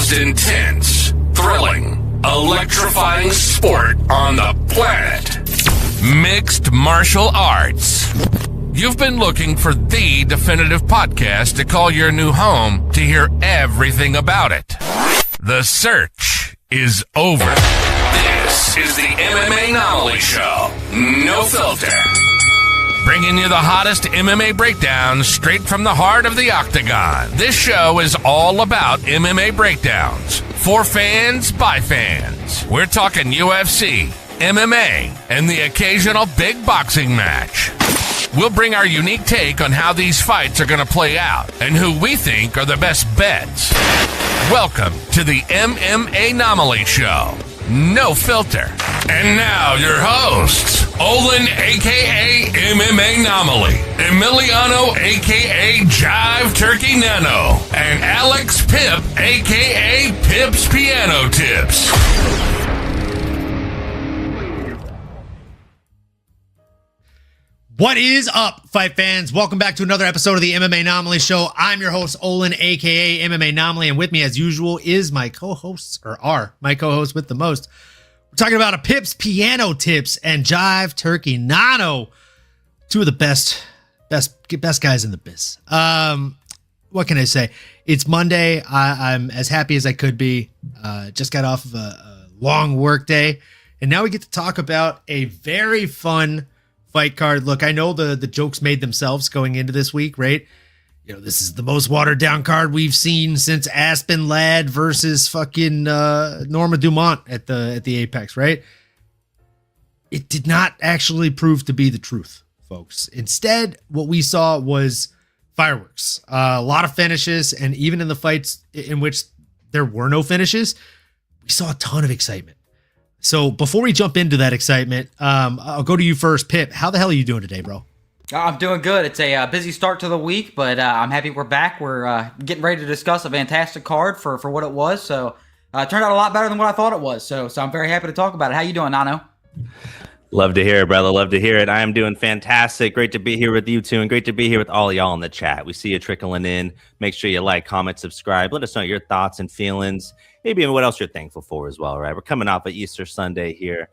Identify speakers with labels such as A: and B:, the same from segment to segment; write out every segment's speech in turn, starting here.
A: most intense, thrilling, electrifying sport on the planet. Mixed martial arts. You've been looking for the definitive podcast to call your new home to hear everything about it. The search is over. This is the MMAnomaly Show. No filter. Bringing you the hottest MMA breakdowns straight from the heart of the octagon. This show is all about MMA breakdowns. For fans, by fans. We're talking UFC, MMA, and the occasional big boxing match. We'll bring our unique take on how these fights are going to play out and who we think are the best bets. Welcome to the MMAnomaly Show. No filter. And now your hosts, Olin aka MMAnomaly, Emiliano aka Jive Turkey Nano, and Alex Pip aka Pip's Piano Tips.
B: What is up, fight fans? Welcome back to another episode of the MMAnomaly Show. I'm your host, Olin, aka MMAnomaly, and with me, as usual, is my co-hosts, or are my co-hosts with the most. We're talking about a Pip's Piano Tips and Jive Turkey Nano, two of the best guys in the biz. What can I say? It's Monday. I'm as happy as I could be. Just got off of a long work day, and now we get to talk about a very fun fight card. Look, I know the jokes made themselves going into this week, right? You know, this is the most watered down card we've seen since Aspen Ladd versus fucking Norma Dumont at the Apex, right? It did not actually prove to be the truth, folks. Instead, what we saw was fireworks, a lot of finishes, and even in the fights in which there were no finishes, we saw a ton of excitement. So before we jump into that excitement, I'll go to you first, Pip. How the hell are you doing today, bro?
C: I'm doing good. It's a busy start to the week, but I'm happy we're back. We're getting ready to discuss a fantastic card for what it was. So it turned out a lot better than what I thought it was. So I'm very happy to talk about it. How you doing, Nano?
D: Love to hear it, brother. Love to hear it. I am doing fantastic. Great to be here with you two, and great to be here with all y'all in the chat. We see you trickling in. Make sure you like, comment, subscribe. Let us know your thoughts and feelings. Maybe what else you're thankful for as well, right? We're coming off of Easter Sunday here.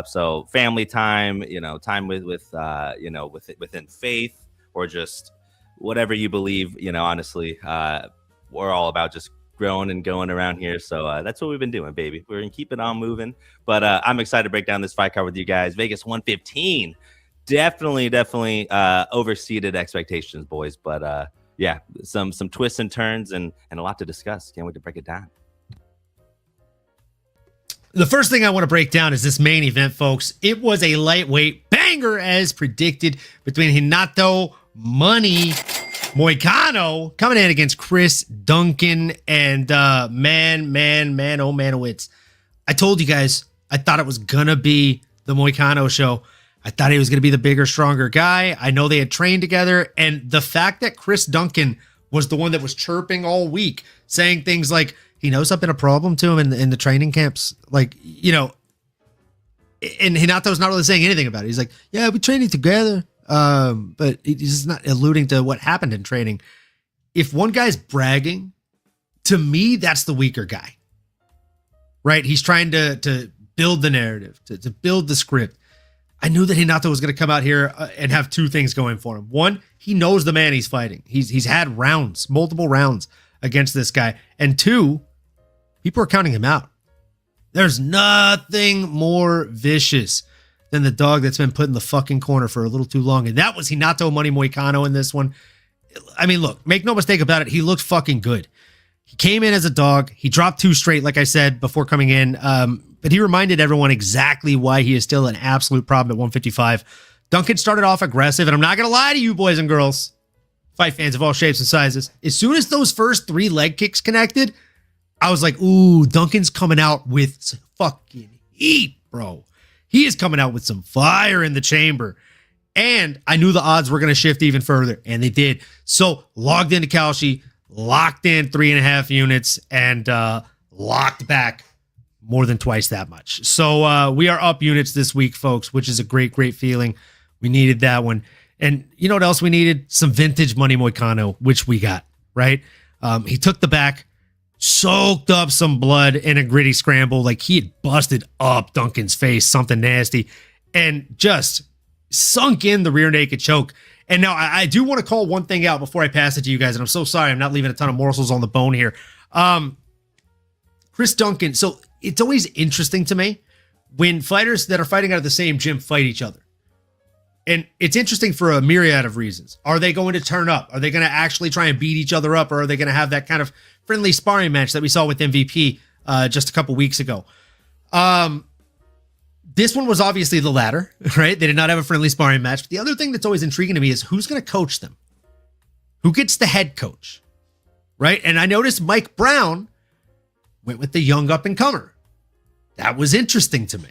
D: So family time, time within faith, or just whatever you believe, honestly, we're all about just growing and going around here. So that's what we've been doing, baby. We're going to keep it on moving. But I'm excited to break down this fight card with you guys. Vegas 115. Definitely overseeded expectations, boys. But yeah, some twists and turns and a lot to discuss. Can't wait to break it down.
B: The first thing I want to break down is this main event, folks. It was a lightweight banger as predicted between Renato Money Moicano coming in against Chris Duncan and Manowitz. I told you guys, I thought it was going to be the Moicano show. I thought he was going to be the bigger, stronger guy. I know they had trained together. And the fact that Chris Duncan was the one that was chirping all week, saying things like, he knows I've been a problem to him in the training camps. Like, and Hinato's not really saying anything about it. He's like, yeah, we're training together. But he's not alluding to what happened in training. If one guy's bragging, to me, that's the weaker guy, right? He's trying to build the narrative, to build the script. I knew that Renato was going to come out here and have two things going for him. One, he knows the man he's fighting. He's had rounds, multiple rounds against this guy. And two, people are counting him out. There's nothing more vicious than the dog that's been put in the fucking corner for a little too long. And that was Renato Money Moicano in this one. I mean, look, make no mistake about it. He looked fucking good. He came in as a dog. He dropped two straight, like I said, before coming in. But he reminded everyone exactly why he is still an absolute problem at 155. Duncan started off aggressive, and I'm not going to lie to you, boys and girls, fight fans of all shapes and sizes. As soon as those first three leg kicks connected, I was like, ooh, Duncan's coming out with some fucking heat, bro. He is coming out with some fire in the chamber. And I knew the odds were going to shift even further, and they did. So logged into Kalshi, locked in 3.5 units, and locked back more than twice that much. So we are up units this week, folks, which is a great, great feeling. We needed that one. And you know what else we needed? Some vintage Money Moicano, which we got, right? He took the back, soaked up some blood in a gritty scramble. Like he had busted up Duncan's face, something nasty, and just sunk in the rear naked choke. And now I do want to call one thing out before I pass it to you guys. And I'm so sorry I'm not leaving a ton of morsels on the bone here. Chris Duncan. So it's always interesting to me when fighters that are fighting out of the same gym fight each other. And it's interesting for a myriad of reasons. Are they going to turn up? Are they going to actually try and beat each other up? Or are they going to have that kind of friendly sparring match that we saw with MVP just a couple weeks ago? This one was obviously the latter, right? They did not have a friendly sparring match. But the other thing that's always intriguing to me is who's going to coach them? Who gets the head coach, right? And I noticed Mike Brown went with the young up-and-comer. That was interesting to me.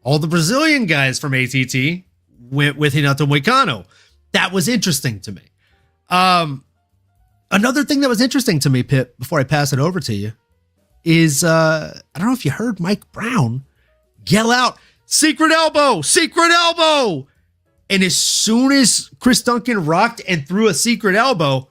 B: All the Brazilian guys from ATT went with Renato Moicano. That was interesting to me. Another thing that was interesting to me, Pip, before I pass it over to you, is I don't know if you heard Mike Brown yell out, "Secret elbow, secret elbow." And as soon as Chris Duncan rocked and threw a secret elbow,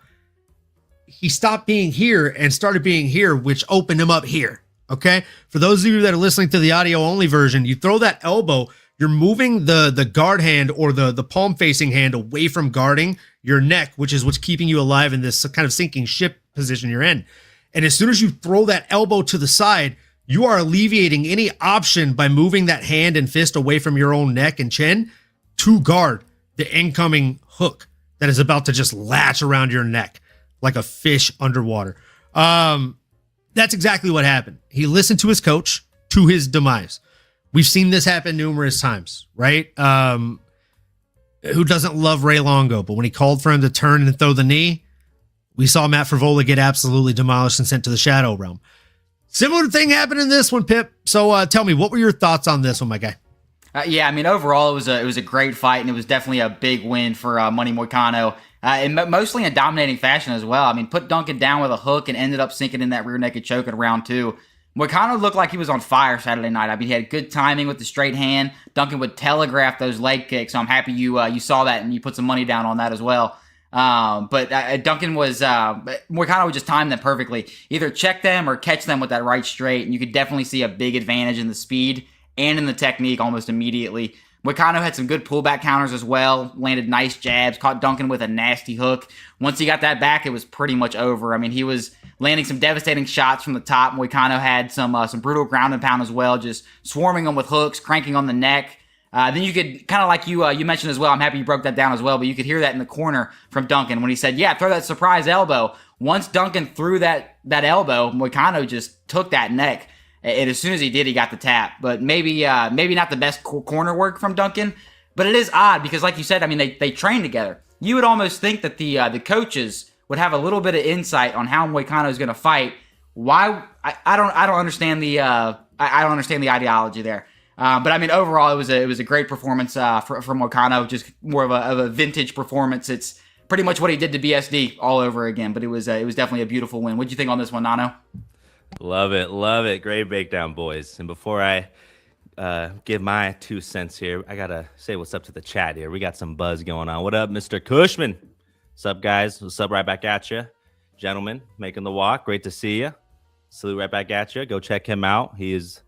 B: he stopped being here and started being here, which opened him up here. Okay. For those of you that are listening to the audio only version, you throw that elbow, you're moving the guard hand or the palm facing hand away from guarding your neck, which is what's keeping you alive in this kind of sinking ship position you're in. And as soon as you throw that elbow to the side, you are alleviating any option by moving that hand and fist away from your own neck and chin to guard the incoming hook that is about to just latch around your neck like a fish underwater. That's exactly what happened. He listened to his coach to his demise. We've seen this happen numerous times, right? Who doesn't love Ray Longo? But when he called for him to turn and throw the knee, we saw Matt Frivola get absolutely demolished and sent to the Shadow Realm. Similar thing happened in this one, Pip. So tell me, what were your thoughts on this one, my guy?
C: Yeah, I mean, overall, it was a great fight, and it was definitely a big win for Money Moicano, and mostly in dominating fashion as well. I mean, put Duncan down with a hook and ended up sinking in that rear naked choke in round 2. Moicano looked like he was on fire Saturday night. I mean, he had good timing with the straight hand. Duncan would telegraph those leg kicks, so I'm happy you saw that and you put some money down on that as well. But Duncan Moicano would just time them perfectly. Either check them or catch them with that right straight, and you could definitely see a big advantage in the speed and in the technique almost immediately. Moicano had some good pullback counters as well, landed nice jabs, caught Duncan with a nasty hook. Once he got that back, it was pretty much over. I mean, he was landing some devastating shots from the top. Moicano had some brutal ground and pound as well, just swarming him with hooks, cranking on the neck. Then you could, kind of like you mentioned as well, I'm happy you broke that down as well, but you could hear that in the corner from Duncan when he said, yeah, throw that surprise elbow. Once Duncan threw that elbow, Moicano just took that neck. And as soon as he did, he got the tap. But maybe not the best corner work from Duncan. But it is odd because, like you said, I mean, they train together. You would almost think that the coaches would have a little bit of insight on how Moicano is going to fight. Why? I don't understand the I don't understand the ideology there. But I mean, overall, it was a great performance for Moicano. Just more of a vintage performance. It's pretty much what he did to BSD all over again. But it was definitely a beautiful win. What'd you think on this one, Nano?
D: Love it. Great breakdown, boys. And before I give my 2 cents here, I got to say what's up to the chat here. We got some buzz going on. What up, Mr. Cushman? What's up, guys? What's up right back at you? Gentlemen, making the walk. Great to see you. Salute right back at you. Go check him out. He is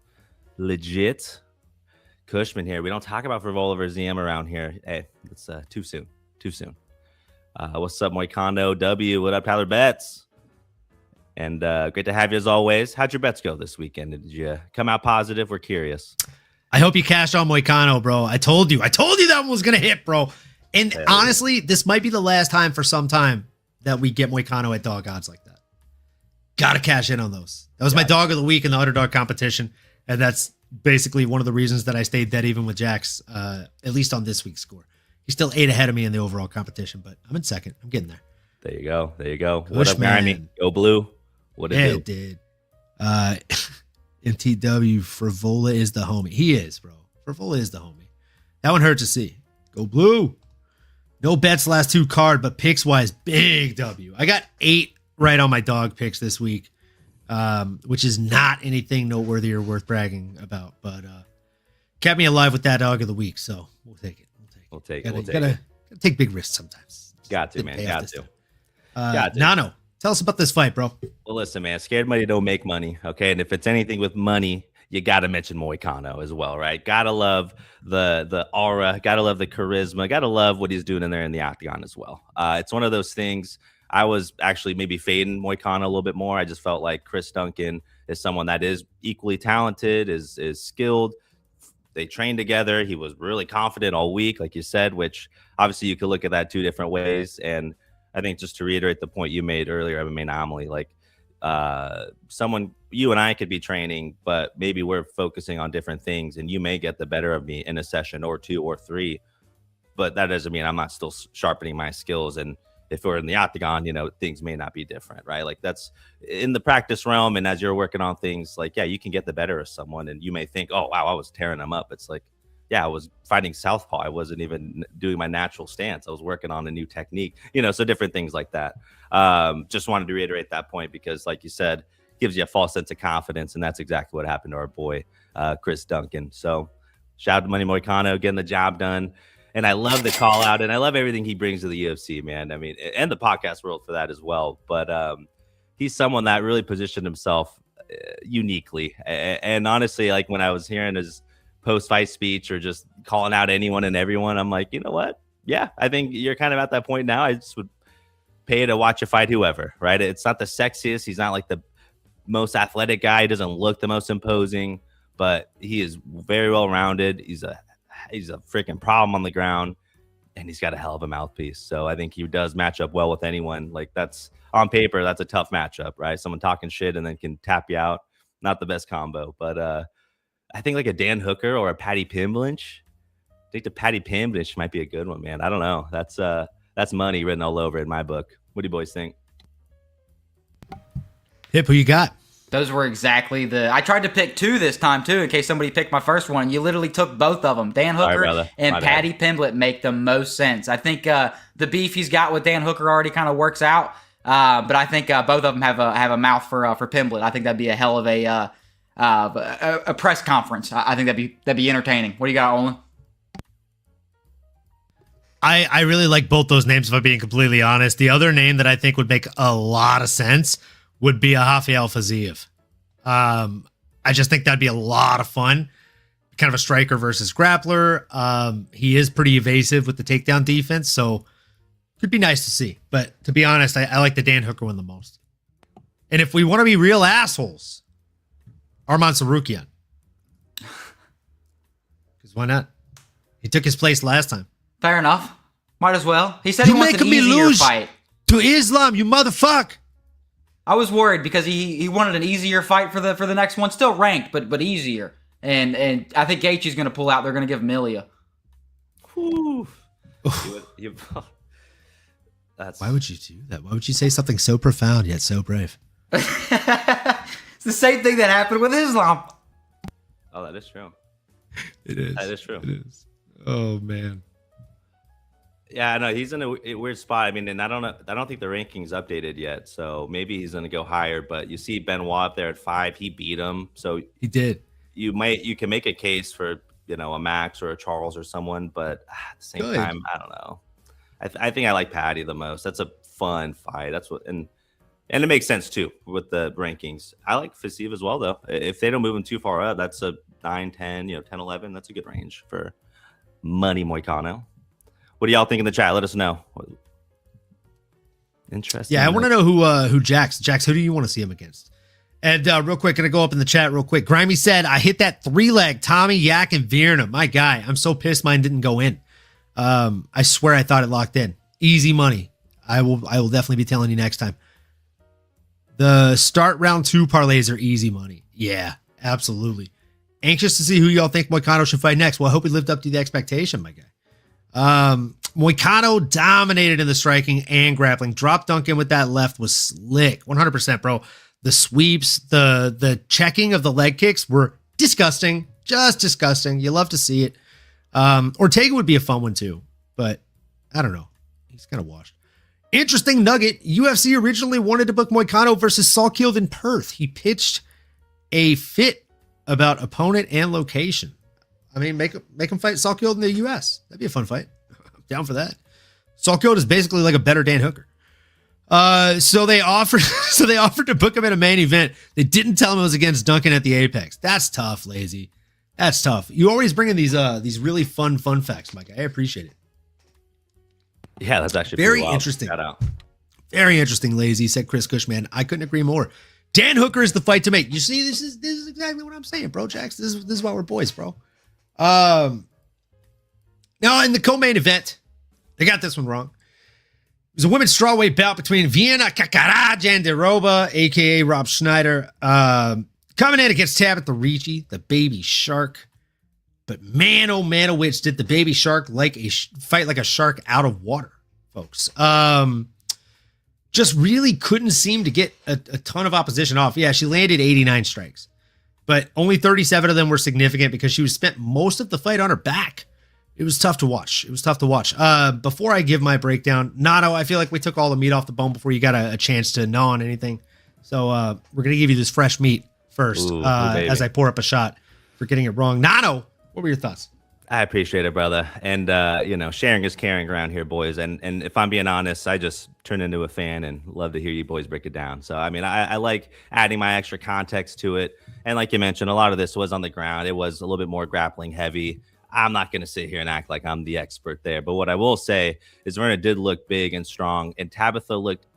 D: legit. Cushman here. We don't talk about Frivola versus ZM around here. Hey, it's too soon. What's up, Moicano? W. What up, Tyler Betts? And great to have you as always. How'd your bets go this weekend? Did you come out positive? We're curious.
B: I hope you cashed on Moicano, bro. I told you that one was going to hit, bro. And honestly, this might be the last time for some time that we get Moicano at dog odds like that. Got to cash in on those. That was my dog of the week in the underdog competition. And that's basically one of the reasons that I stayed dead even with Jax, at least on this week's score. He's still 8 ahead of me in the overall competition, but I'm in second. I'm getting there.
D: There you go. What up, Grammy? Go Blue. What it
B: did. MTW, Frivola is the homie. He is, bro. Frivola is the homie. That one hurt to see. Go Blue. No bets last 2 card, but picks wise, big W. I got 8 right on my dog picks this week, which is not anything noteworthy or worth bragging about, but kept me alive with that dog of the week. So we'll take it.
D: We'll take
B: it.
D: Gotta
B: take big risks sometimes.
D: Got to, man. Got to.
B: Nano, Tell us about this fight, bro.
D: Well, listen, man, scared money don't make money. Okay. And if it's anything with money, you got to mention Moicano as well, right? Got to love the aura, got to love the charisma, got to love what he's doing in there in the octagon as well. It's one of those things. I was actually maybe fading Moicano a little bit more. I just felt like Chris Duncan is someone that is equally talented, is skilled. They trained together. He was really confident all week, like you said, which obviously you could look at that two different ways. And I think just to reiterate the point you made earlier, MMAnomaly, like someone, you and I could be training, but maybe we're focusing on different things, and you may get the better of me in a session or two or three, but that doesn't mean I'm not still sharpening my skills. And if we're in the octagon, things may not be different, right? Like that's in the practice realm. And as you're working on things, like, yeah, you can get the better of someone, and you may think, oh, wow, I was tearing them up. It's like, yeah, I was fighting southpaw. I wasn't even doing my natural stance. I was working on a new technique, so different things like that. Just wanted to reiterate that point because, like you said, gives you a false sense of confidence, and that's exactly what happened to our boy, Chris Duncan. So shout out to Money Moicano getting the job done. And I love the call out, and I love everything he brings to the UFC, man. I mean, and the podcast world for that as well. But he's someone that really positioned himself uniquely. And honestly, like when I was hearing his post-fight speech or just calling out anyone and everyone, I'm like, you know what? Yeah, I think you're kind of at that point now. I just would pay to watch a fight whoever, right? It's not the sexiest. He's not like the most athletic guy. He doesn't look the most imposing, but he is very well-rounded. He's a freaking problem on the ground, and he's got a hell of a mouthpiece. So I think he does match up well with anyone. Like that's on paper, that's a tough matchup, right? Someone talking shit and then can tap you out. Not the best combo, but I think like a Dan Hooker or a Patty Pimblage. I think the Patty Pimblage might be a good one, man. I don't know. That's money written all over in my book. What do you boys think?
B: Hip, who you got?
C: Those were exactly I tried to pick two this time, too, in case somebody picked my first one. You literally took both of them. Dan Hooker and Patty Pimblett make the most sense. I think the beef he's got with Dan Hooker already kind of works out, but I think both of them have a mouth for Pimblett. I think that'd be a hell of a press conference. I think that'd be entertaining. What do you got, Olin?
B: I really like both those names, if I'm being completely honest. The other name that I think would make a lot of sense would be a Rafael Fiziev. I just think that'd be a lot of fun. Kind of a striker versus grappler. He is pretty evasive with the takedown defense, so could be nice to see. But to be honest, I like the Dan Hooker one the most. And if we want to be real assholes, Arman Sarukian. Because why not? He took his place last time.
C: Fair enough. Might as well. He said he wants an easier fight.
B: To Islam, you motherfucker.
C: I was worried because he wanted an easier fight for the next one. Still ranked, but easier. And I think Gaethje's going to pull out. They're going to give him Ilya.
D: Whew.
B: Why would you do that? Why would you say something so profound yet so brave?
C: It's the same thing that happened with Islam.
D: Oh, that is true.
B: It is.
D: That is true.
B: It is. Oh, man.
D: Yeah, no, he's in a weird spot. I mean, and I don't think the ranking's updated yet, so maybe he's going to go higher. But you see Benoit up there at 5. He beat him, so
B: he did.
D: You can make a case for a Max or a Charles or someone, but at the same time, I don't know. I think I like Patty the most. That's a fun fight. That's what and it makes sense too with the rankings. I like Fiziev as well, though. If they don't move him too far up, that's a 9, 10, 10, 11. That's a good range for Money Moicano. What do y'all think in the chat? Let us know. Interesting.
B: Yeah, I want to know who Jax, who do you want to see him against? And real quick, going to go up in the chat real quick. Grimy said, I hit that 3-leg Tommy, Yak, and Virna. My guy, I'm so pissed mine didn't go in. I swear I thought it locked in. Easy money. I will definitely be telling you next time. The start round 2 parlays are easy money. Yeah, absolutely. Anxious to see who y'all think Moicano should fight next. Well, I hope he lived up to the expectation, my guy. Moicano dominated in the striking and grappling. Drop Duncan with that left was slick. 100%, bro. The sweeps, the checking of the leg kicks were disgusting. Just disgusting. You love to see it. Ortega would be a fun one too, but I don't know. He's kind of washed. Interesting nugget. UFC originally wanted to book Moicano versus Salkfield in Perth. He pitched a fit about opponent and location. I mean, make him fight Salkfield in the U.S. That'd be a fun fight. I'm down for that. Salkfield is basically like a better Dan Hooker. So they offered to book him in a main event. They didn't tell him it was against Duncan at the Apex. That's tough, Lazy. That's tough. You always bring in these really fun facts, Mike. I appreciate it.
D: Yeah, that's actually
B: very interesting. Very interesting, Lazy, said Chris Cushman. I couldn't agree more. Dan Hooker is the fight to make. You see, this is exactly what I'm saying, bro, Jax. This is why we're boys, bro. Now in the co-main event, they got this one wrong. It was a women's strawweight bout between Virna Jandiroba, aka Rob Schneider, coming in against Tabitha Ricci, the baby shark. But man, oh man, oh which did the baby shark like fight like a shark out of water, folks. Just really couldn't seem to get a ton of opposition off. Yeah, she landed 89 strikes, but only 37 of them were significant because she was spent most of the fight on her back. It was tough to watch. Before I give my breakdown, Nato, I feel like we took all the meat off the bone before you got a chance to gnaw on anything. So we're going to give you this fresh meat first. As I pour up a shot for getting it wrong. Nato, what were your thoughts?
D: I appreciate it, brother. And, sharing is caring around here, boys. And if I'm being honest, I just turned into a fan and love to hear you boys break it down. So, I mean, I like adding my extra context to it. And like you mentioned, a lot of this was on the ground. It was a little bit more grappling heavy. I'm not going to sit here and act like I'm the expert there. But what I will say is Virna did look big and strong. And Tabitha looked,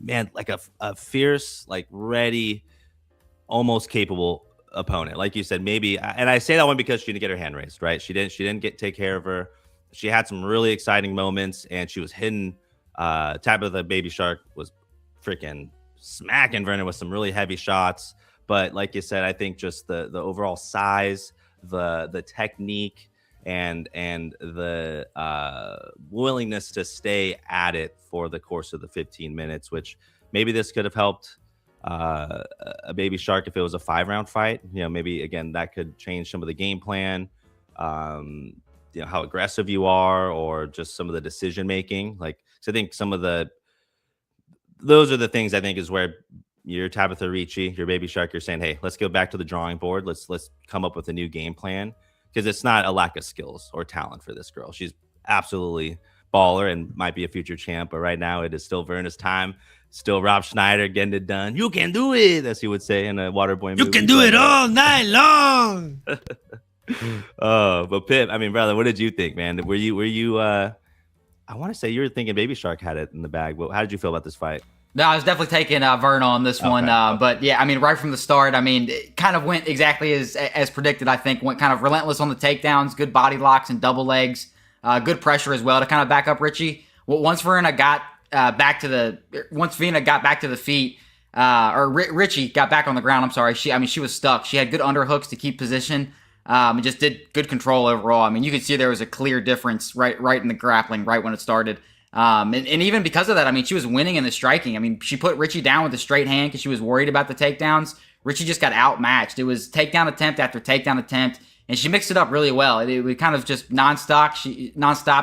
D: man, like a fierce, like ready, almost capable opponent. Like you said, maybe, and I say that one because she didn't get her hand raised, right? She didn't take care of her. She had some really exciting moments and she was hitting Tabitha Baby Shark was freaking smacking Virna with some really heavy shots. But like you said, I think just the overall size, the technique, and the willingness to stay at it for the course of the 15 minutes, which maybe this could have helped a baby shark if it was a 5-round fight. Maybe again that could change some of the game plan, how aggressive you are, or just some of the decision making. So I think those are the things I think is where you're Tabitha Ricci, your baby shark, you're saying, hey, let's go back to the drawing board. Let's come up with a new game plan, because it's not a lack of skills or talent for this girl. She's absolutely baller and might be a future champ, but right now it is still Virna's time. Still Rob Schneider getting it done. You can do it, as he would say in a Waterboy movie.
B: You can do it all night long.
D: But Pip, I mean, brother, what did you think, man? Were you I want to say you were thinking Baby Shark had it in the bag. But how did you feel about this fight?
C: No, I was definitely taking Virna on this one. But yeah, I mean, right from the start, I mean, it kind of went exactly as predicted. I think went kind of relentless on the takedowns, good body locks and double legs, good pressure as well to kind of back up Ricci. Well, once Virna got back to the feet, or Ricci got back on the ground. I'm sorry. She was stuck. She had good underhooks to keep position. And just did good control overall. I mean, you could see there was a clear difference right in the grappling, right when it started. And even because of that, I mean, she was winning in the striking. I mean, she put Ricci down with a straight hand because she was worried about the takedowns. Ricci just got outmatched. It was takedown attempt after takedown attempt, and she mixed it up really well. It was kind of just nonstop.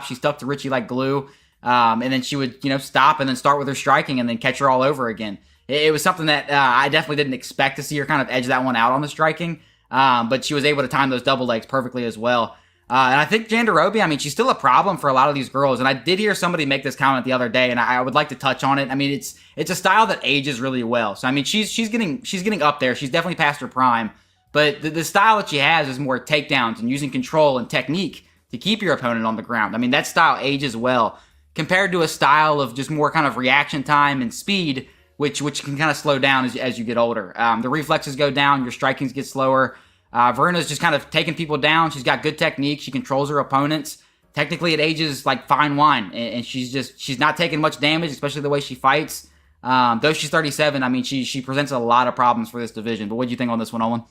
C: She stuck to Ricci like glue. And then she would, stop and then start with her striking and then catch her all over again. It was something that I definitely didn't expect to see her kind of edge that one out on the striking. But she was able to time those double legs perfectly as well. And I think Jandiroba, I mean, she's still a problem for a lot of these girls. And I did hear somebody make this comment the other day, and I would like to touch on it. I mean, it's a style that ages really well. So I mean, she's getting up there. She's definitely past her prime. But the style that she has is more takedowns and using control and technique to keep your opponent on the ground. I mean, that style ages well compared to a style of just more kind of reaction time and speed, which can kind of slow down as you get older. The reflexes go down, your strikings get slower. Virna's just kind of taking people down. She's got good technique. She controls her opponents. Technically, it ages like fine wine, and she's not taking much damage, especially the way she fights. Though she's 37, I mean, she presents a lot of problems for this division. But what do you think on this one, Owen?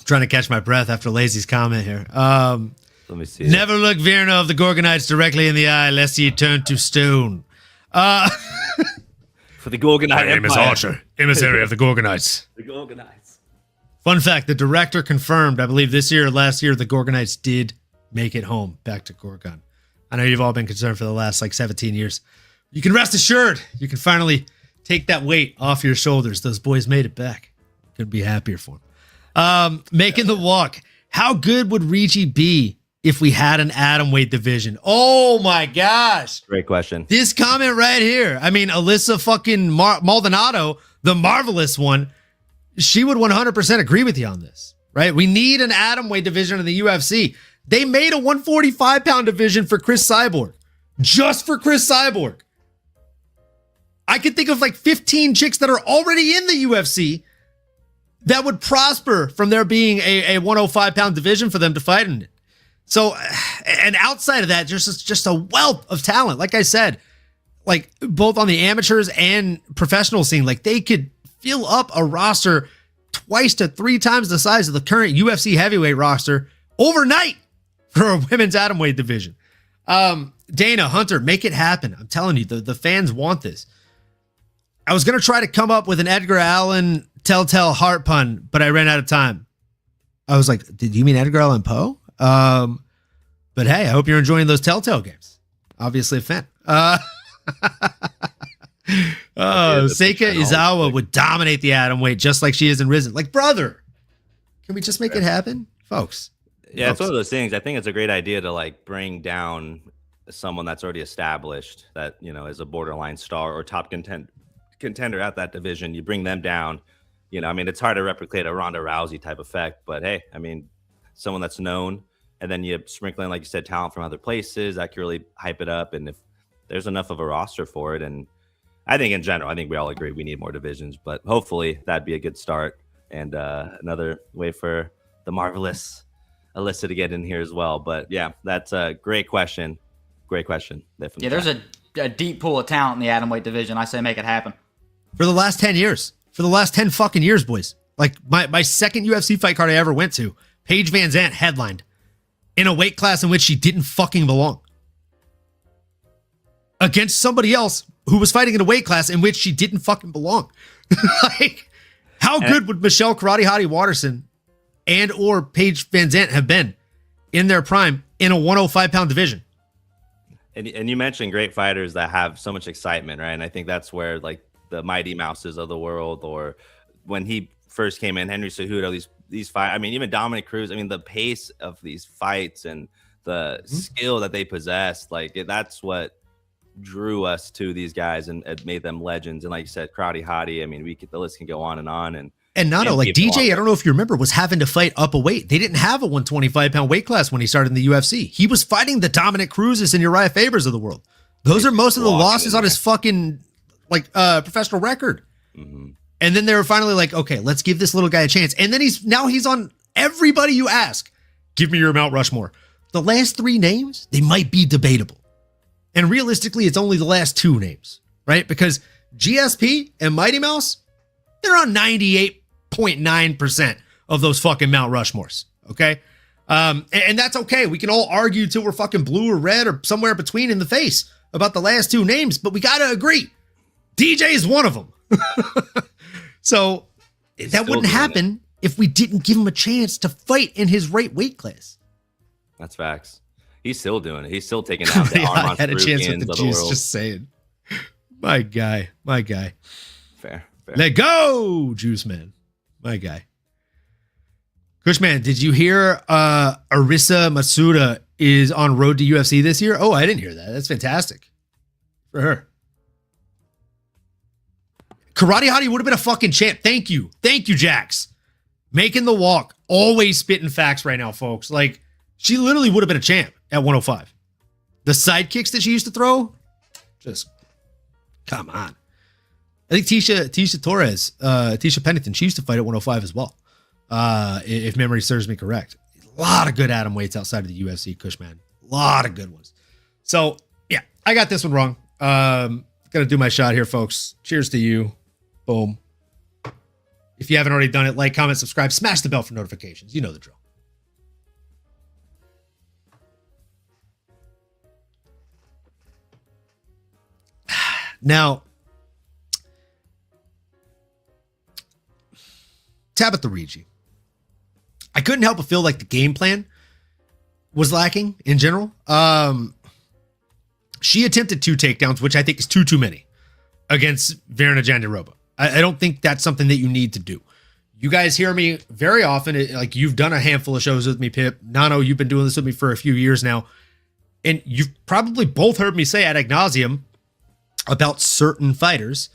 B: Trying to catch my breath after Lazy's comment here.
D: Let me see.
B: Never look Virna of the Gorgonites directly in the eye, lest ye turn to stone.
D: For the Gorgonite
B: My name is Archer, emissary of the Gorgonites.
D: The Gorgonites.
B: Fun fact, the director confirmed, I believe this year or last year, the Gorgonites did make it home back to Gorgon. I know you've all been concerned for the last 17 years. You can rest assured, you can finally take that weight off your shoulders. Those boys made it back. Couldn't be happier for them. Making the walk. How good would Ricci be if we had an atomweight division? Oh my gosh.
D: Great question.
B: This comment right here. I mean, Alyssa fucking Maldonado, the marvelous one, she would 100% agree with you on this, right? We need an atomweight division in the UFC. They made a 145-pound division for Chris Cyborg, just for Chris Cyborg. I could think of like 15 chicks that are already in the UFC that would prosper from there being a 105-pound division for them to fight in it. So, and outside of that, just a wealth of talent. Like I said, like both on the amateurs and professional scene, like they could fill up a roster twice to 3 times the size of the current UFC heavyweight roster overnight for a women's atomweight division. Dana, Hunter, make it happen. I'm telling you, the fans want this. I was going to try to come up with an Edgar Allan Telltale Heart pun, but I ran out of time. I was like, did you mean Edgar Allan Poe? But hey, I hope you're enjoying those Telltale games. Obviously a fan. Seika Izawa would dominate the atomweight just like she is in Risen. Like, brother, can we just make it happen? Folks.
D: Yeah, it's one of those things. I think it's a great idea to like bring down someone that's already established that, you know, is a borderline star or top contender at that division. You bring them down. You know, I mean, it's hard to replicate a Ronda Rousey type effect, but hey, I mean, someone that's known, and then you sprinkle in, like you said, talent from other places that can really hype it up. And if there's enough of a roster for it, and I think in general, I think we all agree we need more divisions, but hopefully that'd be a good start and another way for the marvelous Alyssa to get in here as well. But yeah, that's a great question. Great question.
C: Yeah, there's a deep pool of talent in the atomweight division. I say make it happen.
B: For the last 10 years. For the last 10 fucking years, boys. Like my second UFC fight card I ever went to, Paige Van Zandt headlined in a weight class in which she didn't fucking belong. Against somebody else who was fighting in a weight class in which she didn't fucking belong. Like, how good would Michelle Karate Hottie Watterson and or Paige Van Zandt have been in their prime in a 105-pound division?
D: And you mentioned great fighters that have so much excitement, right? And I think that's where like the Mighty Mouses of the world, or when he first came in, Henry Cejudo, these fight. I mean, even Dominic Cruz. I mean, the pace of these fights and the skill that they possess, like that's what drew us to these guys and made them legends. And like you said, Karate Hottie. I mean, the list can go on and on. And
B: Nano, like DJ, I don't know if you remember, was having to fight up a weight. They didn't have a 125-pound weight class when he started in the UFC. He was fighting the Dominic Cruzes and Uriah Fabers of the world. Those are most of the losses on his fucking professional record. Mm-hmm. And then they were finally like, okay, let's give this little guy a chance. And then he's on everybody you ask. Give me your Mount Rushmore. The last 3 names, they might be debatable. And realistically, it's only the last 2 names, right? Because GSP and Mighty Mouse, they're on 98.9% of those fucking Mount Rushmores, okay? And that's okay. We can all argue till we're fucking blue or red or somewhere between in the face about the last 2 names, but we got to agree. DJ is one of them. So that wouldn't happen if we didn't give him a chance to fight in his right weight class.
D: That's facts. He's still doing it. He's still taking down the Armand
B: had a chance with the juice.
D: World.
B: Just saying. My guy.
D: Fair.
B: Let go, Juice Man. My guy. Cushman, did you hear Arisa Masuda is on road to UFC this year? Oh, I didn't hear that. That's fantastic for her. Karate Hottie would have been a fucking champ. Thank you, Jax. Making the walk. Always spitting facts right now, folks. Like, she literally would have been a champ at 105. The side kicks that she used to throw, just come on. I think Tisha Torres, Tisha Pennington, she used to fight at 105 as well. If memory serves me correct. A lot of good atom weights outside of the UFC, Cushman. A lot of good ones. So, yeah, I got this one wrong. Gonna do my shot here, folks. Cheers to you. Boom. If you haven't already done it, like, comment, subscribe, smash the bell for notifications. You know the drill. Now, Tabitha Ricci. I couldn't help but feel like the game plan was lacking in general. She attempted 2 takedowns, which I think is too many against Virna Jandiroba. I don't think that's something that you need to do. You guys hear me very often. Like you've done a handful of shows with me, Pip. Nano, you've been doing this with me for a few years now. And you've probably both heard me say ad nauseum about certain fighters.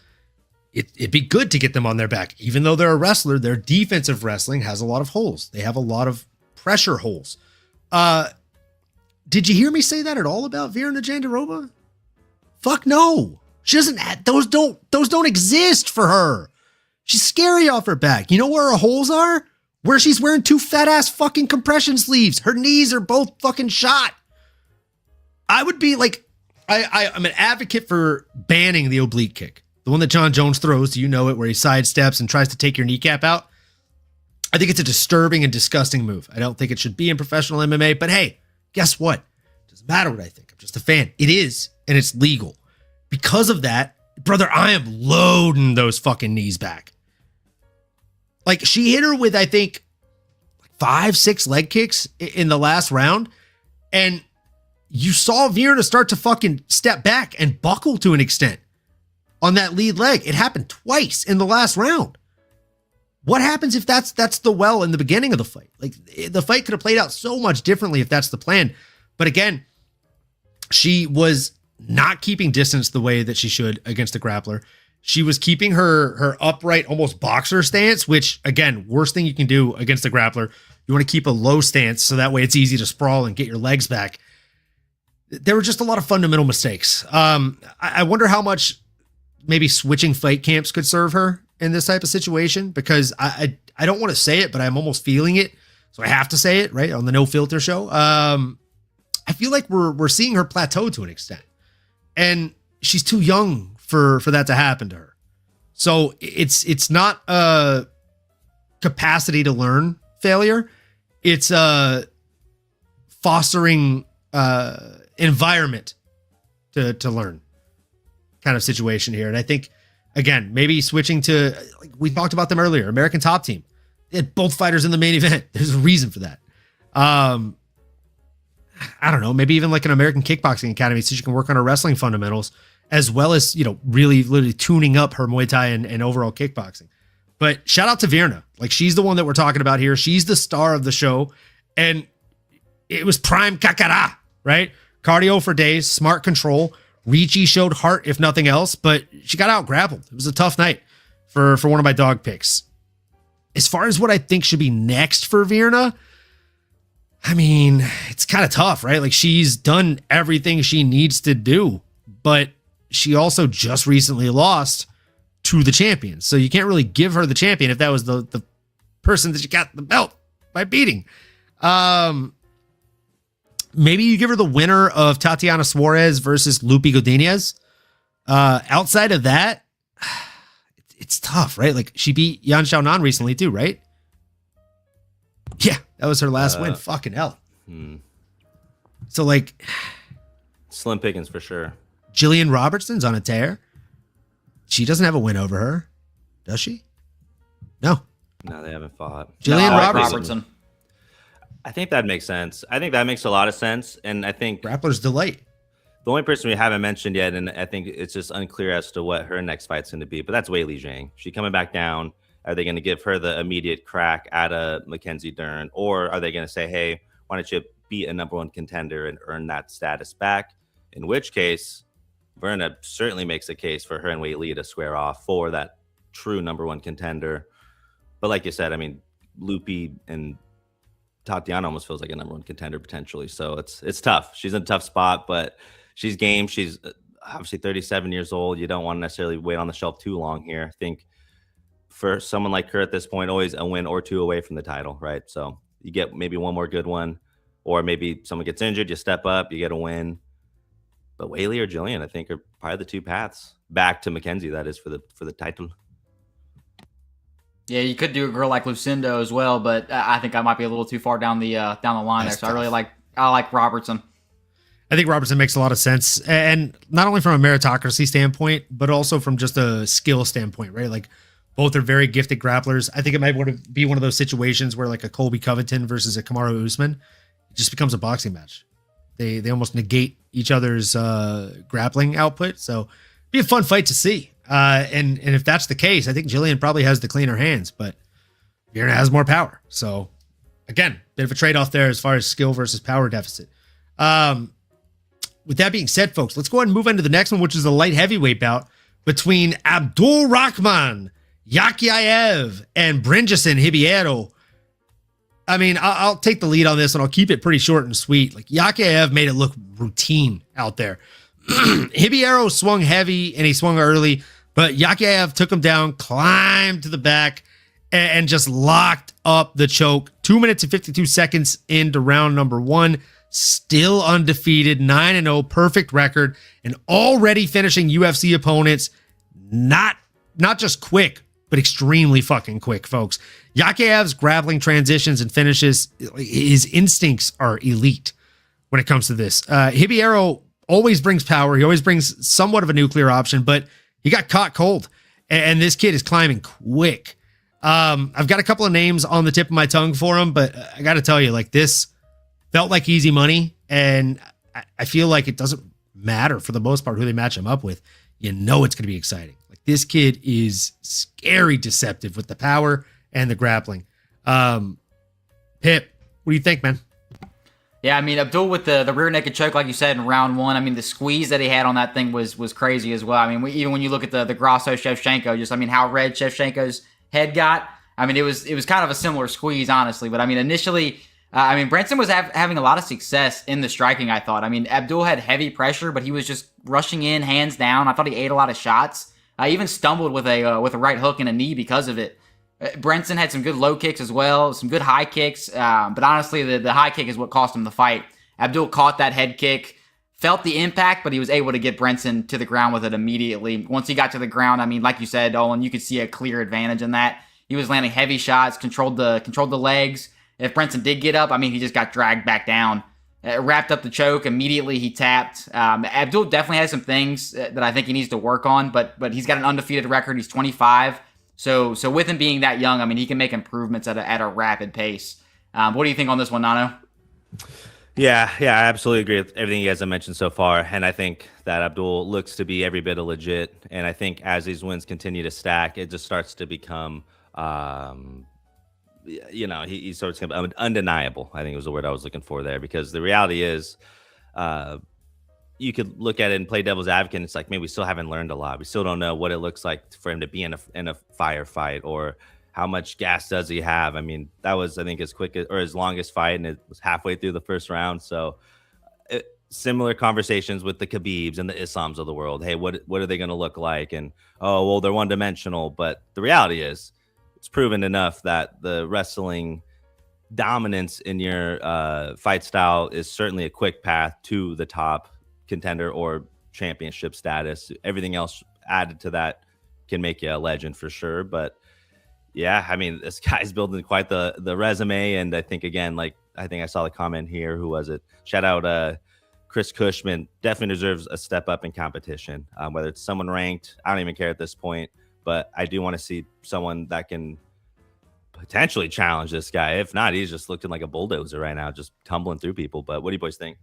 B: It'd be good to get them on their back. Even though they're a wrestler, their defensive wrestling has a lot of holes. They have a lot of pressure holes. Did you hear me say that at all about Virna Jandiroba? Fuck no. She doesn't, those don't exist for her. She's scary off her back. You know where her holes are? Where she's wearing 2 fat ass fucking compression sleeves. Her knees are both fucking shot. I would be like, I'm an advocate for banning the oblique kick. The one that John Jones throws, you know it, where he sidesteps and tries to take your kneecap out. I think it's a disturbing and disgusting move. I don't think it should be in professional MMA, but hey, guess what? It doesn't matter what I think. I'm just a fan. It is, and it's legal. Because of that, brother, I am loading those fucking knees back. Like, she hit her with, I think, 5-6 leg kicks in the last round, and you saw Virna start to fucking step back and buckle to an extent on that lead leg. It happened twice in the last round. What happens if that's the well in the beginning of the fight? Like, the fight could have played out so much differently if that's the plan. But again, she was not keeping distance the way that she should against the grappler. She was keeping her upright, almost boxer stance, which, again, worst thing you can do against the grappler. You want to keep a low stance so that way it's easy to sprawl and get your legs back. There were just a lot of fundamental mistakes. I wonder how much maybe switching fight camps could serve her in this type of situation, because I don't want to say it, but I'm almost feeling it. So I have to say it, right, on the No Filter show. I feel like we're seeing her plateau to an extent. And she's too young for that to happen to her. So it's not a capacity to learn failure. It's a fostering environment to learn kind of situation here. And I think, again, maybe switching to, like we talked about them earlier, American Top Team. They had both fighters in the main event. There's a reason for that. I don't know, maybe even like an American Kickboxing Academy so she can work on her wrestling fundamentals, as well as, really literally tuning up her Muay Thai and overall kickboxing. But shout out to Virna. Like, she's the one that we're talking about here. She's the star of the show. And it was prime kakara, right? Cardio for days, smart control. Ricci showed heart, if nothing else, but she got out grappled. It was a tough night for one of my dog picks. As far as what I think should be next for Virna, I mean, it's kind of tough, right? Like, she's done everything she needs to do, but she also just recently lost to the champion. So you can't really give her the champion if that was the person that you got the belt by beating. Maybe you give her the winner of Tatiana Suarez versus Lupi Godinez. Outside of that, it's tough, right? Like, she beat Yan Xiaonan recently too, right? Yeah, that was her last win. Fucking hell. So, like,
D: slim pickings for sure.
B: Jillian Robertson's on a tear. She doesn't have a win over her, does she? No,
D: they haven't fought.
B: Jillian
C: Robertson.
D: I think that makes sense. I think that makes a lot of sense. And I think
B: Grappler's Delight.
D: the only person we haven't mentioned yet, and I think it's just unclear as to what her next fight's going to be, but that's Wei Li Zhang. She coming back down. Are they going to give her the immediate crack at a Mackenzie Dern? Or are they going to say, hey, why don't you beat a number one contender and earn that status back? In which case, Virna certainly makes a case for her and Wei Li to square off for that true number one contender. But like you said, I mean, Lupi and Tatiana almost feels like a number one contender potentially. So it's tough. She's in a tough spot, but she's game. She's obviously 37 years old. You don't want to necessarily wait on the shelf too long here. I think for someone like her at this point, always a win or two away from the title, right? So you get maybe one more good one, or maybe someone gets injured, you step up, you get a win. But Wei Li or Jillian, I think, are probably the two paths back to Mackenzie. That is for the title.
C: Yeah, you could do a girl like Lucindo as well, but I think I might be a little too far down the line there. So I like Robertson.
B: I think Robertson makes a lot of sense, and not only from a meritocracy standpoint, but also from just a skill standpoint, right? Like, both are very gifted grapplers. I think it might want to be one of those situations where, like, a Colby Covington versus a Kamaru Usman, it just becomes a boxing match. They almost negate each other's grappling output. So it'd be a fun fight to see. And if that's the case, I think Jillian probably has the cleaner hands. But Virna has more power. So again, bit of a trade-off there as far as skill versus power deficit. With that being said, folks, let's go ahead and move into the next one, which is the light heavyweight bout between Abdul Rakhman Yakhyaev and Tresean Gore. I mean, I'll take the lead on this and I'll keep it pretty short and sweet. Like, Yakhyaev made it look routine out there. Gore swung heavy and he swung early, but Yakhyaev took him down, climbed to the back, and just locked up the choke. 2 minutes and 52 seconds into round number 1. Still undefeated, 9-0, perfect record, and already finishing UFC opponents. Not just quick, but extremely fucking quick, folks. Yakhyaev's grappling transitions and finishes, his instincts are elite when it comes to this. Gore always brings power. He always brings somewhat of a nuclear option, but he got caught cold, and this kid is climbing quick. I've got a couple of names on the tip of my tongue for him, but I got to tell you, like, this felt like easy money, and I feel like it doesn't matter for the most part who they match him up with. You know it's going to be exciting. Like, this kid is scary deceptive with the power and the grappling. Pip, what do you think, man?
C: Yeah, I mean, Abdul with the rear naked choke, like you said, in round 1. I mean, the squeeze that he had on that thing was crazy as well. I mean, even when you look at the Grasso Shevchenko, just, I mean, how red Shevchenko's head got. I mean, it was kind of a similar squeeze, honestly. But I mean, initially, Breneson was having a lot of success in the striking, I thought. I mean, Abdul had heavy pressure, but he was just rushing in, hands down. I thought he ate a lot of shots. I even stumbled with a right hook and a knee because of it. Breneson had some good low kicks as well, some good high kicks. But honestly, the high kick is what cost him the fight. Abdul caught that head kick, felt the impact, but he was able to get Breneson to the ground with it immediately. Once he got to the ground, I mean, like you said, Olin, you could see a clear advantage in that. He was landing heavy shots, controlled the legs. If Breneson did get up, I mean, he just got dragged back down. Wrapped up the choke. Immediately he tapped. Abdul definitely has some things that I think he needs to work on, but he's got an undefeated record. He's 25. So with him being that young, I mean, he can make improvements at a rapid pace. What do you think on this one, Nano?
D: Yeah, I absolutely agree with everything you guys have mentioned so far. And I think that Abdul looks to be every bit of legit. And I think as these wins continue to stack, it just starts to become, he starts to become undeniable, I think was the word I was looking for there. Because the reality is, you could look at it and play devil's advocate. And it's like, man, we still haven't learned a lot. We still don't know what it looks like for him to be in a firefight, or how much gas does he have. I mean, that was, I think, his longest fight, and it was halfway through the first round. So similar conversations with the Khabibs and the Islams of the world. Hey, what are they going to look like? And, oh, well, they're one-dimensional. But the reality is, it's proven enough that the wrestling dominance in your fight style is certainly a quick path to the top contender or championship status. Everything else added to that can make you a legend for sure. But yeah, I mean, this guy's building quite the resume. And I think, again, I think I saw the comment here. Who was it? Shout out Chris Cushman. Definitely deserves a step up in competition. Whether it's someone ranked, I don't even care at this point. But I do want to see someone that can potentially challenge this guy. If not, he's just looking like a bulldozer right now, just tumbling through people. But what do you boys think?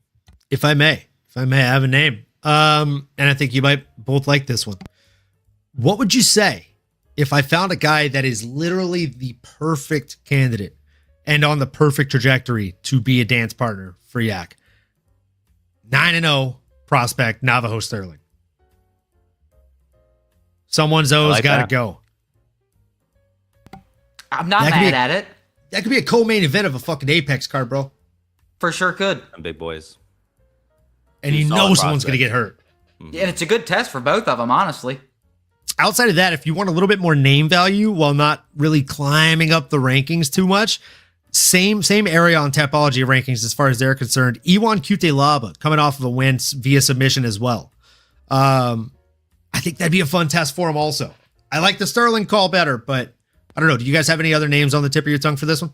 B: If I may, I have a name. And I think you might both like this one. What would you say if I found a guy that is literally the perfect candidate and on the perfect trajectory to be a dance partner for Yak? 9-0 prospect Navajo Sterling. Someone's always got to go.
C: I'm not mad at it.
B: That could be a co-main event of a fucking Apex card, bro.
C: For sure could.
D: Big boys.
B: And you know someone's going to get hurt.
C: Yeah, and it's a good test for both of them, honestly.
B: Outside of that, if you want a little bit more name value while not really climbing up the rankings too much, same area on Tapology rankings as far as they're concerned. Iwan Cutelaba coming off of a win via submission as well. I think that'd be a fun test for him also. I like the Sterling call better, but I don't know. Do you guys have any other names on the tip of your tongue for this one?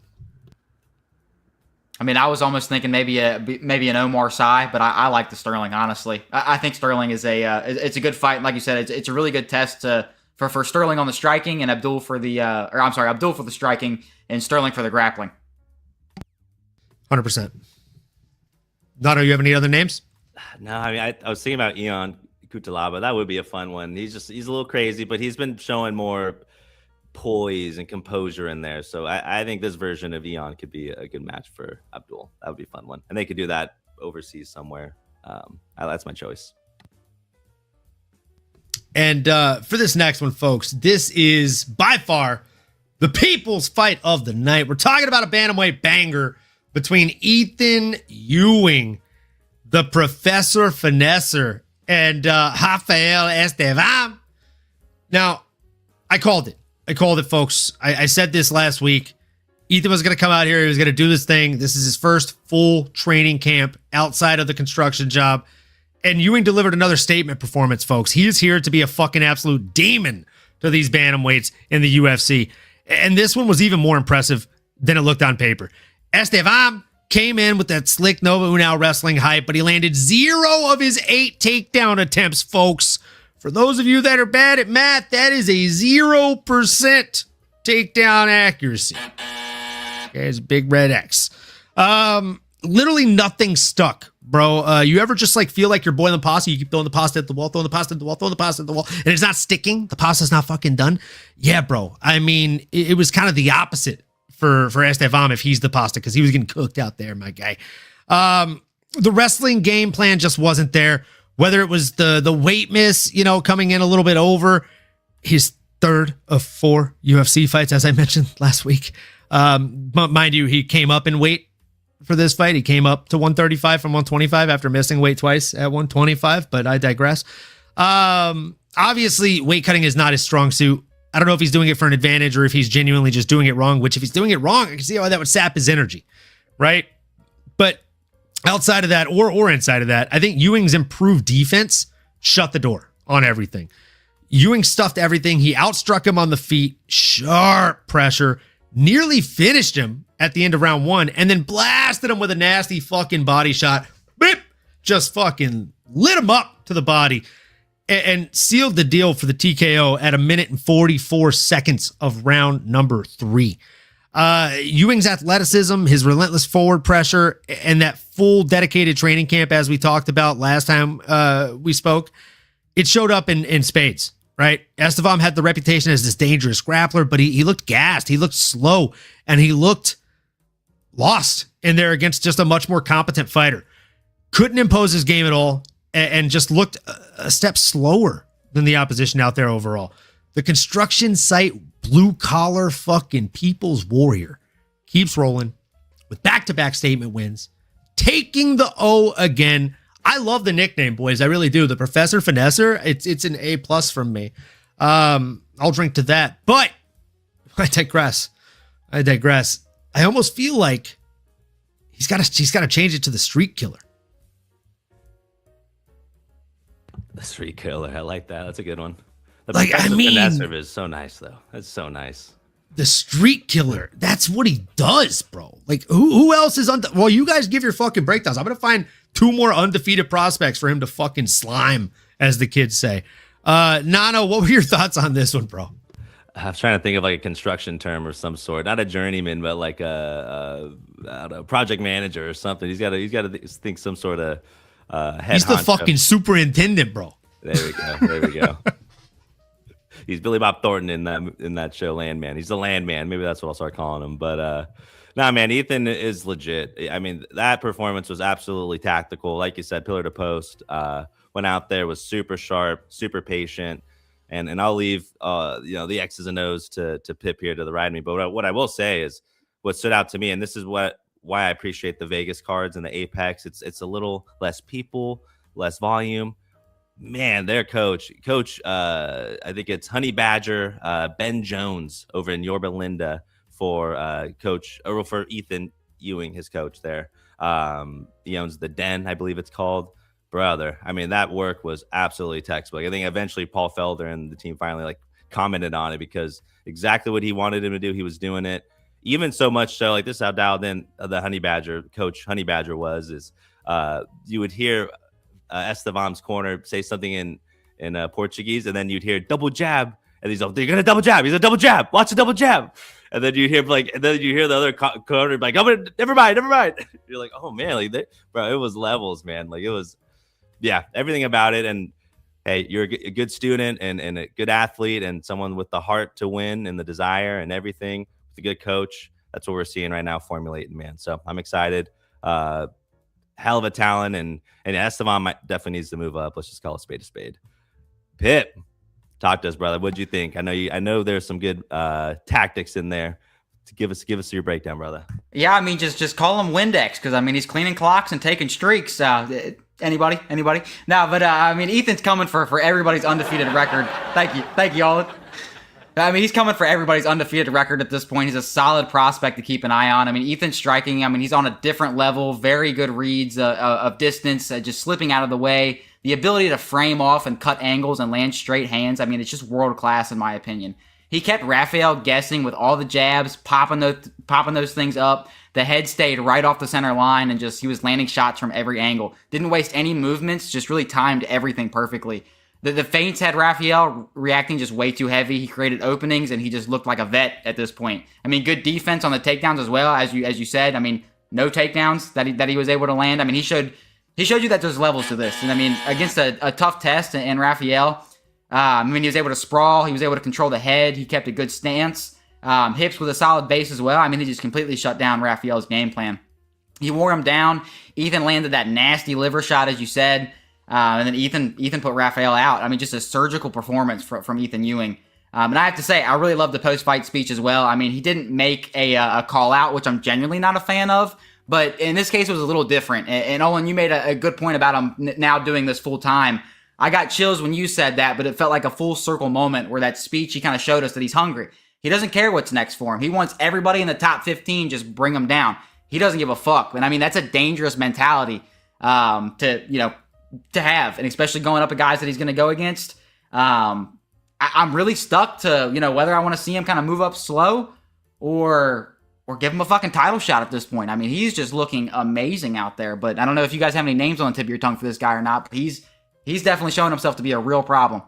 C: I mean, I was almost thinking maybe an Omar Sy, but I like the Sterling, honestly. I think Sterling is it's a good fight. Like you said, it's a really good test for Sterling on the striking and Abdul for Abdul for the striking and Sterling for the grappling.
B: 100%. Nano, you have any other names?
D: No, I mean, I was thinking about Ion Cutelaba. That would be a fun one. He's a little crazy, but he's been showing more poise and composure in there. So I think this version of Eon could be a good match for Abdul. That would be a fun one. And they could do that overseas somewhere. That's my choice.
B: And for this next one, folks, this is by far the people's fight of the night. We're talking about a bantamweight banger between Ethyn Ewing, the Professor Finesser, and Rafael Estevam. Now, I called it, folks. I said this last week. Ethyn was going to come out here. He was going to do this thing. This is his first full training camp outside of the construction job. And Ewing delivered another statement performance, folks. He is here to be a fucking absolute demon to these bantamweights in the UFC. And this one was even more impressive than it looked on paper. Estevam came in with that slick Nova União wrestling hype, but he landed 0 of his 8 takedown attempts, folks. For those of you that are bad at math, that is a 0% takedown accuracy. Okay, it's a big red X. Literally nothing stuck, bro. You ever just like feel like you're boiling pasta? You keep throwing the pasta at the wall, throwing the pasta at the wall, throwing the pasta at the wall, and it's not sticking. The pasta's not fucking done. Yeah, bro. I mean, it was kind of the opposite for Estevam if he's the pasta, because he was getting cooked out there, my guy. The wrestling game plan just wasn't there. Whether it was the weight miss, coming in a little bit over, his 3rd of 4 UFC fights, as I mentioned last week. Mind you, he came up in weight for this fight. He came up to 135 from 125 after missing weight twice at 125, but I digress. Obviously, weight cutting is not his strong suit. I don't know if he's doing it for an advantage or if he's genuinely just doing it wrong, which if he's doing it wrong, I can see how that would sap his energy, right? But outside of that or inside of that, I think Ewing's improved defense shut the door on everything. Ewing stuffed everything. He outstruck him on the feet, sharp pressure, nearly finished him at the end of round 1, and then blasted him with a nasty fucking body shot. Beep! Just fucking lit him up to the body and sealed the deal for the TKO at 1 minute and 44 seconds of round number 3. Ewing's athleticism, his relentless forward pressure, and that full dedicated training camp, as we talked about last time we spoke, it showed up in spades, right? Estevam had the reputation as this dangerous grappler, but he looked gassed, he looked slow, and he looked lost in there against just a much more competent fighter. Couldn't impose his game at all, and just looked a step slower than the opposition out there overall. The construction site blue-collar fucking people's warrior keeps rolling with back-to-back statement wins, taking the O again. I love the nickname, boys. I really do. The Professor Finesser, it's an A+ from me. I'll drink to that. But I digress. I almost feel like he's got to change it to the Street Killer.
D: The Street Killer. I like that. That's a good one. The Finesser is so nice, though. That's so nice.
B: The Street Killer. That's what he does, bro. Like, who else is well, you guys give your fucking breakdowns. I'm going to find 2 more undefeated prospects for him to fucking slime, as the kids say. Nano, what were your thoughts on this one, bro?
D: I was trying to think of like a construction term or some sort. Not a journeyman, but like a project manager or something. He's got to think some sort of head
B: He's the
D: honcho.
B: fucking superintendent, bro.
D: There we go. He's Billy Bob Thornton in that show, Landman. He's the Landman. Maybe that's what I'll start calling him. But nah, man, Ethyn is legit. I mean, that performance was absolutely tactical. Like you said, pillar to post. Went out there, was super sharp, super patient. And I'll leave the X's and O's to Pip here to the right of me. But what I will say is what stood out to me, and this is why I appreciate the Vegas cards and the Apex. It's a little less people, less volume. Man, their coach, I think it's Honey Badger, Ben Jones over in Yorba Linda for Ethyn Ewing, his coach there. He owns the Den, I believe it's called. Brother, I mean, that work was absolutely textbook. I think eventually Paul Felder and the team finally commented on it because exactly what he wanted him to do, he was doing it. Even so much so, like this is how dialed in the Honey Badger, Coach Honey Badger is you would hear Estevam's corner say something in Portuguese, and then you'd hear double jab, and he's like, "They're gonna double jab." He's a double jab. Watch the double jab, and then you hear the other corner like, "Oh, never mind." You're like, "Oh man, bro, it was levels, man. Like it was, yeah, everything about it." And hey, you're a good student and a good athlete and someone with the heart to win and the desire and everything, with a good coach. That's what we're seeing right now formulating, man. So I'm excited. Hell of a talent, and Esteban definitely needs to move up. Let's just call a spade. Pip, talk to us, brother. What'd you think? I know there's some good tactics in there. To give us your breakdown, brother.
C: Yeah, I mean, just call him Windex, because I mean he's cleaning clocks and taking streaks. Anybody? No, but I mean Ethyn's coming for everybody's undefeated record. Thank you all. I mean, he's coming for everybody's undefeated record at this point. He's a solid prospect to keep an eye on. I mean, Ethyn's striking. I mean, he's on a different level. Very good reads of distance, just slipping out of the way. The ability to frame off and cut angles and land straight hands. I mean, it's just world class in my opinion. He kept Rafael guessing with all the jabs, popping those things up. The head stayed right off the center line, and he was landing shots from every angle. Didn't waste any movements, just really timed everything perfectly. The feints had Rafael reacting just way too heavy. He created openings, and he just looked like a vet at this point. I mean, good defense on the takedowns as well, as you said. I mean, no takedowns that he was able to land. I mean, he showed you that there's levels to this. And I mean, against a tough test in Rafael, I mean, he was able to sprawl. He was able to control the head. He kept a good stance. Hips with a solid base as well. I mean, he just completely shut down Rafael's game plan. He wore him down. Ethyn landed that nasty liver shot, as you said. And then Ethyn put Rafael out. I mean, just a surgical performance from Ethyn Ewing. And I have to say, I really love the post-fight speech as well. I mean, he didn't make a call out, which I'm genuinely not a fan of. But in this case, it was a little different. And Olin, you made a good point about him now doing this full time. I got chills when you said that, but it felt like a full circle moment where that speech, he kind of showed us that he's hungry. He doesn't care what's next for him. He wants everybody in the top 15, just bring him down. He doesn't give a fuck. And I mean, that's a dangerous mentality to have, and especially going up against guys that he's going to go against. I'm really stuck to, whether I want to see him kind of move up slow or give him a fucking title shot at this point. I mean, he's just looking amazing out there, but I don't know if you guys have any names on the tip of your tongue for this guy or not, but he's definitely showing himself to be a real problem.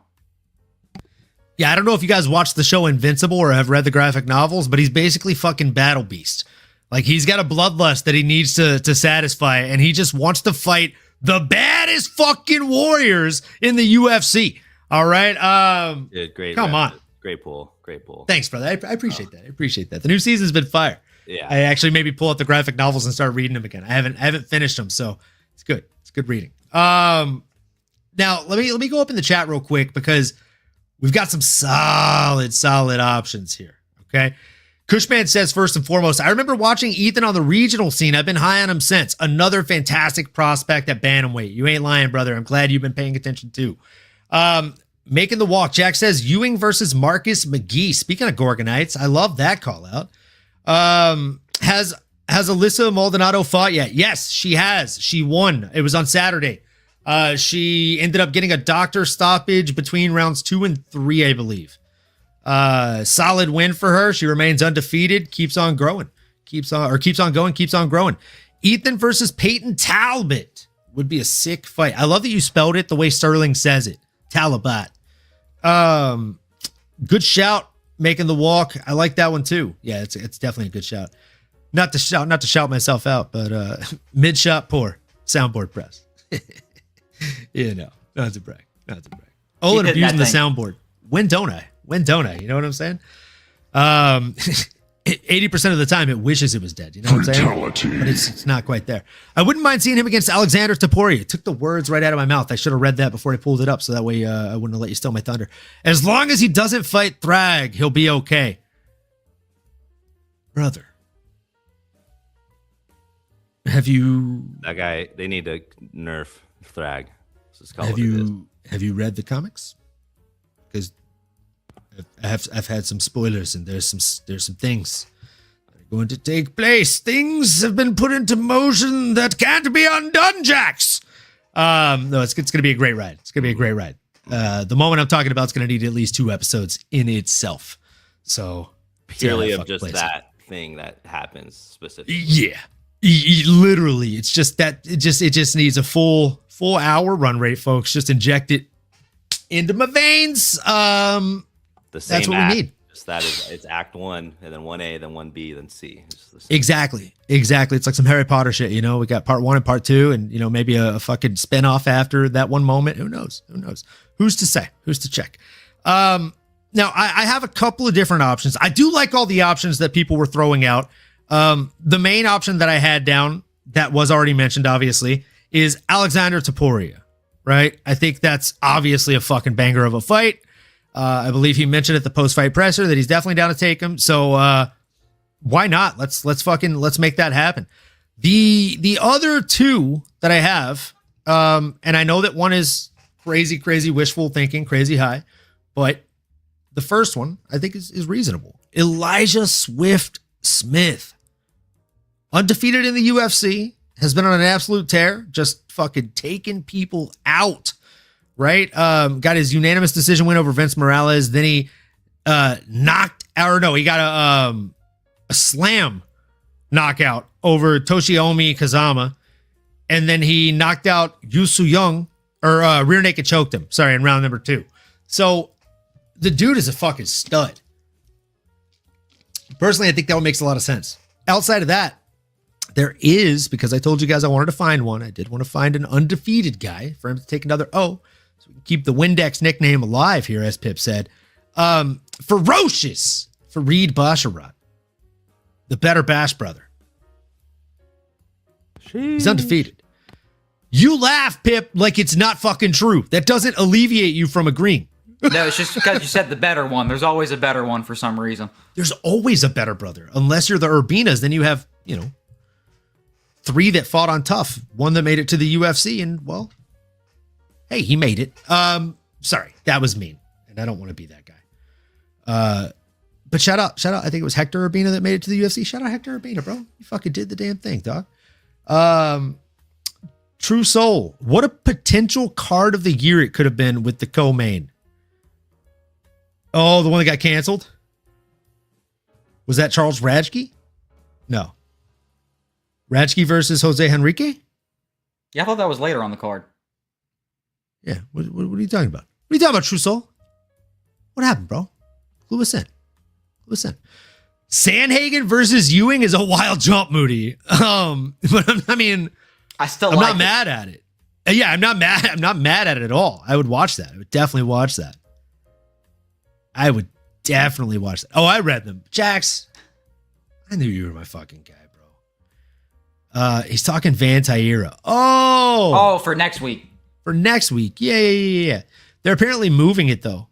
B: Yeah, I don't know if you guys watched the show Invincible or have read the graphic novels, but he's basically fucking Battle Beast. Like, he's got a bloodlust that he needs to satisfy, and he just wants to fight the baddest fucking warriors in the UFC. All right.
D: Great.
B: Come on.
D: Great pull.
B: Thanks, brother. I appreciate that. I appreciate that. The new season's been fire.
D: Yeah.
B: I actually maybe pull out the graphic novels and start reading them again. I haven't finished them, so it's good. It's good reading. Now let me go up in the chat real quick because we've got some solid options here. Okay. Cushman says, first and foremost, I remember watching Ethyn on the regional scene. I've been high on him since. Another fantastic prospect at bantamweight. You ain't lying, brother. I'm glad you've been paying attention too. Making the walk. Jack says Ewing versus Marcus McGee. Speaking of Gorgonites, I love that call out. Has Alyssa Maldonado fought yet? Yes, she has. She won. It was on Saturday. She ended up getting a doctor stoppage between rounds 2 and 3, I believe. Solid win for her. She remains undefeated, keeps on growing, keeps on growing. Ethyn versus Peyton Talbot would be a sick fight. I love that you spelled it the way Sterling says it. Talbot. Good shout, making the walk. I like that one too. Yeah, it's definitely a good shout. Not to shout myself out, but mid shot poor. Soundboard press. Not to brag. Olin abusing the soundboard. When don't I? You know what I'm saying? 80% of the time it wishes it was dead. You know what I'm saying? But it's not quite there. I wouldn't mind seeing him against Alexander Topuria. It took the words right out of my mouth. I should have read that before I pulled it up, so that way I wouldn't have let you steal my thunder. As long as he doesn't fight Thrag, he'll be okay. Brother. Have you...
D: That guy, they need to nerf Thrag.
B: Have you read the comics? Because I've had some spoilers, and there's some things that are going to take place. Things have been put into motion that can't be undone, Jax. No, it's gonna be a great ride. The moment I'm talking about is gonna need at least 2 episodes in itself. So
D: purely of just that thing that happens specifically.
B: Yeah. Literally, it's just that it just needs a full hour run rate, folks. Just inject it into my veins.
D: The same
B: that's what we need.
D: Just that is, it's Act 1, and then 1A, then 1B, then C.
B: Exactly. It's like some Harry Potter shit, you know. We got part 1 and part 2, and, you know, maybe a fucking spinoff after that one moment. Who knows? Who's to say? Who's to check? Now, I have a couple of different options. I do like all the options that people were throwing out. The main option that I had down, that was already mentioned, obviously, is Alexander Topuria, right? I think that's obviously a fucking banger of a fight. I believe he mentioned at the post-fight presser that he's definitely down to take him. So why not? Let's make that happen. The other two that I have, and I know that one is crazy wishful thinking, crazy high, but the first one I think is reasonable. Elijah Swift Smith, undefeated in the UFC, has been on an absolute tear, just fucking taking people out. Right? Got his unanimous decision win over Vince Morales. Then he he got a slam knockout over Toshiomi Kazama. And then he knocked out Yusu Young, or rear naked choked him, in round number 2. So the dude is a fucking stud. Personally, I think that one makes a lot of sense. Outside of that, there is, because I told you guys I wanted to find one, I did want to find an undefeated guy for him to take another O. So we can keep the Windex nickname alive here, as Pip said. Ferocious Fareed Basharat, the better Bash brother. He's undefeated. You laugh, Pip, like it's not fucking true. That doesn't alleviate you from agreeing.
C: No, it's just because you said the better one. There's always a better one for some reason.
B: There's always a better brother. Unless you're the Urbinas, then you have, 3 that fought on tough. One that made it to the UFC, and, well, hey, he made it. Sorry, that was mean, and I don't want to be that guy. But shout out. I think it was Hector Urbina that made it to the UFC. Shout out Hector Urbina, bro. You fucking did the damn thing, dog. True Soul. What a potential card of the year it could have been with the co-main. Oh, the one that got canceled? Was that Charles Radke? No. Radke versus Jose Henrique?
C: Yeah, I thought that was later on the card.
B: Yeah, what are you talking about? What are you talking about, True Soul? What happened, bro? Clue us in. Sandhagen versus Ewing is a wild jump, Moody. But I'm not mad at it. Yeah, I'm not mad at it at all. I would watch that. I would definitely watch that. Oh, I read them. Jax, I knew you were my fucking guy, bro. He's talking Van Taira. Oh,
C: for next week.
B: Yeah. They're apparently moving it, though,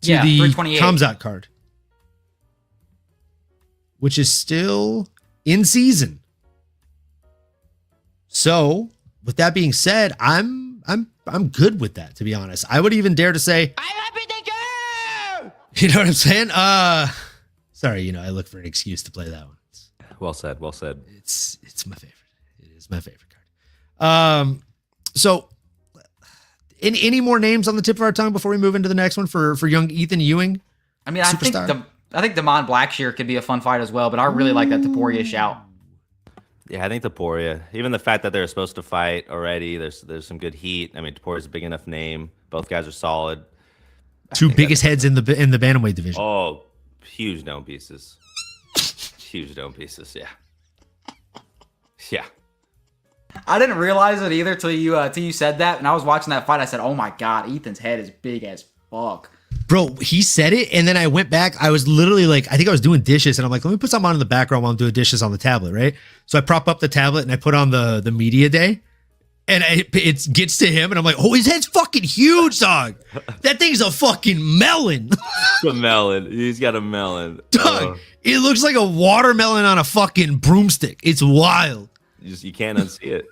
B: to the Kamzat card, which is still in season. So, with that being said, I'm good with that, to be honest. I would even dare to say, I'm happy to go. You know what I'm saying? Sorry, I look for an excuse to play that one.
D: Well said.
B: It's my favorite. It is my favorite card. So, any more names on the tip of our tongue before we move into the next one for young Ethyn Ewing?
C: I mean, I think Damon Blackshear could be a fun fight as well, but I really like that Topuria shout.
D: Yeah, I think Topuria. Even the fact that they're supposed to fight already, there's some good heat. I mean, Topuria's a big enough name. Both guys are solid.
B: Two biggest heads in the bantamweight division.
D: Oh, huge dome pieces. Yeah.
C: I didn't realize it either till you said that, and I was watching that fight. I said, "Oh my god, Ethan's head is big as fuck."
B: Bro, he said it, and then I went back. I was literally like, I think I was doing dishes, and I'm like, let me put something on in the background while I'm doing dishes on the tablet, right? So I prop up the tablet, and I put on the media day, and it gets to him, and I'm like, oh, his head's fucking huge, dog. That thing's a fucking melon.
D: A melon. He's got a melon.
B: Dog, it looks like a watermelon on a fucking broomstick. It's wild.
D: You can't unsee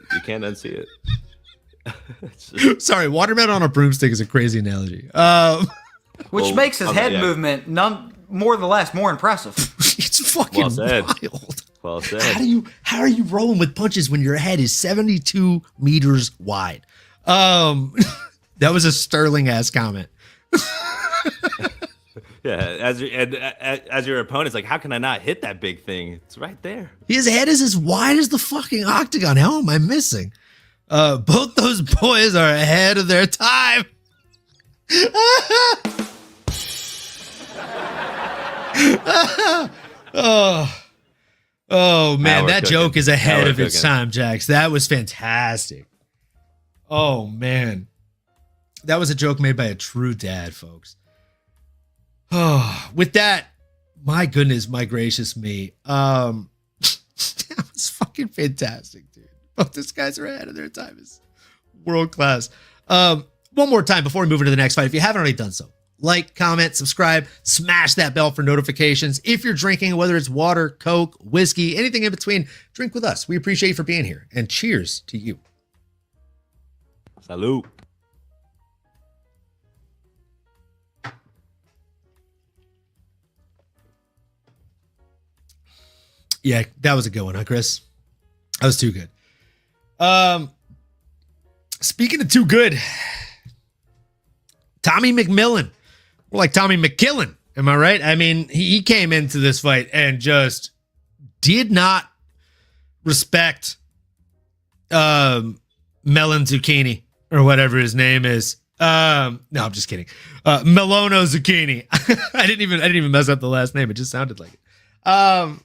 D: it.
B: Sorry, watermelon on a broomstick is a crazy analogy.
C: Which makes his head movement more impressive.
B: It's fucking wild.
D: Well said.
B: How are you rolling with punches when your head is 72 meters wide? That was a sterling ass comment.
D: Yeah, as your opponent's like, how can I not hit that big thing? It's right there.
B: His head is as wide as the fucking octagon. How am I missing? Both those boys are ahead of their time. Oh man, that
D: cooking.
B: joke is ahead of its
D: cooking.
B: time, Jax. That was fantastic. Oh man, that was a joke made by a true dad, folks. Oh, with that, my goodness, my gracious me. That was fucking fantastic, dude. Both these guys are ahead of their time. It's world class. One more time before we move into the next fight. If you haven't already done so, like, comment, subscribe, smash that bell for notifications. If you're drinking, whether it's water, Coke, whiskey, anything in between, drink with us. We appreciate you for being here. And cheers to you.
D: Salute.
B: Yeah, that was a good one, huh, Chris? That was too good. Speaking of too good, Tommy McMillen. More like Tommy McKillen. Am I right? I mean, he came into this fight and just did not respect Melon Zucchini or whatever his name is. No, I'm just kidding. Melono Zucchini. I didn't even mess up the last name. It just sounded like it.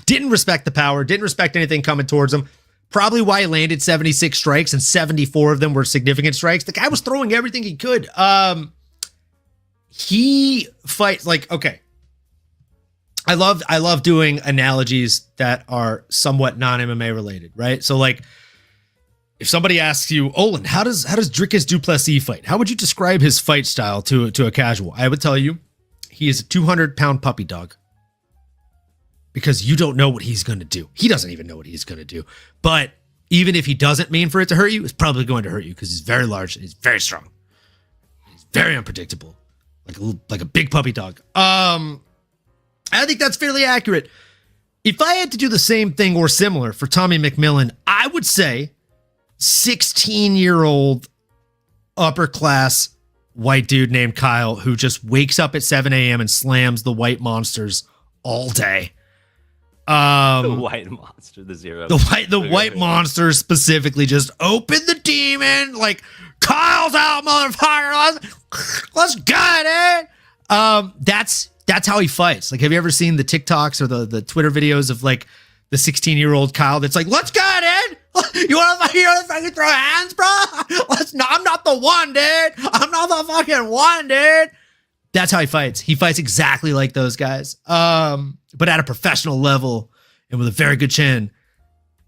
B: Didn't respect the power. Didn't respect anything coming towards him. Probably why he landed 76 strikes and 74 of them were significant strikes. The guy was throwing everything he could. He fights like, okay. I love doing analogies that are somewhat non-MMA related, right? So like if somebody asks you, Olin, how does Dricus du Plessis fight? How would you describe his fight style to a casual? I would tell you he is a 200-pound puppy dog. Because you don't know what he's going to do. He doesn't even know what he's going to do. But even if he doesn't mean for it to hurt you, it's probably going to hurt you because he's very large and he's very strong. He's very unpredictable. Like a big puppy dog. I think that's fairly accurate. If I had to do the same thing or similar for Tommy McMillen, I would say 16-year-old upper class white dude named Kyle who just wakes up at 7 a.m. and slams the white monsters all day.
D: The white monster, the zero.
B: The white monster specifically just open the demon, like Kyle's out, motherfucker. Let's get it. That's how he fights. Like, have you ever seen the TikToks or the Twitter videos of like the 16-year-old Kyle that's like, let's get it. You want to fucking throw hands, bro? I'm not the one, dude. I'm not the fucking one, dude. That's how he fights. He fights exactly like those guys. But at a professional level and with a very good chin.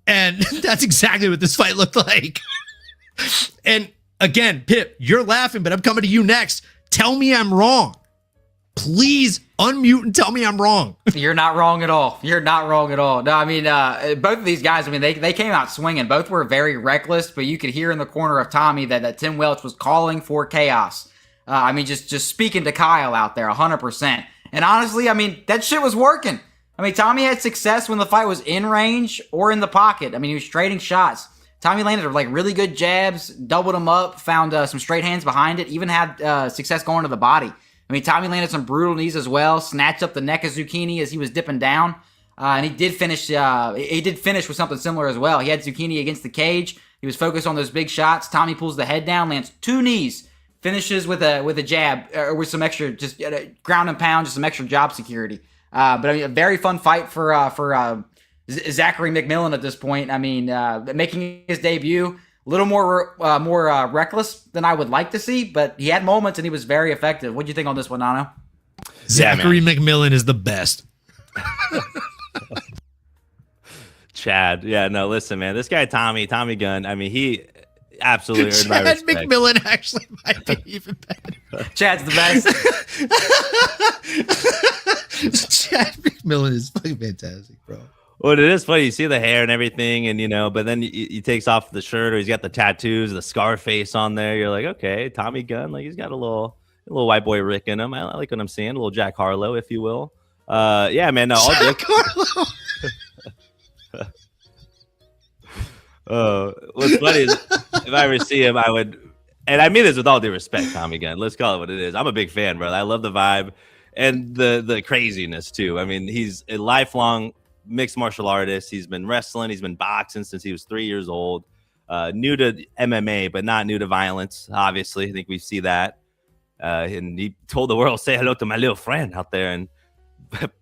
B: And that's exactly what this fight looked like. And again, Pip, you're laughing, but I'm coming to you next. Tell me I'm wrong. Please unmute and tell me I'm wrong.
C: You're not wrong at all. You're not wrong at all. No, I mean, both of these guys, I mean, they came out swinging. Both were very reckless, but you could hear in the corner of Tommy that Tim Welch was calling for chaos. I mean, just speaking to Kyle out there, 100%. And honestly, I mean, that shit was working. I mean, Tommy had success when the fight was in range or in the pocket. I mean, he was trading shots. Tommy landed like really good jabs, doubled him up, found some straight hands behind it, even had success going to the body. I mean, Tommy landed some brutal knees as well, snatched up the neck of Zucchini as he was dipping down. And he did finish with something similar as well. He had Zucchini against the cage. He was focused on those big shots. Tommy pulls the head down, lands 2 knees. Finishes with a jab or with some extra, just ground and pound, just some extra job security. But I mean, a very fun fight for Zachary McMillen at this point. I mean, making his debut, a little more reckless than I would like to see, but he had moments and he was very effective. What do you think on this one, Nano?
B: Zachary McMillen is the best.
D: Chad, yeah, no, listen, man, this guy Tommy Gunn. I mean, he absolutely earned my
B: Chad
D: respect.
B: McMillen actually might be even better.
C: Chad's the best.
B: Chad McMillen is fucking fantastic, bro.
D: Well, it is funny. You see the hair and everything, and but then he takes off the shirt, or he's got the tattoos, the scar face on there. You're like, okay, Tommy Gunn, like he's got a little white boy Rick in him. I like what I'm seeing, a little Jack Harlow, if you will. Yeah, man, no, all
B: Jack Harlow.
D: What's funny is if I ever see him, I would, and I mean this with all due respect, Tommy Gunn. Let's call it what it is. I'm a big fan, bro. I love the vibe and the craziness too. I mean, he's a lifelong mixed martial artist. He's been wrestling. He's been boxing since he was 3 years old. New to MMA, but not new to violence. Obviously, I think we see that. And he told the world, "Say hello to my little friend out there." And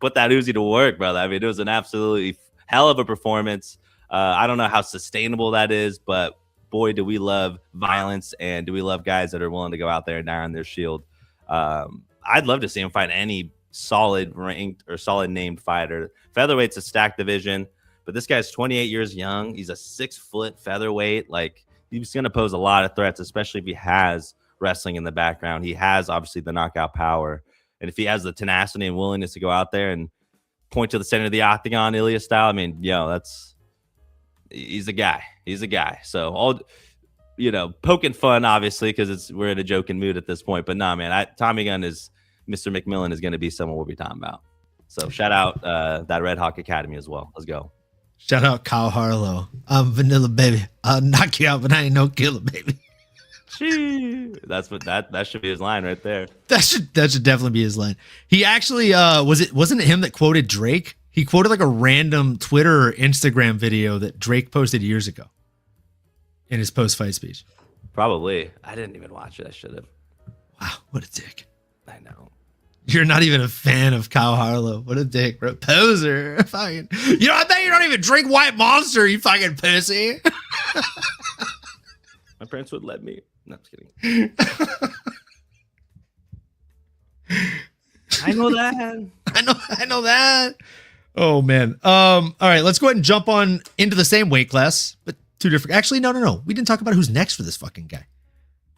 D: put that Uzi to work, brother. I mean, it was an absolutely hell of a performance. I don't know how sustainable that is, but boy, do we love violence, and do we love guys that are willing to go out there and die on their shield. I'd love to see him fight any solid ranked or solid named fighter. Featherweight's a stacked division, but this guy's 28 years young. He's a 6-foot featherweight. Like, he's going to pose a lot of threats, especially if he has wrestling in the background. He has obviously the knockout power. And if he has the tenacity and willingness to go out there and point to the center of the octagon, Ilya style, I mean, he's a guy. He's a guy. So all, poking fun, obviously, because we're in a joking mood at this point. But nah, man, Tommy Gunn is Mr. McMillen is going to be someone we'll be talking about. So shout out that Red Hawk Academy as well. Let's go.
B: Shout out Kyle Harlow. I'm Vanilla Baby. I'll knock you out, but I ain't no killer, baby.
D: That's what that should be his line right there.
B: That should definitely be his line. He actually wasn't it him that quoted Drake? He quoted like a random Twitter or Instagram video that Drake posted years ago in his post-fight speech.
D: Probably. I didn't even watch it. I should have.
B: Wow, what a dick.
D: I know.
B: You're not even a fan of Kyle Harlow. What a dick, bro. Poser. Fucking. I bet you don't even drink White Monster, you fucking pussy.
D: My parents would let me. No, I'm just kidding. I know that.
B: I know that. Oh man. All right, let's go ahead and jump on into the same weight class, but two different. Actually, no. We didn't talk about who's next for this fucking guy.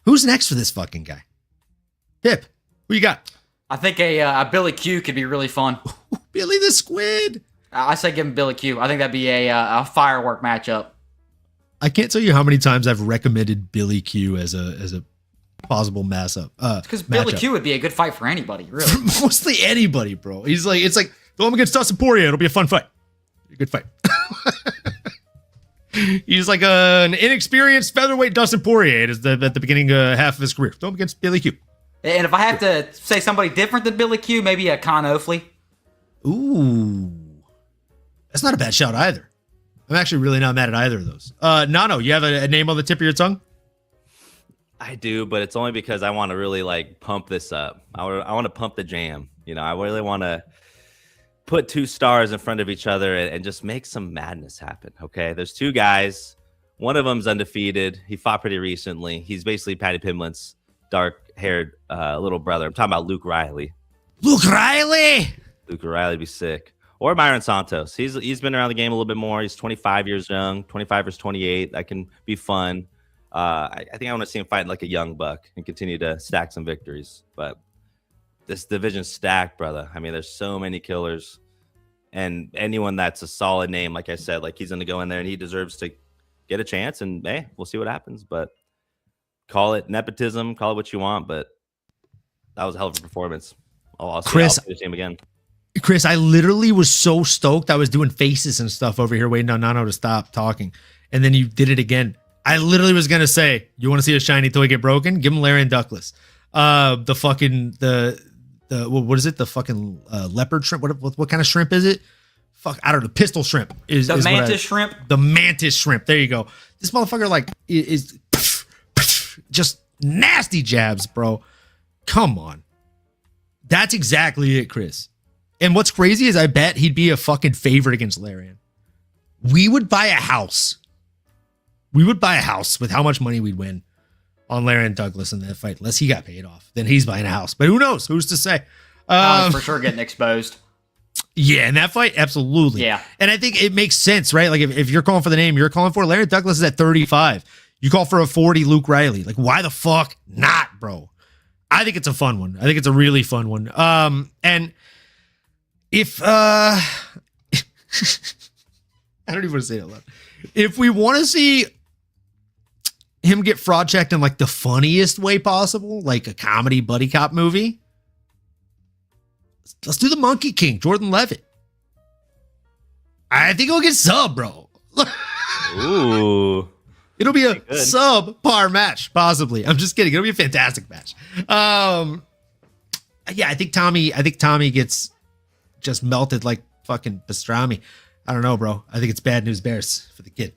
B: Who's next for this fucking guy? Pip, who you got?
C: I think a Billy Q could be really fun.
B: Billy the Squid.
C: I say give him Billy Q. I think that'd be a firework matchup.
B: I can't tell you how many times I've recommended Billy Q as a possible matchup.
C: Because Billy Q would be a good fight for anybody, really.
B: For mostly anybody, bro. It's like throw him against Dustin Poirier. It'll be a fun fight. A good fight. He's like an inexperienced featherweight Dustin Poirier at the beginning half of his career. Throw him against Billy Q.
C: And if I have to say somebody different than Billy Q, maybe a Con Ofley.
B: Ooh. That's not a bad shout either. I'm actually really not mad at either of those. Nano, you have a name on the tip of your tongue?
D: I do, but it's only because I want to really pump this up. I want to pump the jam. I really want to put two stars in front of each other and just make some madness happen. Okay, there's two guys. One of them's undefeated. He fought pretty recently. He's basically Patty Pimblett, dark-haired little brother. I'm talking about Luke Riley.
B: Luke Riley
D: be sick. Or Myron Santos. He's been around the game a little bit more. He's 25 years young, 25 versus 28. That can be fun. I think I want to see him fight like a young buck and continue to stack some victories. But this division's stacked, brother. I mean, there's so many killers. And anyone that's a solid name, like I said, he's going to go in there and he deserves to get a chance. And, hey, we'll see what happens. But call it nepotism, call it what you want. But that was a hell of a performance. I'll see him again.
B: Chris, I literally was so stoked. I was doing faces and stuff over here waiting on Nano to stop talking. And then you did it again. I literally was going to say, you want to see a shiny toy get broken? Give him Larry and Douglas. What is it? The fucking leopard shrimp? What kind of shrimp is it? Fuck, I don't know. Pistol shrimp.
C: The mantis shrimp?
B: The mantis shrimp. There you go. This motherfucker is just nasty jabs, bro. Come on. That's exactly it, Chris. And what's crazy is I bet he'd be a fucking favorite against Larian. We would buy a house. With how much money we'd win on Larian Douglas in that fight. Unless he got paid off. Then he's buying a house. But who knows? Who's to say?
C: For sure getting exposed.
B: Yeah, in that fight, absolutely.
C: Yeah.
B: And I think it makes sense, right? If you're calling for the name you're calling for, Larian Douglas is at 35. You call for a 40 Luke Riley. Why the fuck not, bro? I think it's a fun one. I think it's a really fun one. And if I don't even want to say it out loud. If we want to see him get fraud checked in the funniest way possible, like a comedy buddy cop movie, let's do the Monkey King, Jordan Levitt. I think he'll get sub, bro.
D: Ooh.
B: It'll be a subpar match, possibly. I'm just kidding. It'll be a fantastic match. Yeah, I think Tommy gets just melted like fucking pastrami. I don't know, bro. I think it's bad news bears for the kid.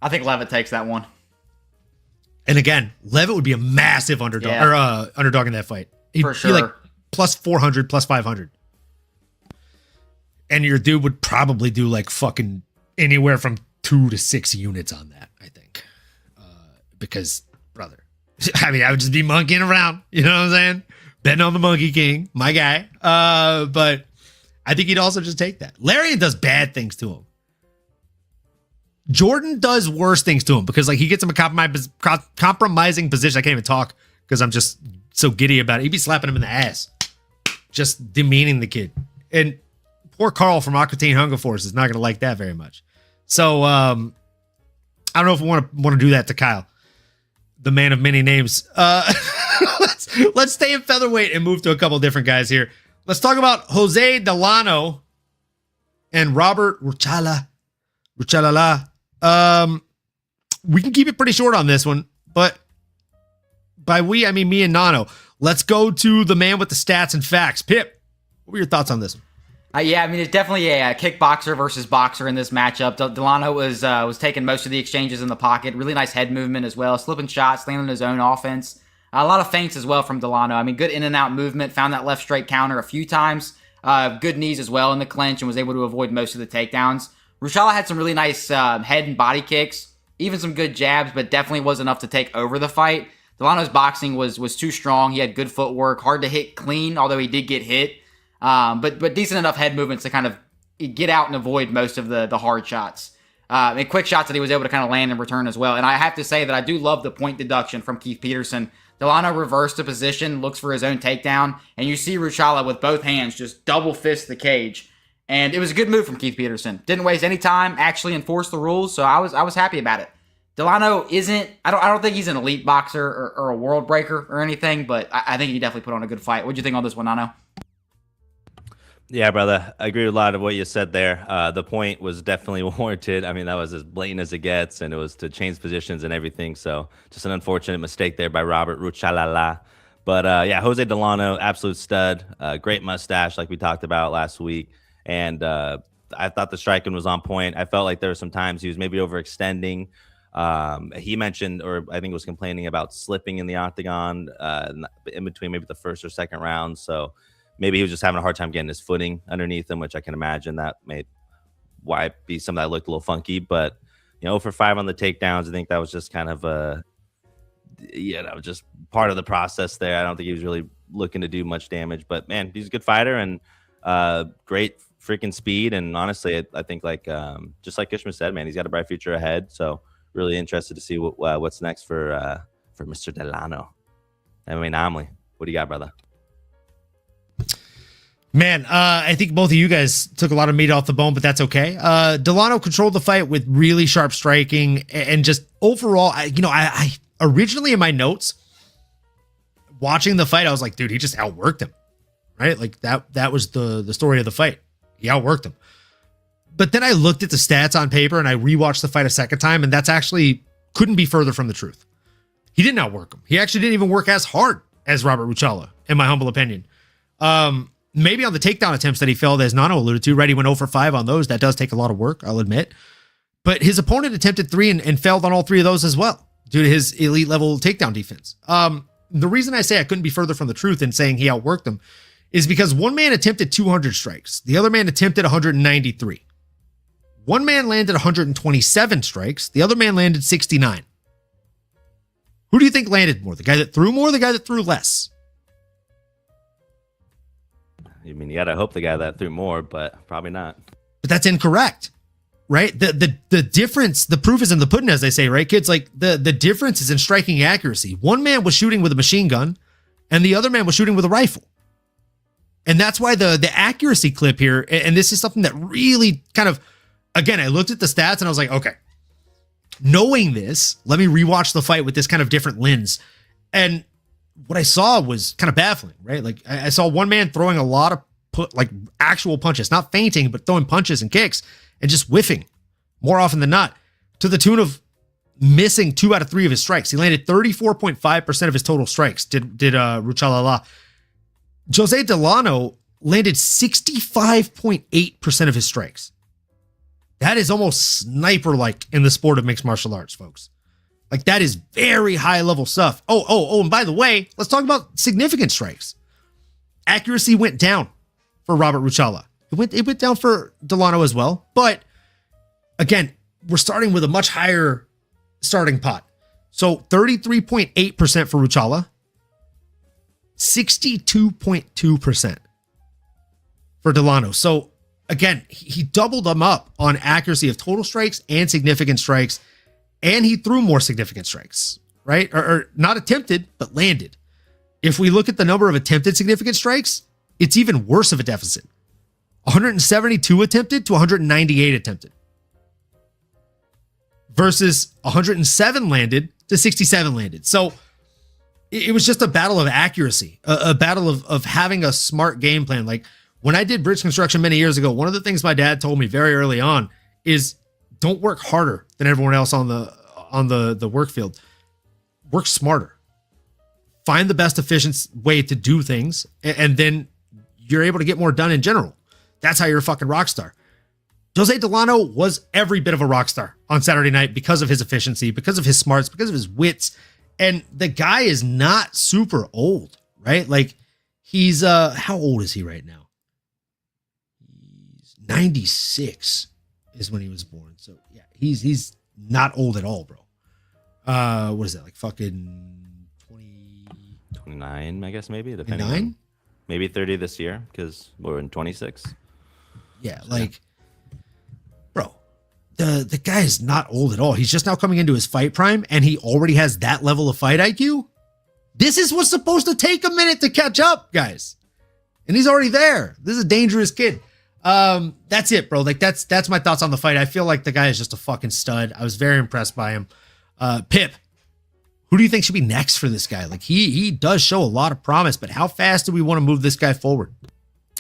C: I think Levitt takes that one.
B: And again, Levitt would be a massive underdog underdog in that fight.
C: For sure.
B: plus 400, plus 500. And your dude would probably do like fucking anywhere from 2 to 6 units on that, I think. Because, brother, I mean, I would just be monkeying around. You know what I'm saying? Betting on the Monkey King, my guy. But I think he'd also just take that. Larian does bad things to him. Jordan does worse things to him because like he gets him a compromising position. I can't even talk because I'm just so giddy about it. He'd be slapping him in the ass, just demeaning the kid. And poor Carl from Aquitaine Hunger Force is not going to like that very much. So I don't know if we want to do that to Kyle, the man of many names. Let's stay in featherweight and move to a couple different guys here. Let's talk about Jose Delano and Robert Ruchalala. We can keep it pretty short on this one, but by we, I mean me and Nano. Let's go to the man with the stats and facts. Pip, what were your thoughts on this one?
C: Yeah, I mean, it's definitely a kickboxer versus boxer in this matchup. Delano was taking most of the exchanges in the pocket. Really nice head movement as well. Slipping shots, landing his own offense. A lot of feints as well from Delano. I mean, good in and out movement. Found that left straight counter a few times. Good knees as well in the clinch and was able to avoid most of the takedowns. Ruchala had some really nice head and body kicks. Even some good jabs, but definitely was enough to take over the fight. Delano's boxing was too strong. He had good footwork. Hard to hit clean, although he did get hit. But decent enough head movements to kind of get out and avoid most of the hard shots. And quick shots that he was able to kind of land and return as well. And I have to say that I do love the point deduction from Keith Petersen. Delano reversed the position, looks for his own takedown, and you see Ruchala with both hands just double fist the cage. And it was a good move from Keith Petersen. Didn't waste any time, actually enforced the rules, so I was happy about it. Delano isn't, I don't think he's an elite boxer or a world breaker or anything, but I think he definitely put on a good fight. What'd you think on this one, Nano?
D: Yeah, brother. I agree with a lot of what you said there. The point was definitely warranted. I mean, that was as blatant as it gets, and it was to change positions and everything. So just an unfortunate mistake there by Robert Ruchalala. But yeah, Jose Delano, absolute stud. Great mustache, like we talked about last week. And I thought the striking was on point. I felt like there were some times he was maybe overextending. He mentioned, or I think was complaining about slipping in the octagon in between maybe the first or second round. So maybe he was just having a hard time getting his footing underneath him, which I can imagine that made why it be something that looked a little funky. But, you know, for 5 on the takedowns, I think that was just kind of just part of the process there. I don't think he was really looking to do much damage. But, man, he's a good fighter and great freaking speed. And honestly, I think like just like Kishman said, man, he's got a bright future ahead. So really interested to see what's next for Mr. Delano. MMAnomaly, what do you got, brother?
B: Man, I think both of you guys took a lot of meat off the bone, but that's okay. Delano controlled the fight with really sharp striking and just overall, I originally in my notes watching the fight, I was like, dude, he just outworked him, right? Like that was the story of the fight. He outworked him. But then I looked at the stats on paper and I rewatched the fight a second time, and that's actually couldn't be further from the truth. He didn't outwork him. He actually didn't even work as hard as Robert Ruchala, in my humble opinion. Maybe on the takedown attempts that he failed, as Nano alluded to, right? He went 0 for 5 on those. That does take a lot of work, I'll admit. But his opponent attempted 3 and failed on all 3 of those as well, due to his elite level takedown defense. The reason I say I couldn't be further from the truth in saying he outworked him is because one man attempted 200 strikes. The other man attempted 193. One man landed 127 strikes. The other man landed 69. Who do you think landed more? The guy that threw more or the guy that threw less?
D: I mean, you got to hope the guy that threw more, but probably not.
B: But that's incorrect, right? The difference, the proof is in the pudding, as they say, right, kids? Like the difference is in striking accuracy. One man was shooting with a machine gun and the other man was shooting with a rifle. And that's why the accuracy clip here, and this is something that really kind of, again, I looked at the stats and I was like, okay, knowing this, let me rewatch the fight with this kind of different lens. And what I saw was kind of baffling, right? Like I saw one man throwing a lot of actual punches, not feinting, but throwing punches and kicks and just whiffing more often than not, to the tune of missing 2 out of 3 of his strikes. He landed 34.5% of his total strikes. Did Ruchalala. Jose Delano landed 65.8% of his strikes. That is almost sniper-like in the sport of mixed martial arts, folks. Like, that is very high-level stuff. Oh, and by the way, let's talk about significant strikes. accuracy went down for Robert Ruchala. It went down for Delano as well. But again, we're starting with a much higher starting pot. So 33.8% for Ruchala, 62.2% for Delano. So again, he doubled them up on accuracy of total strikes and significant strikes, and he threw more significant strikes, right? Or not attempted, but landed. If we look at the number of attempted significant strikes, it's even worse of a deficit. 172 attempted to 198 attempted versus 107 landed to 67 landed. So it was just a battle of accuracy, a battle of having a smart game plan. Like when I did bridge construction many years ago, one of the things my dad told me very early on is don't work harder than everyone else on the work field. Work smarter. Find the best efficient way to do things, and then you're able to get more done in general. That's how you're a fucking rock star. Jose Delano was every bit of a rock star on Saturday night because of his efficiency, because of his smarts, because of his wits. And the guy is not super old, right? Like he's how old is he right now? He's 96 is when he was born. So yeah, he's not old at all, bro. What is that? Like fucking
D: 29, I guess, maybe, depending
B: 29?
D: on, maybe 30 this year because we're in 26.
B: Yeah, like bro, the guy is not old at all. He's just now coming into his fight prime, and he already has that level of fight IQ. This is what's supposed to take a minute to catch up, guys. And he's already there. This is a dangerous kid. That's it, bro. Like that's my thoughts on the fight. I feel like the guy is just a fucking stud. I was very impressed by him. Pip, who do you think should be next for this guy? Like he does show a lot of promise, but how fast do we want to move this guy forward?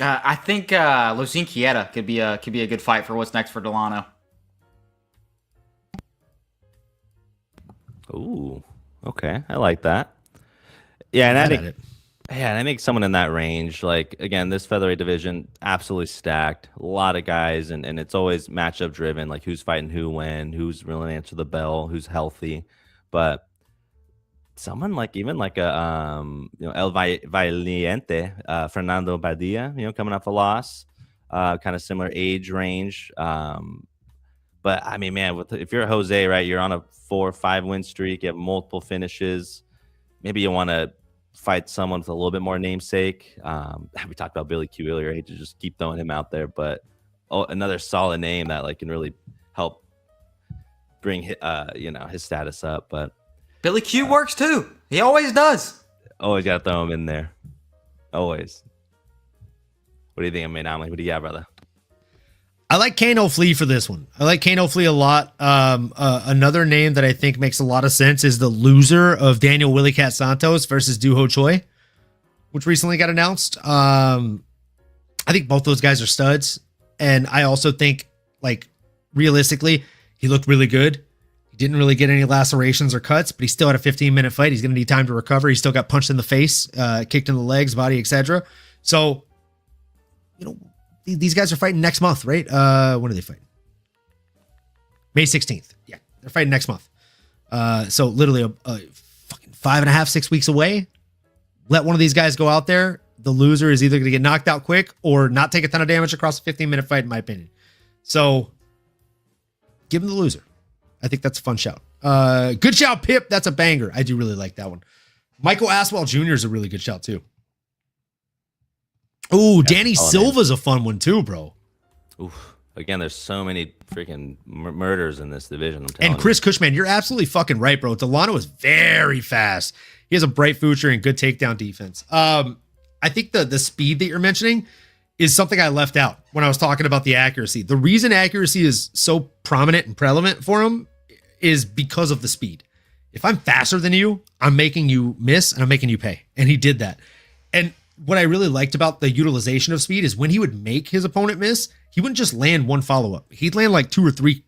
C: I think Lucien Chieta could be a good fight for what's next for Delano.
D: Ooh, okay, I like that. Yeah, and I think someone in that range, like again, this featherweight division absolutely stacked. A lot of guys, and it's always matchup driven. Like who's fighting who when, who's really answer the bell, who's healthy, but someone like even like a El Valiente, Fernando Badia, coming off a loss, kind of similar age range. But I mean, man, if you're a Jose, right, you're on a 4 or 5 win streak, you have multiple finishes. Maybe you want to fight someone with a little bit more namesake. We talked about Billy Q earlier. I hate to just keep throwing him out there, but another solid name that like can really help bring his status up. But
C: Billy Q works too. He always does.
D: Always got to throw him in there. Always. What do you think of MMAnomaly? What do you got, brother?
B: I like Kano Flea for this one. I like Kano Flea a lot. Another name that I think makes a lot of sense is the loser of Daniel Willie Cat Santos versus Doo Ho Choi, which recently got announced. I think both those guys are studs. And I also think, like, realistically, he looked really good. He didn't really get any lacerations or cuts, but he still had a 15-minute fight. He's going to need time to recover. He still got punched in the face, kicked in the legs, body, etc. So, these guys are fighting next month, right? When are they fighting? May 16th. Yeah, they're fighting next month. So literally a fucking 5.5, 6 weeks away. Let one of these guys go out there. The loser is either going to get knocked out quick or not take a ton of damage across a 15-minute fight, in my opinion. So give him the loser. I think that's a fun shout. Good shout, Pip. That's a banger. I do really like that one. Michael Aswell Jr. is a really good shout, too. Oh, Danny Silva's a fun one too, bro.
D: Oof. Again, there's so many freaking murders in this division.
B: And Chris Cushman, you're absolutely fucking right, bro. Delano is very fast. He has a bright future and good takedown defense. I think the speed that you're mentioning is something I left out when I was talking about the accuracy. The reason accuracy is so prominent and prevalent for him is because of the speed. If I'm faster than you, I'm making you miss and I'm making you pay. And he did that. And what I really liked about the utilization of speed is when he would make his opponent miss, he wouldn't just land one follow-up. He'd land like 2 or 3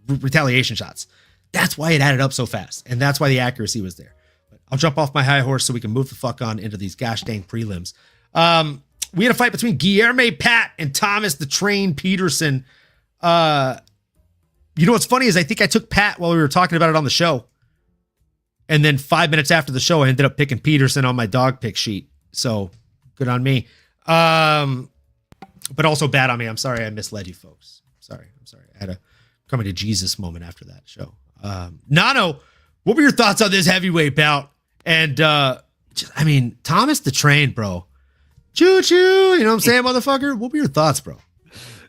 B: retaliation shots. That's why it added up so fast. And that's why the accuracy was there. But I'll jump off my high horse so we can move the fuck on into these gosh dang prelims. We had a fight between Guilherme Pat and Thomas the Train Petersen. What's funny is I think I took Pat while we were talking about it on the show. And then 5 minutes after the show, I ended up picking Petersen on my dog pick sheet. So Good on me. But also bad on me. I'm sorry I misled you folks. I'm sorry. I had a coming to Jesus moment after that show. Nano, what were your thoughts on this heavyweight bout? And Thomas the Train, bro. Choo choo. You know what I'm saying, motherfucker? What were your thoughts, bro?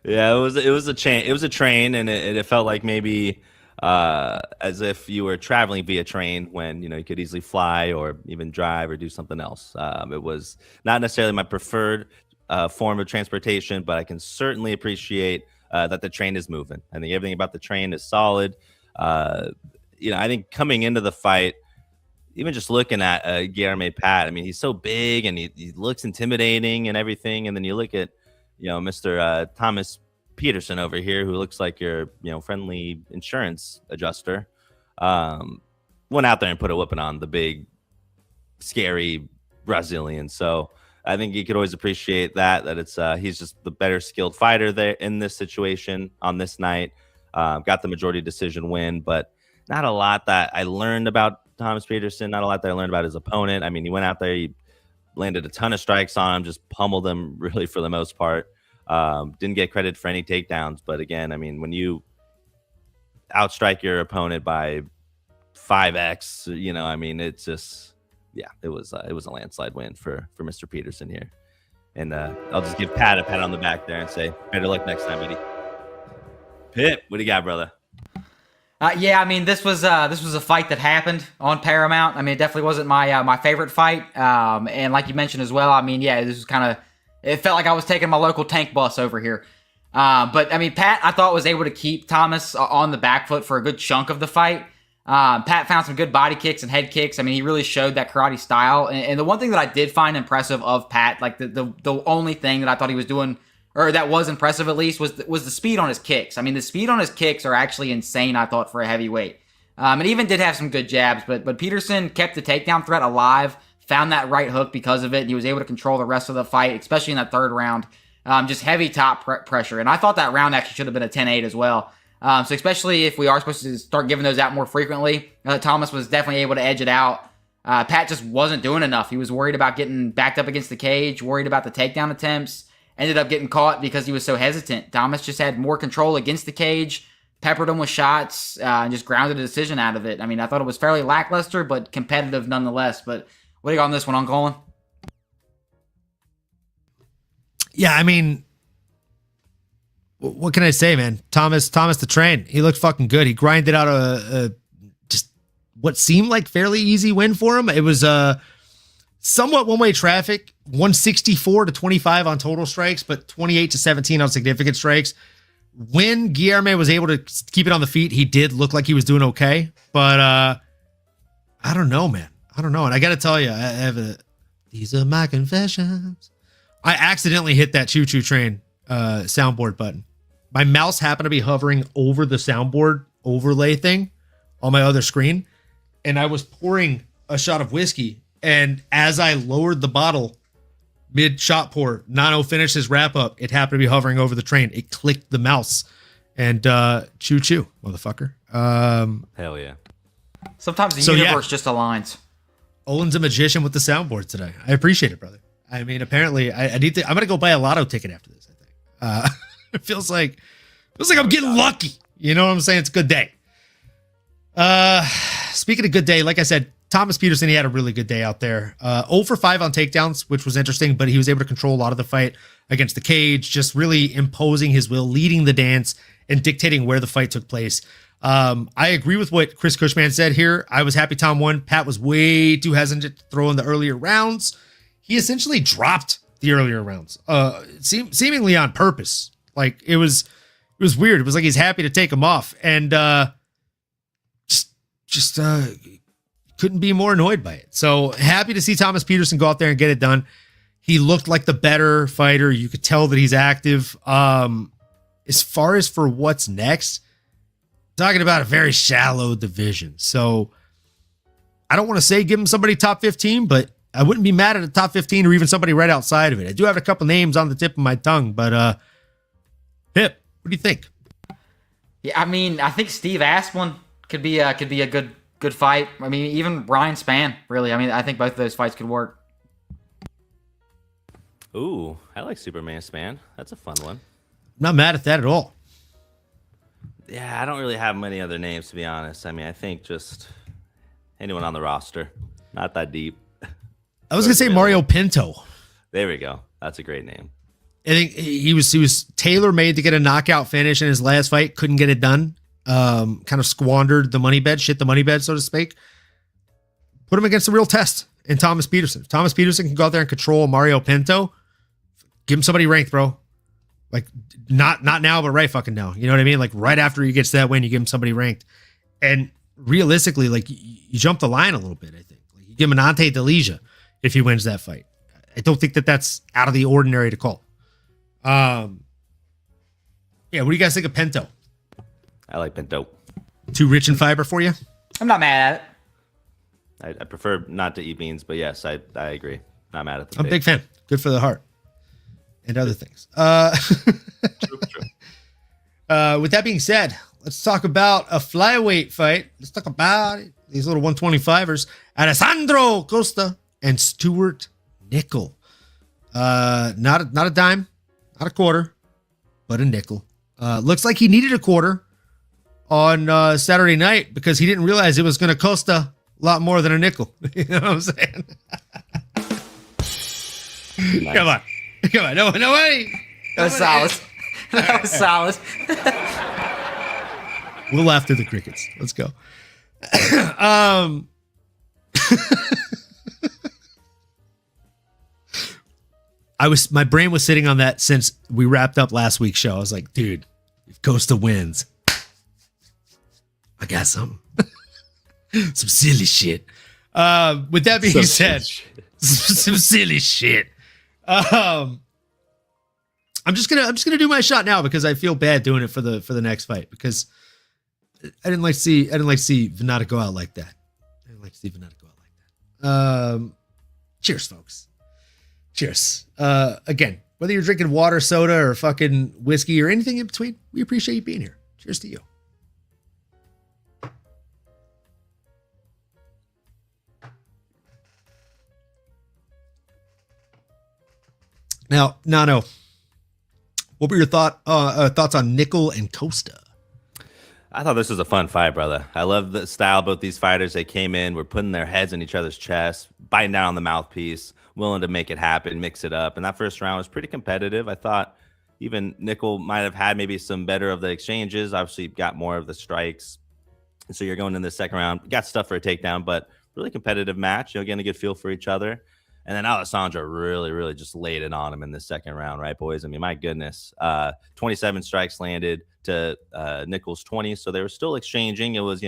D: Yeah, it was a train, and it felt like maybe as if you were traveling via train when you could easily fly or even drive or do something else. It was not necessarily my preferred form of transportation, but I can certainly appreciate that the train is moving. I think everything about the train is solid. I think coming into the fight, even just looking at Guilherme Pat, I mean, he's so big and he looks intimidating and everything. And then you look at, Mr. Thomas Petersen over here, who looks like your, friendly insurance adjuster. Went out there and put a whooping on the big, scary Brazilian. So I think you could always appreciate that it's he's just the better skilled fighter there in this situation on this night. Got the majority decision win, but not a lot that I learned about Thomas Petersen, not a lot that I learned about his opponent. I mean, he went out there, he landed a ton of strikes on him, just pummeled him really for the most part. Didn't get credit for any takedowns. But again, I mean, when you outstrike your opponent by 5x, it's just, it was a landslide win for Mr. Petersen here. And I'll just give Pat a pat on the back there and say, better luck next time, Edie. Pip, what do you got, brother?
C: This was a fight that happened on Paramount. I mean, it definitely wasn't my favorite fight. And like you mentioned as well, this was it felt like I was taking my local tank bus over here. But Pat, I thought was able to keep Thomas on the back foot for a good chunk of the fight. Pat found some good body kicks and head kicks. I mean, he really showed that karate style. And the one thing that I did find impressive of Pat, like the only thing that I thought he was doing, or that was impressive at least, was the speed on his kicks. I mean, the speed on his kicks are actually insane, I thought, for a heavyweight. And even did have some good jabs, but Petersen kept the takedown threat alive, found that right hook because of it, and he was able to control the rest of the fight, especially in that third round. Just heavy top pressure. And I thought that round actually should have been a 10-8 as well. So especially if we are supposed to start giving those out more frequently, Thomas was definitely able to edge it out. Pat just wasn't doing enough. He was worried about getting backed up against the cage, worried about the takedown attempts, ended up getting caught because he was so hesitant. Thomas just had more control against the cage, peppered him with shots, and just grounded a decision out of it. I mean, I thought it was fairly lackluster, but competitive nonetheless. But what do you got on this one, Colin?
B: Yeah, I mean, what can I say, man? Thomas the Train, he looked fucking good. He grinded out a just what seemed like fairly easy win for him. It was somewhat one-way traffic, 164-25 on total strikes, but 28-17 on significant strikes. When Guilherme was able to keep it on the feet, he did look like he was doing okay. But I don't know, man. I don't know. And I got to tell you, these are my confessions. I accidentally hit that choo-choo train soundboard button. My mouse happened to be hovering over the soundboard overlay thing on my other screen, and I was pouring a shot of whiskey, and as I lowered the bottle mid shot pour, Nano finished his wrap up, it happened to be hovering over the train. It clicked the mouse, and choo choo, motherfucker.
D: Hell yeah.
C: Sometimes the universe just aligns.
B: Olin's a magician with the soundboard today. I appreciate it, brother. I mean, apparently I'm going to go buy a lotto ticket after this, I think. It feels like I'm getting lucky. You know what I'm saying? It's a good day. Speaking of good day, like I said, Thomas Petersen, he had a really good day out there. 0 for 5 on takedowns, which was interesting, but he was able to control a lot of the fight against the cage, just really imposing his will, leading the dance, and dictating where the fight took place. I agree with what Chris Cushman said here. I was happy Tom won. Pat was way too hesitant to throw in the earlier rounds. He essentially dropped the earlier rounds, seemingly on purpose. Like it was weird. It was like he's happy to take them off, and just couldn't be more annoyed by it. So happy to see Thomas Petersen go out there and get it done. He looked like the better fighter. You could tell that he's active. As far as for what's next, talking about a very shallow division. So I don't want to say give him somebody top 15, but I wouldn't be mad at a top 15 or even somebody right outside of it. I do have a couple names on the tip of my tongue, but Pip, what do you think?
C: Yeah, I mean, I think Steve Asplin could be a good fight. I mean, even Ryan Spann, really. I mean, I think both of those fights could work.
D: Ooh, I like Superman Span. That's a fun one.
B: Not mad at that at all.
D: Yeah, I don't really have many other names, to be honest. I mean, I think just anyone on the roster. Not that deep.
B: I was going to say Mario Pinto.
D: There we go. That's a great name.
B: I think he was tailor-made to get a knockout finish in his last fight. Couldn't get it done. Kind of squandered the money bed, shit the money bed, so to speak. Put him against a real test in Thomas Petersen. If Thomas Petersen can go out there and control Mario Pinto, give him somebody ranked, bro. Like, not now, but right fucking now. You know what I mean? Like, right after he gets that win, you give him somebody ranked. And realistically, like, you jump the line a little bit, I think. Like, you give him an Ante Delija if he wins that fight. I don't think that's out of the ordinary to call. Yeah, what do you guys think of Pinto?
D: I like Pinto.
B: Too rich in fiber for you?
C: I'm not mad at it.
D: I prefer not to eat beans, but yes, I agree. Not mad at the
B: I'm a big fan. Good for the heart. And other things.
D: True.
B: With that being said, let's talk about a flyweight fight. Let's talk about it. These little 125ers. Alessandro Costa and Stuart Nickel. Not a dime, not a quarter, but a nickel. Looks like he needed a quarter on Saturday night because he didn't realize it was going to cost a lot more than a nickel. You know what I'm saying? Nice. Come on. No way.
C: That was solid. That was solid.
B: We'll laugh through the crickets. Let's go. My brain was sitting on that since we wrapped up last week's show. I was like, dude, if Costa wins, I got some silly shit. With that being said, some silly shit. I'm just gonna do my shot now because I feel bad doing it for the next fight because I didn't like to see Venata go out like that. Cheers, folks. Cheers. Again, whether you're drinking water, soda, or fucking whiskey or anything in between, we appreciate you being here. Cheers to you. Now, Nano, what were your thoughts on Nickel and Costa?
D: I thought this was a fun fight, brother. I love the style of both these fighters. They came in, were putting their heads in each other's chests, biting down on the mouthpiece, willing to make it happen, mix it up. And that first round was pretty competitive. I thought even Nickel might have had maybe some better of the exchanges. Obviously, got more of the strikes. And so you're going in the second round. Got stuff for a takedown, but really competitive match. Getting a good feel for each other. And then Alessandro really, really just laid it on him in the second round, right, boys? I mean, my goodness. 27 strikes landed to Nickel's 20. So they were still exchanging. It was,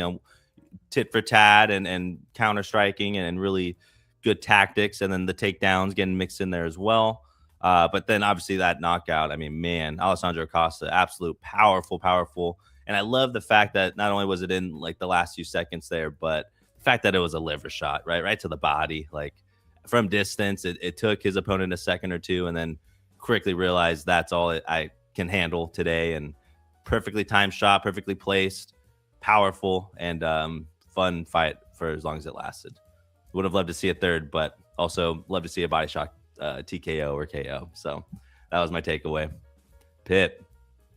D: tit for tat and counter striking and really good tactics. And then the takedowns getting mixed in there as well. But then obviously that knockout, I mean, man, Alessandro Costa, absolute powerful. And I love the fact that not only was it in like the last few seconds there, but the fact that it was a liver shot, right to the body, like, from distance, it took his opponent a second or two and then quickly realized that's all I can handle today. And perfectly timed shot, perfectly placed, powerful, and fun fight for as long as it lasted. Would have loved to see a third, but also love to see a body shot TKO or KO. So that was my takeaway. Pip,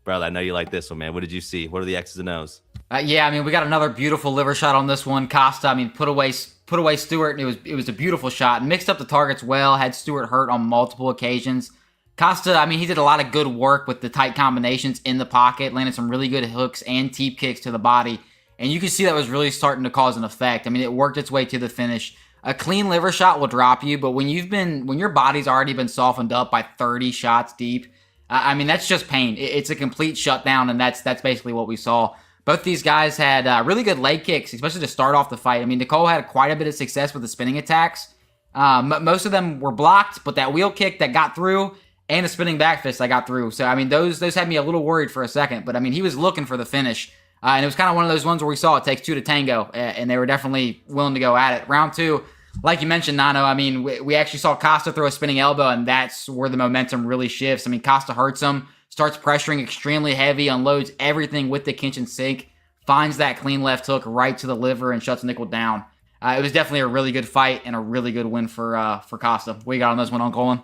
D: brother, I know you like this one, man. What did you see? What are the X's and O's?
C: Yeah, I mean, we got another beautiful liver shot on this one. Costa, I mean, put away Stewart, and it was a beautiful shot. Mixed up the targets well, had Stewart hurt on multiple occasions. Costa, I mean, he did a lot of good work with the tight combinations in the pocket, landed some really good hooks and teep kicks to the body, and you can see that was really starting to cause an effect. I mean, it worked its way to the finish. A clean liver shot will drop you, but when your body's already been softened up by 30 shots deep, I mean, that's just pain. It's a complete shutdown, and that's basically what we saw. Both these guys had really good leg kicks, especially to start off the fight. I mean, Nicole had quite a bit of success with the spinning attacks. Most of them were blocked, but that wheel kick that got through and the spinning back fist that got through. So, I mean, those had me a little worried for a second. But, I mean, he was looking for the finish. And it was kind of one of those ones where we saw it takes two to tango, and they were definitely willing to go at it. Round two, like you mentioned, Nano, I mean, we actually saw Costa throw a spinning elbow, and that's where the momentum really shifts. I mean, Costa hurts him, starts pressuring extremely heavy, unloads everything with the kitchen sink, finds that clean left hook right to the liver, and shuts Nickel down. It was definitely a really good fight and a really good win for Costa. What you got on this one, Uncle Colin?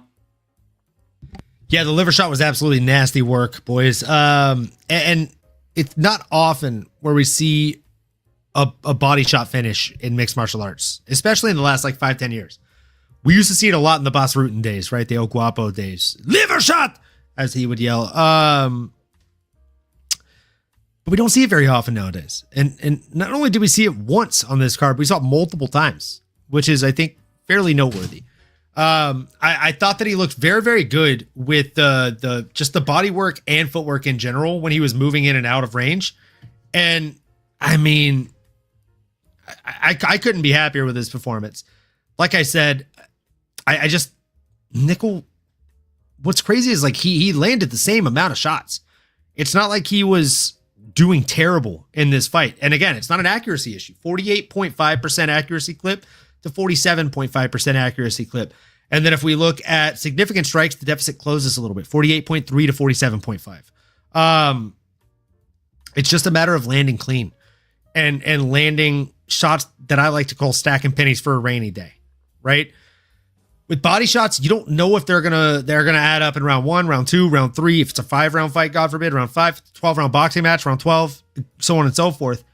B: Yeah, the liver shot was absolutely nasty work, boys. And it's not often where we see a body shot finish in mixed martial arts, especially in the last like 5-10 years. We used to see it a lot in the Bas Rutten days, right? The El Guapo days. Liver shot, as he would yell. But we don't see it very often nowadays. And not only did we see it once on this card, we saw it multiple times, which is, I think, fairly noteworthy. I thought that he looked very, very good with the just the body work and footwork in general when he was moving in and out of range. And I mean, I couldn't be happier with his performance. Like I said, I just Nickel. What's crazy is like he landed the same amount of shots. It's not like he was doing terrible in this fight. And again, it's not an accuracy issue. 48.5% accuracy clip to 47.5% accuracy clip. And then if we look at significant strikes, the deficit closes a little bit, 48.3 to 47.5. It's just a matter of landing clean and landing shots that I like to call stacking pennies for a rainy day, right? With body shots, you don't know if they're gonna add up in round 1, round 2, round 3. If it's a 5-round fight, God forbid, round 5, 12-round boxing match, round 12, so on and so forth.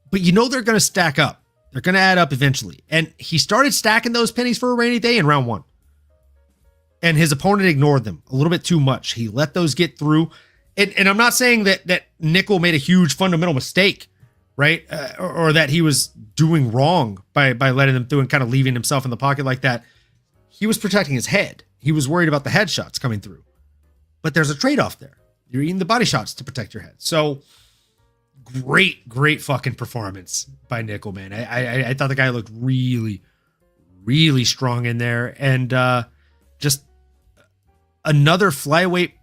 B: But you know they're gonna stack up. They're gonna add up eventually. And he started stacking those pennies for a rainy day in round 1. And his opponent ignored them a little bit too much. He let those get through. And I'm not saying that Nickel made a huge fundamental mistake, right? Or that he was doing wrong by letting them through and kind of leaving himself in the pocket like that. He was protecting his head. He was worried about the headshots coming through. But there's a trade-off there. You're eating the body shots to protect your head. So great fucking performance by Nickel, man. I thought the guy looked really, really strong in there. And just another flyweight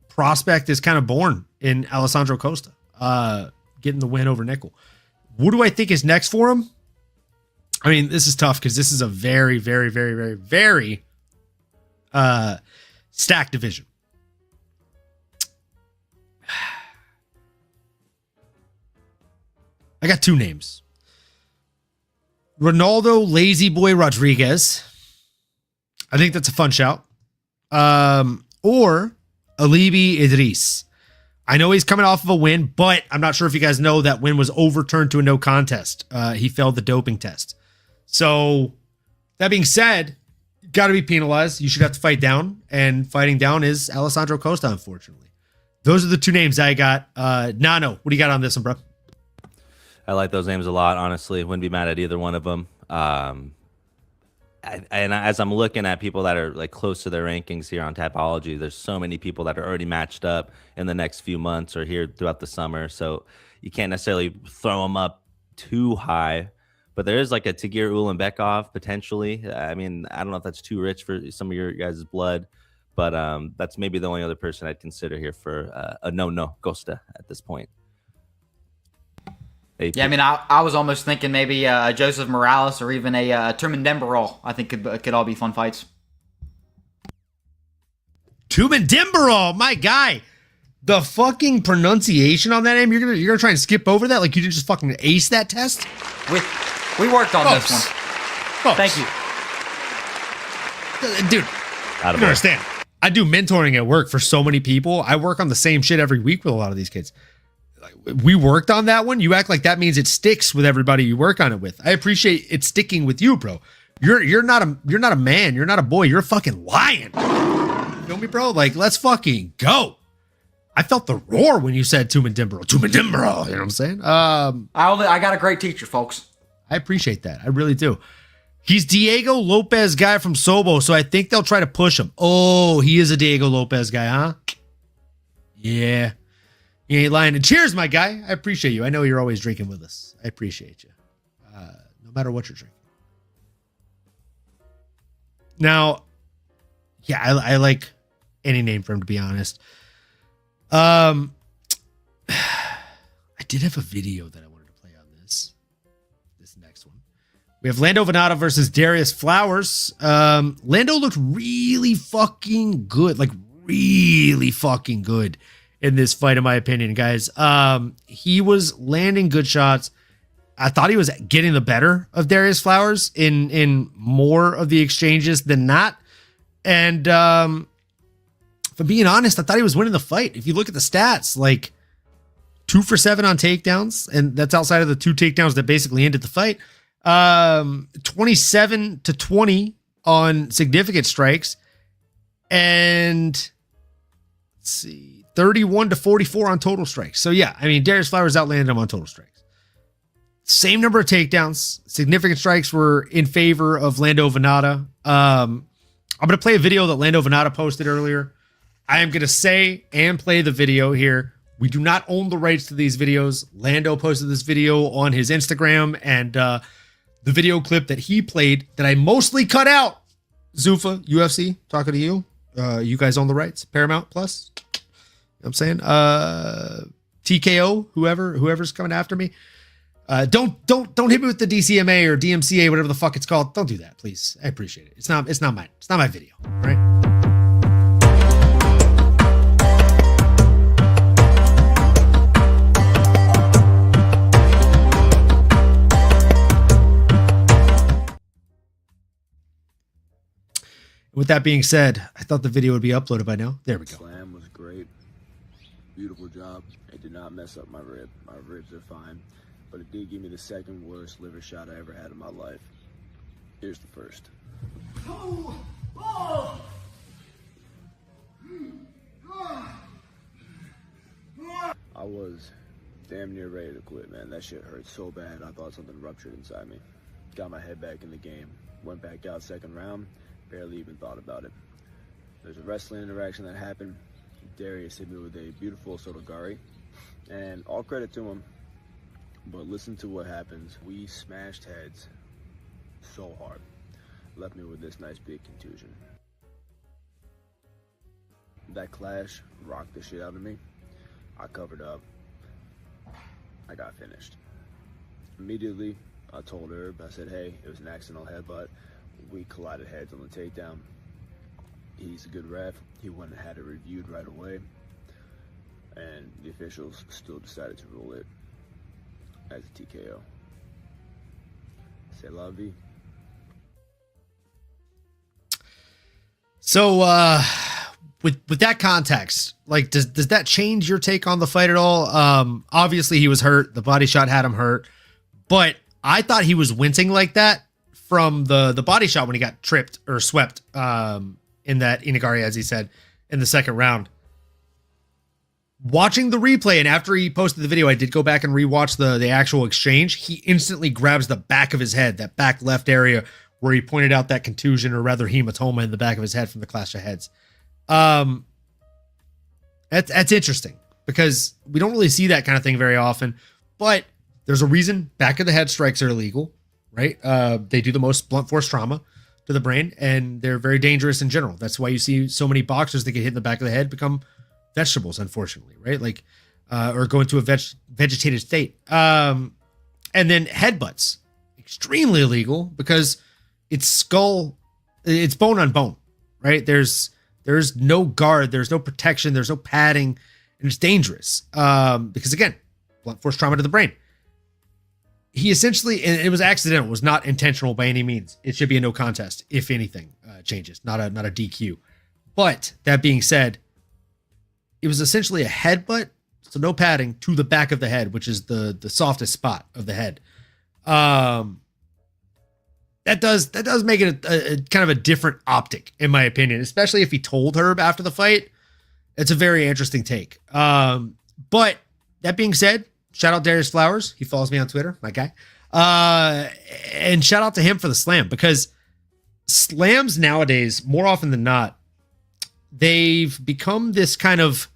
B: prospect is kind of born in Alessandro Costa, getting the win over Nickel. What do I think is next for him? I mean, this is tough because this is a very, very, very, very, very stacked division. I got 2 names. Ronaldo Lazy Boy Rodriguez. I think that's a fun shout. Or Alibi Idris. I know he's coming off of a win, but I'm not sure if you guys know that win was overturned to a no contest. He failed the doping test. So that being said, got to be penalized. You should have to fight down, and fighting down is Alessandro Costa, unfortunately. Those are the 2 names I got. Nano, what do you got on this one, bro?
D: I like those names a lot, honestly. Wouldn't be mad at either one of them. And as I'm looking at people that are like close to their rankings here on Tapology, there's so many people that are already matched up in the next few months or here throughout the summer. So you can't necessarily throw them up too high. But there is like a Tagir Ulanbekov potentially. I mean, I don't know if that's too rich for some of your guys' blood, but that's maybe the only other person I'd consider here for a no Costa at this point.
C: Yeah, I mean, I was almost thinking maybe Joseph Morales or even a Turman Dembarol. I think could all be fun fights.
B: Turman Dembarol, my guy. The fucking pronunciation on that name, you're gonna try and skip over that like you didn't just fucking ace that test?
C: We worked on this one. Thank you.
B: Dude, you don't understand. I do mentoring at work for so many people. I work on the same shit every week with a lot of these kids. We worked on that one. You act like that means it sticks with everybody you work on it with. I appreciate it sticking with you, bro. You're not a man. You're not a boy. You're a fucking lion. You feel me, bro? Like, let's fucking go. I felt the roar when you said Turman Dembarol. Turman Dembarol. You know what I'm saying?
C: I got a great teacher, folks.
B: I appreciate that. I really do. He's Diego Lopez guy from Sobo, so I think they'll try to push him. Oh, he is a Diego Lopez guy, huh? Yeah. You ain't lying. And cheers, my guy. I appreciate you. I know you're always drinking with us. I appreciate you. No matter what you're drinking. Now, yeah, I like any name for him, to be honest. I did have a video that I wanted to play on this next one. We have Lando Venata versus Darrius Flowers. Lando looked really fucking good. Like, really fucking good in this fight, in my opinion, guys. He was landing good shots. I thought he was getting the better of Darrius Flowers in more of the exchanges than not. And I'm being honest, I thought he was winning the fight. If you look at the stats, like 2 for 7 on takedowns, and that's outside of the 2 takedowns that basically ended the fight. 27 to 20 on significant strikes, and let's see, 31 to 44 on total strikes. So yeah, I mean, Darrius Flowers outlanded him on total strikes. Same number of takedowns. Significant strikes were in favor of Lando Venata. I'm going to play a video that Lando Venata posted earlier. I am going to say and play the video here. We do not own the rights to these videos. Lando posted this video on his Instagram, and the video clip that he played that I mostly cut out. Zuffa, UFC, talking to you. You guys own the rights. Paramount Plus. You know what I'm saying? TKO, whoever's coming after me. Don't hit me with the DCMA or DMCA, whatever the fuck it's called. Don't do that, please. I appreciate it. It's not my video, right? With that being said, I thought the video would be uploaded by now. There we go.
E: Slam was great. Beautiful job. It did not mess up my rib. My ribs are fine. But it did give me the second worst liver shot I ever had in my life. Here's the first. I was damn near ready to quit, man. That shit hurt so bad. I thought something ruptured inside me. Got my head back in the game. Went back out second round. Barely even thought about it. There's a wrestling interaction that happened. Darrius hit me with a beautiful Sotogari, and all credit to him, but listen to what happens. We smashed heads so hard. Left me with this nice big contusion. That clash rocked the shit out of me. I covered up. I got finished. Immediately, I told Herb, I said, hey, it was an accidental headbutt. We collided heads on the takedown. He's a good ref. He went and had it reviewed right away. And the officials still decided to rule it as a TKO. C'est la vie.
B: So, with that context, like, does that change your take on the fight at all? Obviously he was hurt. The body shot had him hurt, but I thought he was wincing like that from the body shot when he got tripped or swept in that Inagari, as he said, in the second round. Watching the replay, and after he posted the video, I did go back and rewatch the actual exchange. He instantly grabs the back of his head, that back left area where he pointed out that contusion, or rather hematoma in the back of his head from the clash of heads. That's interesting because we don't really see that kind of thing very often, but there's a reason back of the head strikes are illegal. Right? They do the most blunt force trauma to the brain, and they're very dangerous in general. That's why you see so many boxers that get hit in the back of the head become vegetables, unfortunately, right? Like, or go into a vegetative state. And then headbutts, extremely illegal because it's bone on bone, right? There's no guard, there's no protection, there's no padding, and it's dangerous. Because again, blunt force trauma to the brain. He essentially, and it was accidental, it was not intentional by any means. It should be a no contest, if anything changes, not a DQ. But that being said, it was essentially a headbutt, so no padding, to the back of the head, which is the softest spot of the head. That does make it a kind of a different optic, in my opinion, especially if he told Herb after the fight. It's a very interesting take. But that being said, shout out Darrius Flowers. He follows me on Twitter, my guy. And shout out to him for the slam, because slams nowadays, more often than not, they've become this kind of,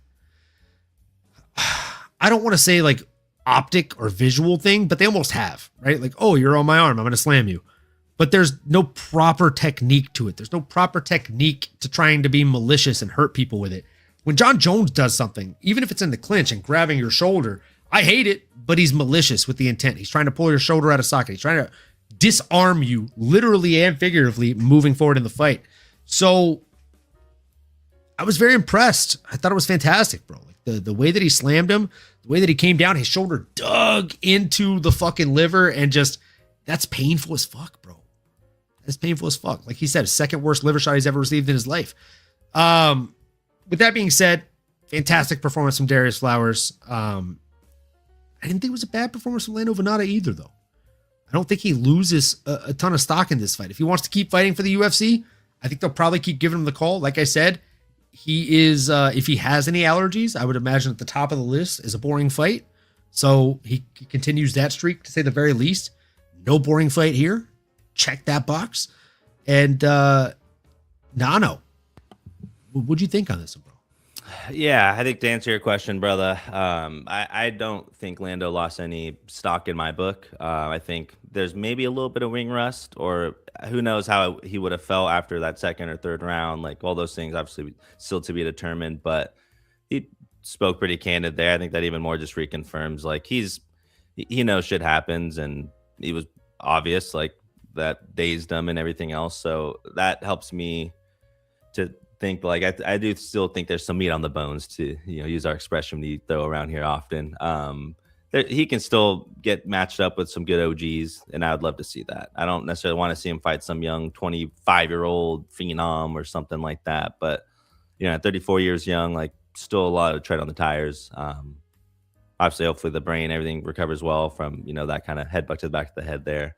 B: I don't want to say like optic or visual thing, but they almost have, right? Like, oh, you're on my arm, I'm going to slam you. But there's no proper technique to it. There's no proper technique to trying to be malicious and hurt people with it. When John Jones does something, even if it's in the clinch and grabbing your shoulder, I hate it, but he's malicious with the intent. He's trying to pull your shoulder out of socket. He's trying to disarm you, literally and figuratively, moving forward in the fight. So I was very impressed. I thought it was fantastic, bro. Like the way that he slammed him, the way that he came down, his shoulder dug into the fucking liver, and just, that's painful as fuck, bro. That's painful as fuck. Like he said, second worst liver shot he's ever received in his life. with that being said, fantastic performance from Darrius Flowers. I didn't think it was a bad performance from Lando Venata either, though. I don't think he loses a ton of stock in this fight. If he wants to keep fighting for the UFC, I think they'll probably keep giving him the call. Like I said, he is, if he has any allergies, I would imagine at the top of the list is a boring fight. So he continues that streak, to say the very least. No boring fight here. Check that box. And Nano, what'd you think on this, bro?
D: Yeah, I think to answer your question, brother, I don't think Lando lost any stock in my book. I think there's maybe a little bit of wing rust, or who knows how he would have felt after that second or third round. Like, all those things obviously still to be determined, but he spoke pretty candid there. I think that even more just reconfirms, like, he knows shit happens, and he was obvious, like, that dazed him and everything else. So that helps me to think, like, I do still think there's some meat on the bones, to use our expression we throw around here often. He can still get matched up with some good OGs, and I would love to see that. I don't necessarily want to see him fight some young 25-year-old phenom or something like that, but at 34 years young, like, still a lot of tread on the tires. Obviously, hopefully the brain, everything recovers well from that kind of headbutt to the back of the head there.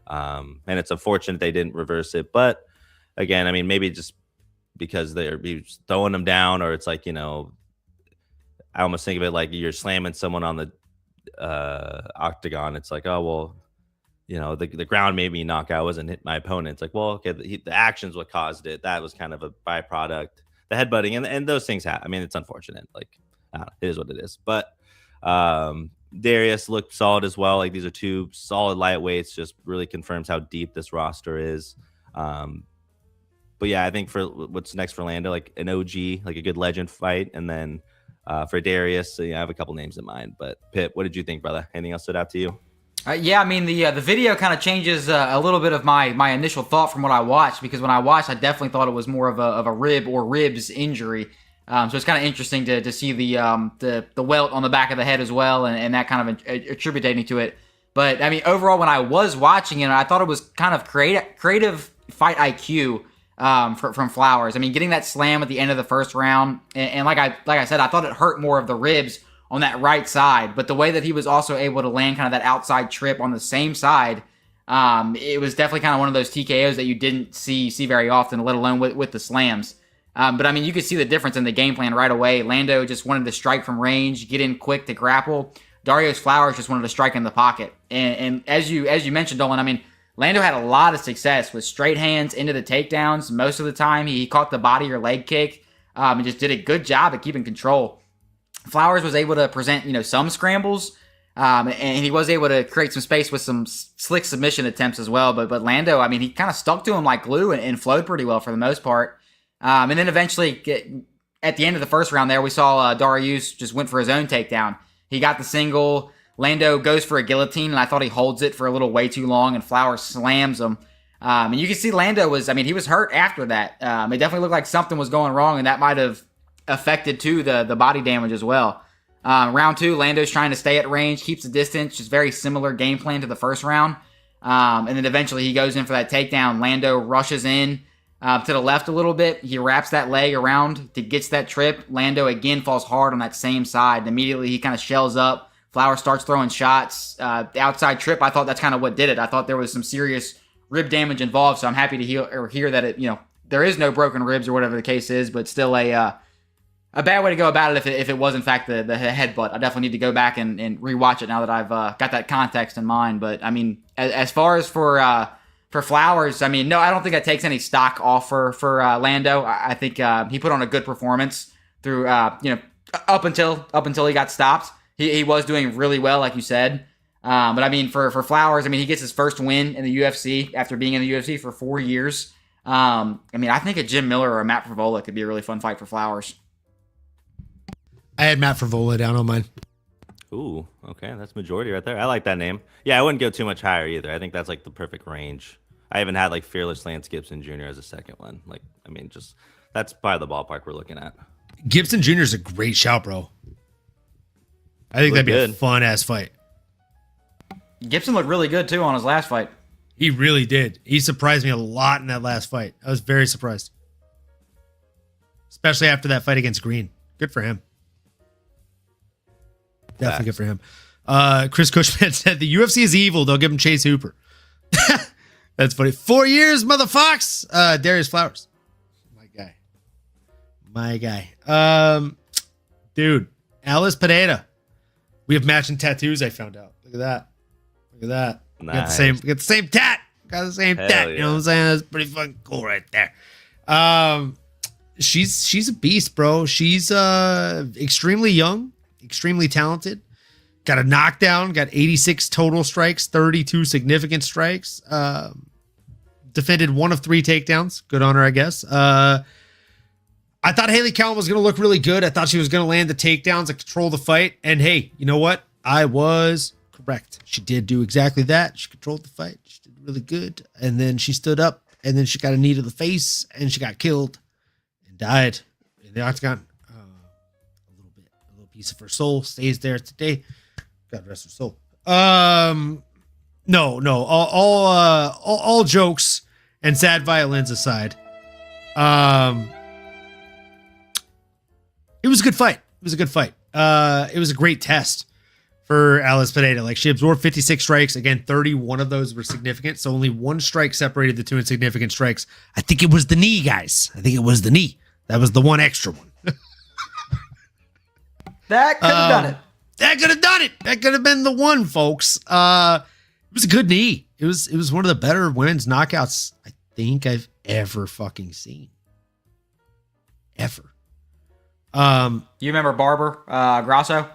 D: And it's unfortunate they didn't reverse it, but again, I mean, maybe just because they're throwing them down, or it's like, I almost think of it like you're slamming someone on the octagon. It's like, oh, well, the ground made me knock out, wasn't hit my opponent. It's like, well, okay, the action's what caused it. That was kind of a byproduct. The headbutting and those things happen. I mean, it's unfortunate. Like, I don't know, it is what it is. But Darrius looked solid as well. Like, these are two solid lightweights. Just really confirms how deep this roster is. But yeah, I think for what's next for Lando, like an OG, like a good legend fight, and then for Darrius, I have a couple names in mind. But Pip, what did you think, brother? Anything else stood out to you?
C: Yeah, I mean, the video kind of changes a little bit of my initial thought from what I watched, because when I watched, I definitely thought it was more of a rib or ribs injury. So it's kind of interesting to see the welt on the back of the head as well, and that kind of attributing to it. But I mean, overall, when I was watching it, I thought it was kind of creative fight IQ from Flowers. I mean, getting that slam at the end of the first round, and like I said, I thought it hurt more of the ribs on that right side, but the way that he was also able to land kind of that outside trip on the same side, it was definitely kind of one of those TKOs that you didn't see very often, let alone with the slams. But I mean, you could see the difference in the game plan right away. Lando just wanted to strike from range, get in quick to grapple. Darrius Flowers just wanted to strike in the pocket. And as you mentioned, Dolan, I mean, Lando had a lot of success with straight hands into the takedowns. Most of the time, he caught the body or leg kick, and just did a good job at keeping control. Flowers was able to present, some scrambles, and he was able to create some space with some slick submission attempts as well. But Lando, I mean, he kind of stuck to him like glue and flowed pretty well for the most part. And then eventually, at the end of the first round there, we saw Darrius just went for his own takedown. He got the single. Lando goes for a guillotine, and I thought he holds it for a little way too long, and Flowers slams him. And you can see Lando he was hurt after that. It definitely looked like something was going wrong, and that might have affected too the body damage as well. Round two, Lando's trying to stay at range, keeps the distance, just very similar game plan to the first round. And then eventually he goes in for that takedown. Lando rushes in to the left a little bit. He wraps that leg around to gets that trip. Lando again falls hard on that same side. And immediately he kind of shells up. Flowers starts throwing shots. The outside trip, I thought that's kind of what did it. I thought there was some serious rib damage involved. So I'm happy to hear that it, there is no broken ribs or whatever the case is, but still a bad way to go about it if it was in fact the headbutt. I definitely need to go back and rewatch it now that I've got that context in mind. But I mean, as far as for Flowers, I mean, no, I don't think that takes any stock off for Lando. I think he put on a good performance through up until he got stopped. He was doing really well, like you said. But I mean, for Flowers, I mean, he gets his first win in the UFC after being in the UFC for 4 years. I mean, I think a Jim Miller or a Matt Frevola could be a really fun fight for Flowers.
B: I had Matt Frevola down on mine.
D: Ooh, okay, that's majority right there. I like that name. Yeah, I wouldn't go too much higher either. I think that's like the perfect range. I haven't had like Fearless Lance Gibson Jr. as a second one. Like, I mean, just that's probably the ballpark we're looking at.
B: Gibson Jr. is a great shout, bro. I think that'd be a fun ass fight.
C: Gibson looked really good too on his last fight.
B: He really did. He surprised me a lot in that last fight. I was very surprised. especially after that fight against Green. Good for him. Definitely good for him. Chris Cushman said the UFC is evil. They'll give him Chase Hooper. That's funny. 4 years, motherfucks. Darius Flowers. My guy. Dude, Alice Pineda. We have matching tattoos, I found out. Look at that.
D: Nice.
B: We got the same tat. Got the same tat.
D: Yeah.
B: You know what I'm saying? That's pretty fucking cool right there. She's a beast, bro. She's extremely young, extremely talented. Got a knockdown, got 86 total strikes, 32 significant strikes. Defended 1 of 3 takedowns. Good on her, I guess. I thought Haley Cowan was going to look really good. I thought she was going to land the takedowns and control the fight. And hey, you know what? I was correct. She did do exactly that. She controlled the fight. She did really good. And then she stood up, and then she got a knee to the face, and she got killed and died in the octagon. A little piece of her soul stays there today. God rest her soul. No. All jokes and sad violins aside. It was a good fight. It was a great test for Alice Pineda. Like, she absorbed 56 strikes. Again, 31 of those were significant. So only 1 strike separated the 2 insignificant strikes. I think it was the knee, guys. I think it was the knee. That was the one extra one.
C: That could have done it.
B: That could have done it. That could have been the one, folks. It was a good knee. It was one of the better women's knockouts I think I've ever fucking seen. Ever.
C: You remember Barber Grasso?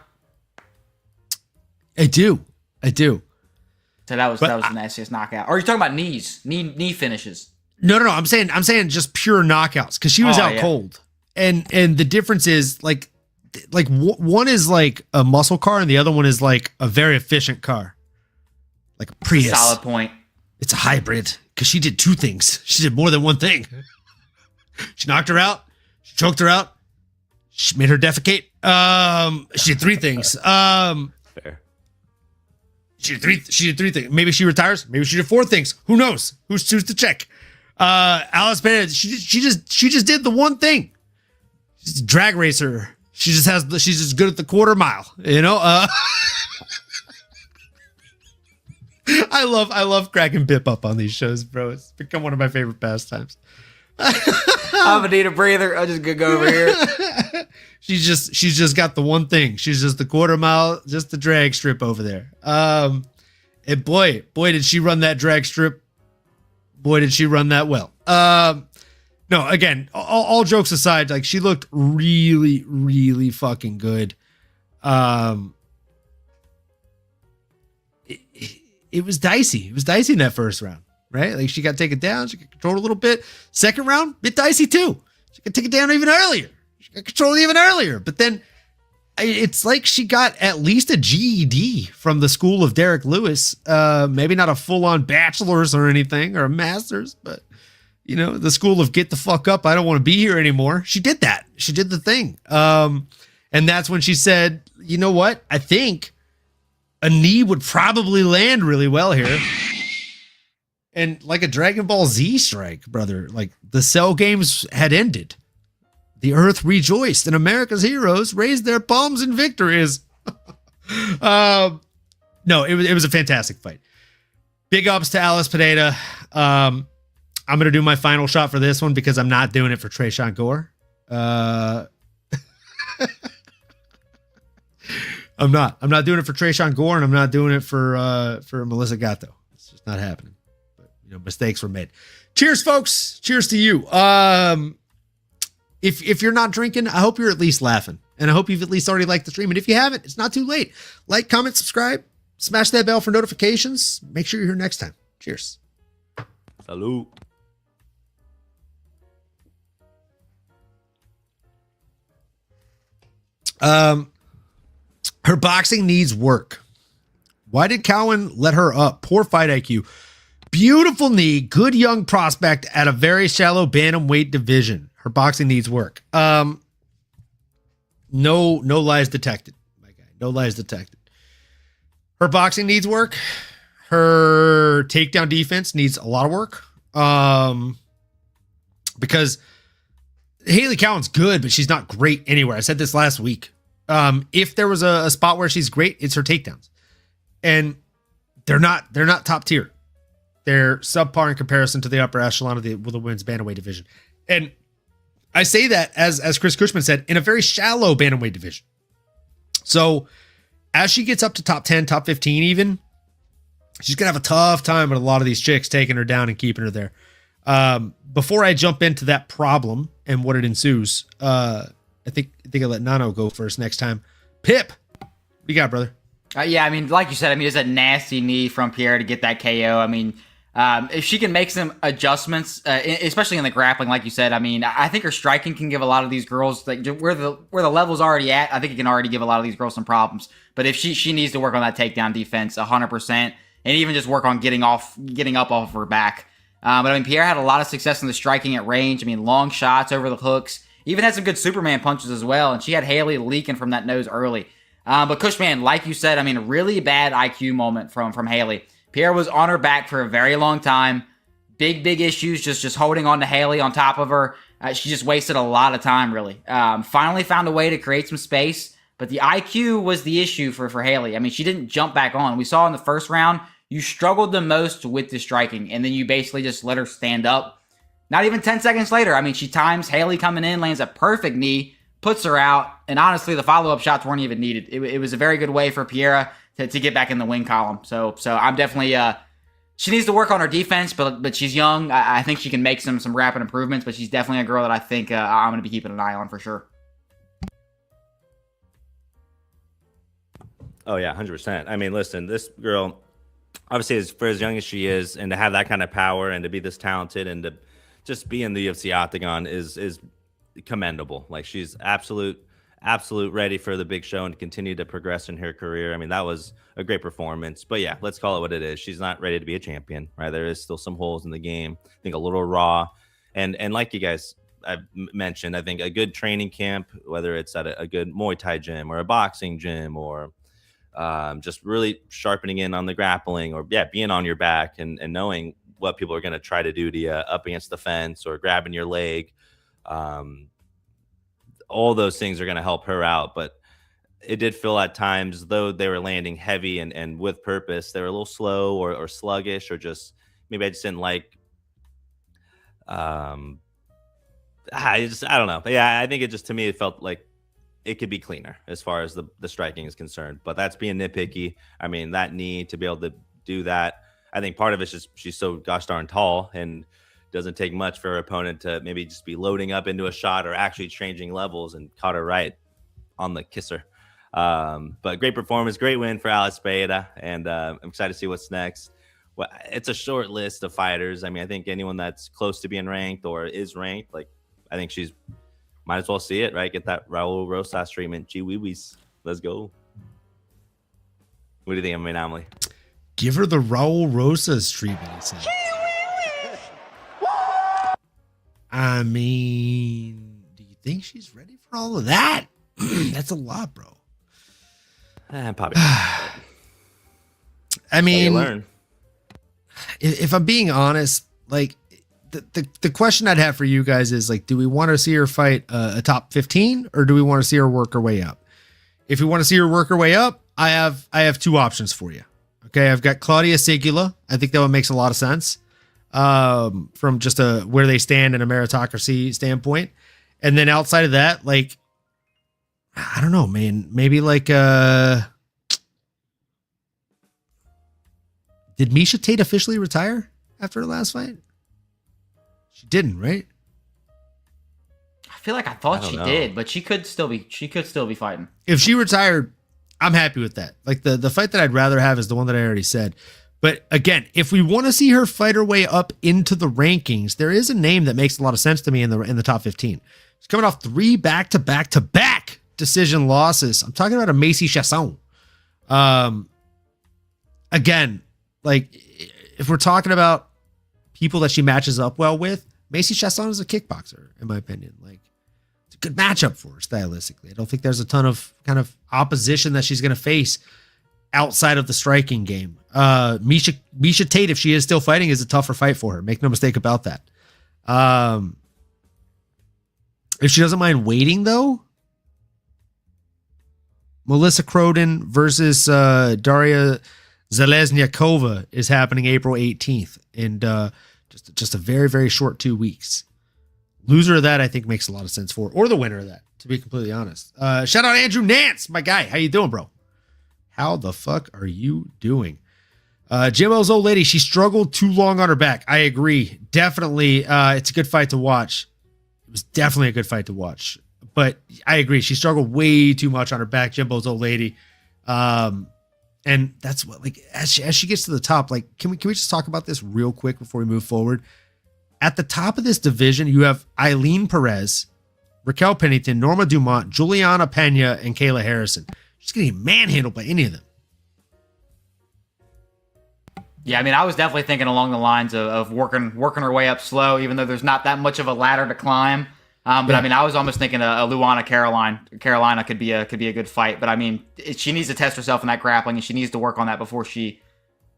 B: I do.
C: So that was the nastiest knockout. Or are you talking about knees? Knee finishes?
B: No. I'm saying just pure knockouts, because she was out cold. And the difference is like one is like a muscle car and the other one is like a very efficient car, like a Prius.
C: Solid point.
B: It's a hybrid, because she did 2 things. She did more than one thing. She knocked her out. She choked her out. She made her defecate. She did 3 things.
D: Fair.
B: She did three things. Maybe she retires. Maybe she did 4 things. Who knows? Who's to check? Alice Pineda, she just did the one thing. She's a drag racer. She's just good at the quarter mile. You know. I love cracking Pip up on these shows, bro. It's become one of my favorite pastimes.
C: I'm gonna need a breather. I'm just gonna go over here.
B: She's just got the one thing. She's just the quarter mile, just the drag strip over there. And boy, did she run that drag strip. Boy, did she run that well. No, again, all jokes aside, like, she looked really, really fucking good. It was dicey. It was dicey in that first round, right? Like, she got taken down. She got controlled a little bit. Second round, bit dicey too. She got taken down even earlier. She got controlled even earlier. But then it's like she got at least a GED from the school of Derek Lewis. Maybe not a full-on bachelor's or anything, or a master's, but, you know, the school of get the fuck up. I don't want to be here anymore. She did that. She did the thing. And that's when she said, you know what? I think a knee would probably land really well here. And like a Dragon Ball Z strike, brother, like, the Cell games had ended. The earth rejoiced, and America's heroes raised their palms in victories. No, it was a fantastic fight. Big ups to Alice Pineda. I'm going to do my final shot for this one because I'm not doing it for Tresean Gore. I'm not doing it for Tresean Gore, and I'm not doing it for Melissa Gatto. It's just not happening. But, you know, mistakes were made. Cheers, folks. Cheers to you. If you're not drinking, I hope you're at least laughing. And I hope you've at least already liked the stream. And if you haven't, it's not too late. Like, comment, subscribe, smash that bell for notifications. Make sure you're here next time. Cheers.
D: Salute.
B: Her boxing needs work. Why did Cowan let her up? Poor fight IQ. Beautiful knee, good young prospect at a very shallow bantamweight division. Her boxing needs work. No lies detected, my guy. No lies detected. Her boxing needs work. Her takedown defense needs a lot of work. Because Haley Cowan's good, but she's not great anywhere. I said this last week. If there was a spot where she's great, it's her takedowns. And they're not top tier. They're subpar in comparison to the upper echelon of the women's bantamweight division. And I say that as Chris Cushman said, in a very shallow bantamweight division. So as she gets up to top 10, top 15 even, she's going to have a tough time with a lot of these chicks taking her down and keeping her there. Before I jump into that problem and what it ensues, I think I'll let Nano go first next time. Pip, what you got, brother?
C: Yeah, I mean, like you said, I mean, it's a nasty knee from Periera to get that KO. I mean, if she can make some adjustments, especially in the grappling, like you said, I mean, I think her striking can give a lot of these girls, like where the level's already at, I think it can already give a lot of these girls some problems. But if she needs to work on that takedown defense 100%, and even just work on getting up off of her back. But I mean, Periera had a lot of success in the striking at range. I mean, long shots over the hooks, even had some good Superman punches as well. And she had Haley leaking from that nose early. But Cushman, like you said, I mean, a really bad IQ moment from Haley. Periera was on her back for a very long time. Big issues, just holding on to Haley on top of her. She just wasted a lot of time, really. Finally found a way to create some space, but the IQ was the issue for Haley. I mean, she didn't jump back on. We saw in the first round, you struggled the most with the striking, and then you basically just let her stand up. Not even 10 seconds later, I mean, she times Haley coming in, lands a perfect knee, puts her out, and honestly, the follow-up shots weren't even needed. It was a very good way for Periera to get back in the win column. So I'm definitely she needs to work on her defense, but she's young. I think she can make some rapid improvements, but she's definitely a girl that I think I'm going to be keeping an eye on for sure.
D: Oh yeah, 100%. I mean, listen, this girl, obviously, for as young as she is, and to have that kind of power and to be this talented and to just be in the UFC octagon is commendable. Like, she's absolute ready for the big show and to continue to progress in her career. I mean, that was a great performance. But yeah, let's call it what it is. She's not ready to be a champion, right? There is still some holes in the game. I think a little raw. And like you guys I've mentioned, I think a good training camp, whether it's at a good Muay Thai gym or a boxing gym or just really sharpening in on the grappling or being on your back and knowing what people are going to try to do to you up against the fence or grabbing your leg. All those things are going to help her out, but it did feel at times, though they were landing heavy and with purpose, they were a little slow or sluggish, or just maybe I just didn't like. I don't know. But yeah, I think it just, to me, it felt like it could be cleaner as far as the striking is concerned. But that's being nitpicky. I mean, that knee, to be able to do that, I think part of it's just she's so gosh darn tall and doesn't take much for her opponent to maybe just be loading up into a shot or actually changing levels, and caught her right on the kisser. But great performance, great win for Alice Pereira, and I'm excited to see what's next. Well, it's a short list of fighters. I mean, I think anyone that's close to being ranked or is ranked, like, I think she's might as well see it, right? Get that Raul Rosas treatment. Gee wee wees. Let's go. What do you think of MMAnomaly?
B: Give her the Raul Rosas treatment, he said. I mean, do you think she's ready for all of that? That's a lot, bro.
D: Probably.
B: I mean,
D: learn.
B: If I'm being honest, like the question I'd have for you guys is, like, do we want to see her fight a top 15, or do we want to see her work her way up? If we want to see her work her way up, I have two options for you. Okay, I've got Claudia Segula. I think that one makes a lot of sense from just where they stand in a meritocracy standpoint. And then outside of that, like, I don't know, man, maybe like did Miesha Tate officially retire after her last fight? She didn't, right?
C: I feel like I thought she did, but she could still be fighting.
B: If she retired, I'm happy with that. Like, the fight that I'd rather have is the one that I already said. But again, if we want to see her fight her way up into the rankings, there is a name that makes a lot of sense to me in the top 15. She's coming off 3 back-to-back decision losses. I'm talking about a Macy Chasson. Again, like, if we're talking about people that she matches up well with, Macy Chasson is a kickboxer, in my opinion. Like, it's a good matchup for her stylistically. I don't think there's a ton of kind of opposition that she's going to face outside of the striking game. Miesha Tate, if she is still fighting, is a tougher fight for her. Make no mistake about that. If she doesn't mind waiting, though, Melissa Croden versus Daria Zalesnyakova is happening April 18th. And just a very, very short 2 weeks. Loser of that, I think, makes a lot of sense for, or the winner of that, to be completely honest. Shout out Andrew Nance, my guy. How you doing, bro? How the fuck are you doing? Jimbo's old lady, she struggled too long on her back. I agree. Definitely, it's a good fight to watch. It was definitely a good fight to watch. But I agree. She struggled way too much on her back, Jimbo's old lady. And that's what, like, as she gets to the top, like, can we just talk about this real quick before we move forward? At the top of this division, you have Eileen Perez, Raquel Pennington, Norma Dumont, Juliana Pena, and Kayla Harrison. She's getting manhandled by any of them.
C: Yeah, I mean, I was definitely thinking along the lines of working her way up slow, even though there's not that much of a ladder to climb. But yeah. I mean, I was almost thinking a Luana Carolina could be a good fight. But I mean, she needs to test herself in that grappling, and she needs to work on that before she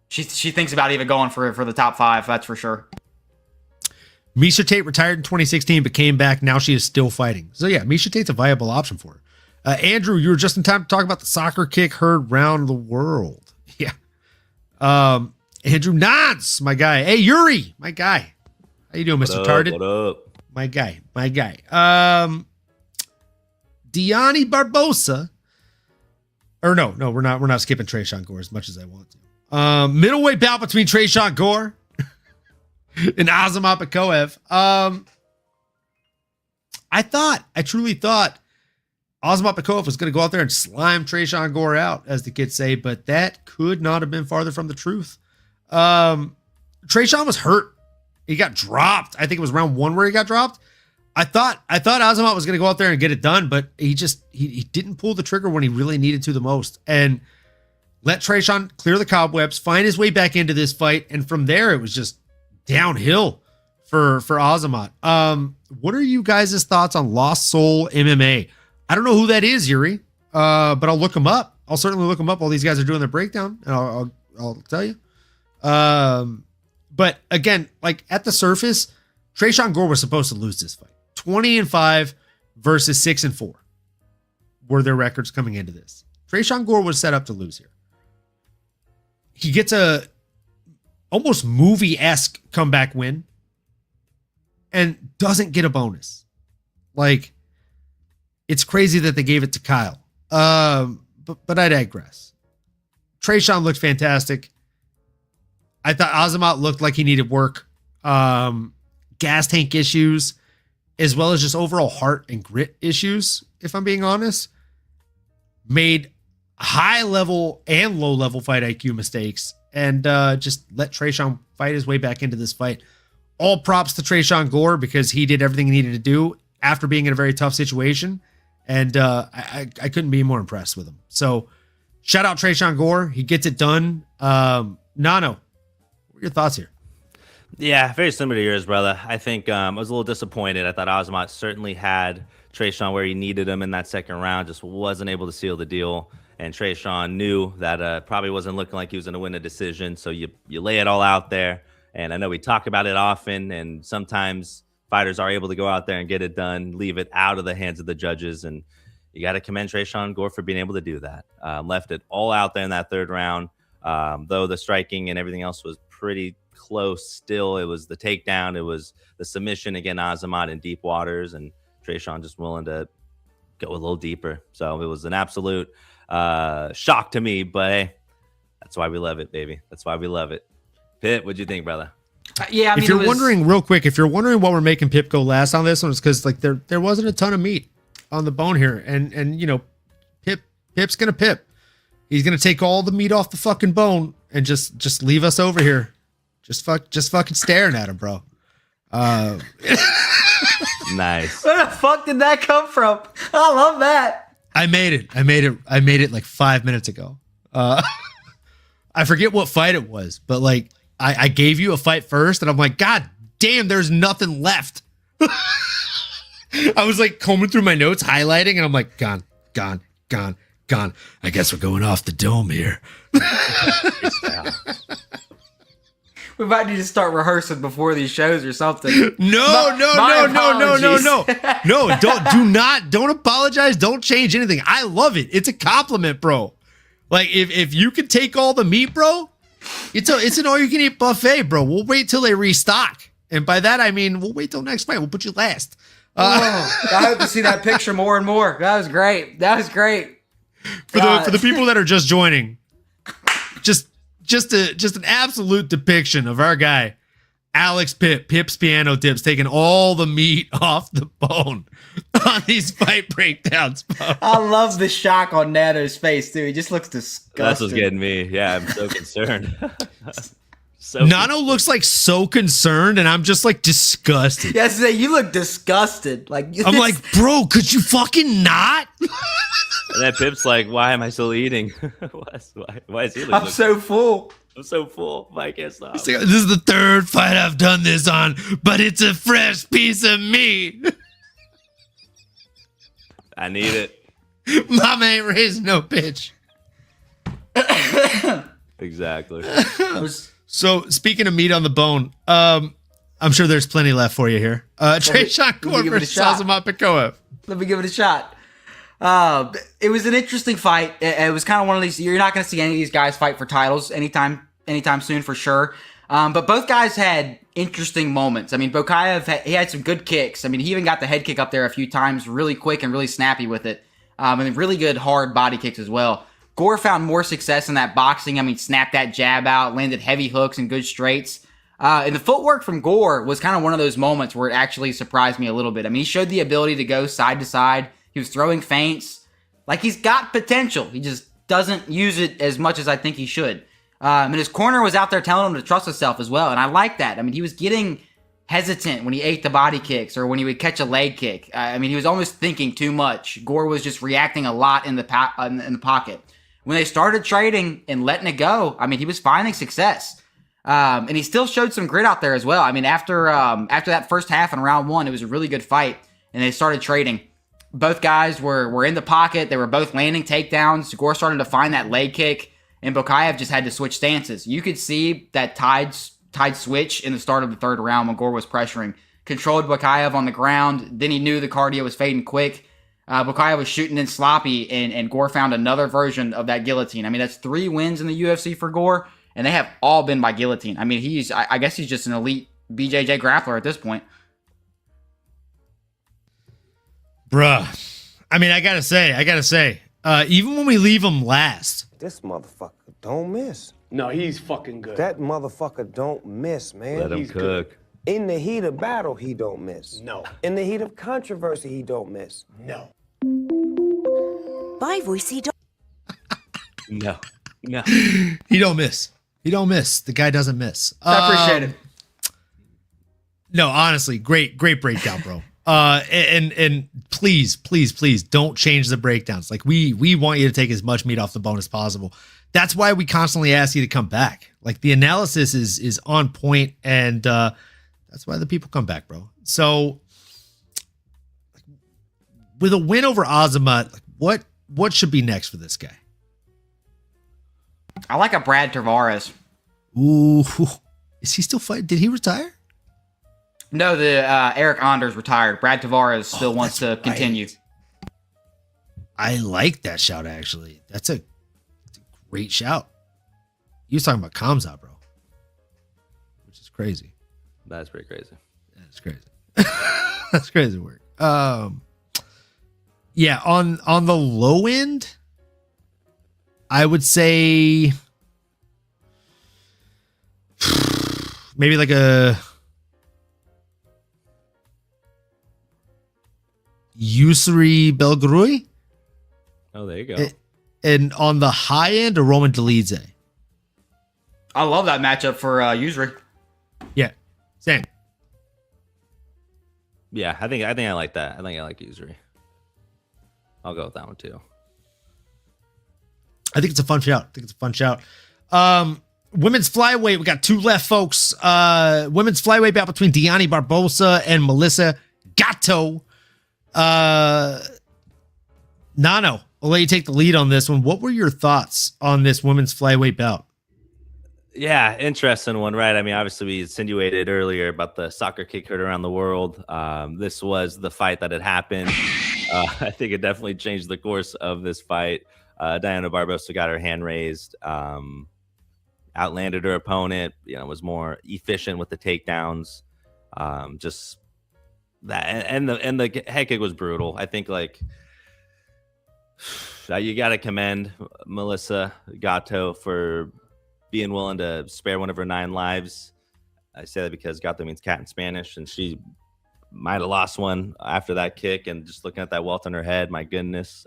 C: thinks about even going for the top 5. That's for sure.
B: Miesha Tate retired in 2016, but came back. Now she is still fighting. So yeah, Miesha Tate's a viable option for her. Andrew, you were just in time to talk about the soccer kick heard round the world. Yeah. Andrew nods, my guy. Hey, Yuri, my guy. How you doing, Mr. Tarded?
D: What up?
B: My guy. Dione Barbosa. Or no, we're not skipping Tresean Gore as much as I want to. Middleweight bout between Tresean Gore and Azamat Yakhyaev. I truly thought Azamat Yakhyaev was going to go out there and slime Tresean Gore out, as the kids say, but that could not have been farther from the truth. Tresean was hurt. He got dropped. I think it was round 1 where he got dropped. I thought Azamat was going to go out there and get it done, but he didn't pull the trigger when he really needed to the most, and let Tresean clear the cobwebs, find his way back into this fight, and from there it was just downhill for Azamat. What are you guys' thoughts on Lost Soul MMA? I don't know who that is, Yuri, but I'll look him up. I'll certainly look him up while these guys are doing their breakdown, and I'll tell you. But again, like at the surface, Tresean Gore was supposed to lose this fight. 20-5 versus 6-4 were their records coming into this. Tresean Gore was set up to lose here. He gets a almost movie-esque comeback win and doesn't get a bonus. Like, it's crazy that they gave it to Kyle. But I digress. Tresean looked fantastic. I thought Azamat looked like he needed work. Gas tank issues, as well as just overall heart and grit issues, if I'm being honest. Made high level and low level fight IQ mistakes, and just let Tresean fight his way back into this fight. All props to Tresean Gore, because he did everything he needed to do after being in a very tough situation. And I couldn't be more impressed with him. So shout out Tresean Gore. He gets it done. Nano, what are your thoughts here?
D: Yeah, very similar to yours, brother. I think I was a little disappointed. I thought Azamat certainly had Tresean where he needed him in that second round, just wasn't able to seal the deal. And Tresean knew that probably wasn't looking like he was going to win a decision. So you lay it all out there. And I know we talk about it often, and sometimes fighters are able to go out there and get it done, leave it out of the hands of the judges. And you got to commend Tresean Gore for being able to do that. Left it all out there in that third round. Though the striking and everything else was pretty close still, it was the takedown, it was the submission against Azamat in deep waters, and Tresean just willing to go a little deeper. So it was an absolute shock to me, but hey, that's why we love it, baby. That's why we love it. Pitt, what'd you think, brother?
C: Yeah, I mean,
B: if you're wondering real quick, if you're wondering why we're making Pip go last on this one, it's because like there wasn't a ton of meat on the bone here, and you know, Pip's gonna Pip. He's gonna take all the meat off the fucking bone and just leave us over here, just fucking staring at him, bro.
D: Nice.
C: Where the fuck did that come from? I love that.
B: I made it like 5 minutes ago. I forget what fight it was, but like I gave you a fight first, and I'm like, God damn, there's nothing left. I was like combing through my notes, highlighting, and I'm like, gone. I guess we're going off the dome here.
C: We might need to start rehearsing before these shows or something.
B: No. Don't apologize. Don't change anything. I love it. It's a compliment, bro. Like if you could take all the meat, bro, it's an all-you-can-eat buffet, bro. We'll wait till they restock. And by that, I mean, we'll wait till next fight. We'll put you last.
C: I hope to see that picture more and more. That was great.
B: For the people that are just joining, just an absolute depiction of our guy, Alex Pip's Piano Tips, taking all the meat off the bone on these fight breakdowns, bro.
C: I love the shock on Nano's face, too. He just looks disgusted.
D: That's what's getting me. Yeah, I'm so concerned.
B: Nano looks like so concerned, and I'm just like disgusted.
C: Yes, you look disgusted. Like
B: I'm like, bro, could you fucking not?
D: And that Pip's like, why am I still eating? why is he looking?
C: I'm so full.
D: I'm so full. I can't stop.
B: Like, this is the third fight I've done this on, but it's a fresh piece of meat.
D: I need it.
B: Mama ain't raising no bitch.
D: Exactly.
B: So speaking of meat on the bone, I'm sure there's plenty left for you here. Tresean Gore versus Yakhyaev.
C: Let me give it a shot. It was an interesting fight. It was kind of one of these. You're not going to see any of these guys fight for titles anytime soon for sure. But both guys had interesting moments. I mean, Yakhyaev he had some good kicks. I mean, he even got the head kick up there a few times, really quick and really snappy with it. And really good hard body kicks as well. Gore found more success in that boxing. I mean, snapped that jab out, landed heavy hooks and good straights. And the footwork from Gore was kind of one of those moments where it actually surprised me a little bit. I mean, he showed the ability to go side to side. He was throwing feints. Like, he's got potential. He just doesn't use it as much as I think he should. And his corner was out there telling him to trust himself as well. And I like that. I mean, he was getting hesitant when he ate the body kicks or when he would catch a leg kick. I mean, he was almost thinking too much. Gore was just reacting a lot in the pocket. When they started trading and letting it go, I mean, he was finding success. And he still showed some grit out there as well. I mean, after that first half in round one, it was a really good fight. And they started trading. Both guys were in the pocket. They were both landing takedowns. Gore started to find that leg kick. And Yakhyaev just had to switch stances. You could see that tide switch in the start of the third round when Gore was pressuring. Controlled Yakhyaev on the ground. Then he knew the cardio was fading quick. Yakhyaev was shooting in sloppy, and Gore found another version of that guillotine. I mean, that's 3 wins in the UFC for Gore, and they have all been by guillotine. I mean, I guess he's just an elite BJJ grappler at this point.
B: Bruh. I mean, I gotta say, even when we leave him last.
F: This motherfucker don't miss.
G: No, he's fucking good.
F: That motherfucker don't miss, man.
D: Let him
F: He's
D: cook.
F: good. In the heat of battle, he don't miss.
G: No.
F: In the heat of controversy, he don't miss.
G: No.
H: Bye, voicey.
D: No.
B: He don't miss. The guy doesn't miss.
C: I appreciate it.
B: No, honestly, great breakdown, bro. And please don't change the breakdowns. Like we want you to take as much meat off the bone as possible. That's why we constantly ask you to come back. Like the analysis is on point, and that's why the people come back, bro. So with a win over Azamat, like what should be next for this guy?
C: I like a Brad Tavares.
B: Ooh, is he still fighting? Did he retire?
C: No, the Eric Anders retired. Brad Tavares still wants to continue.
B: I like that shout, actually. That's a great shout. You was talking about Kamza, bro. Which is crazy.
D: That's pretty crazy.
B: That's crazy. That's crazy work. Yeah, on the low end, I would say maybe like a Yusri Belgrui.
D: Oh, there you go.
B: And on the high end, a Roman Dolidze.
C: I love that matchup for Usry.
B: Yeah, same.
D: Yeah, I think I like that. I think I like Usury. I'll go with that one too.
B: I think it's a fun shout. Women's flyweight, we got 2 left, folks. Women's flyweight bout between Dione Barbosa and Melissa Gatto. Nano, I'll let you take the lead on this one. What were your thoughts on this women's flyweight bout?
D: Yeah, interesting one, right? I mean, obviously we insinuated earlier about the soccer kick heard around the world. This was the fight that had happened. I think it definitely changed the course of this fight. Dione Barbosa got her hand raised, outlanded her opponent, was more efficient with the takedowns. Just that, and the head kick was brutal. I think you got to commend Melissa Gatto for being willing to spare one of her 9 lives. I say that because Gato means cat in Spanish, and she might have lost one after that kick. And just looking at that welt on her head, my goodness,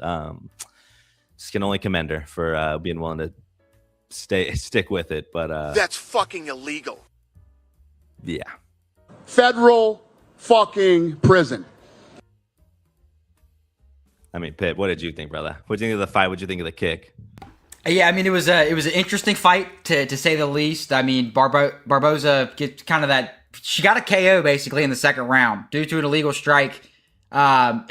D: just can only commend her for being willing to stick with it. But
G: that's fucking illegal.
D: Yeah,
G: federal fucking prison.
D: I mean, Pitt, what did you think, brother? What did you think of the fight? What did you think of the kick?
C: Yeah, I mean, it was an interesting fight to say the least. I mean, Barbosa gets kind of that. She got a KO basically in the second round due to an illegal strike.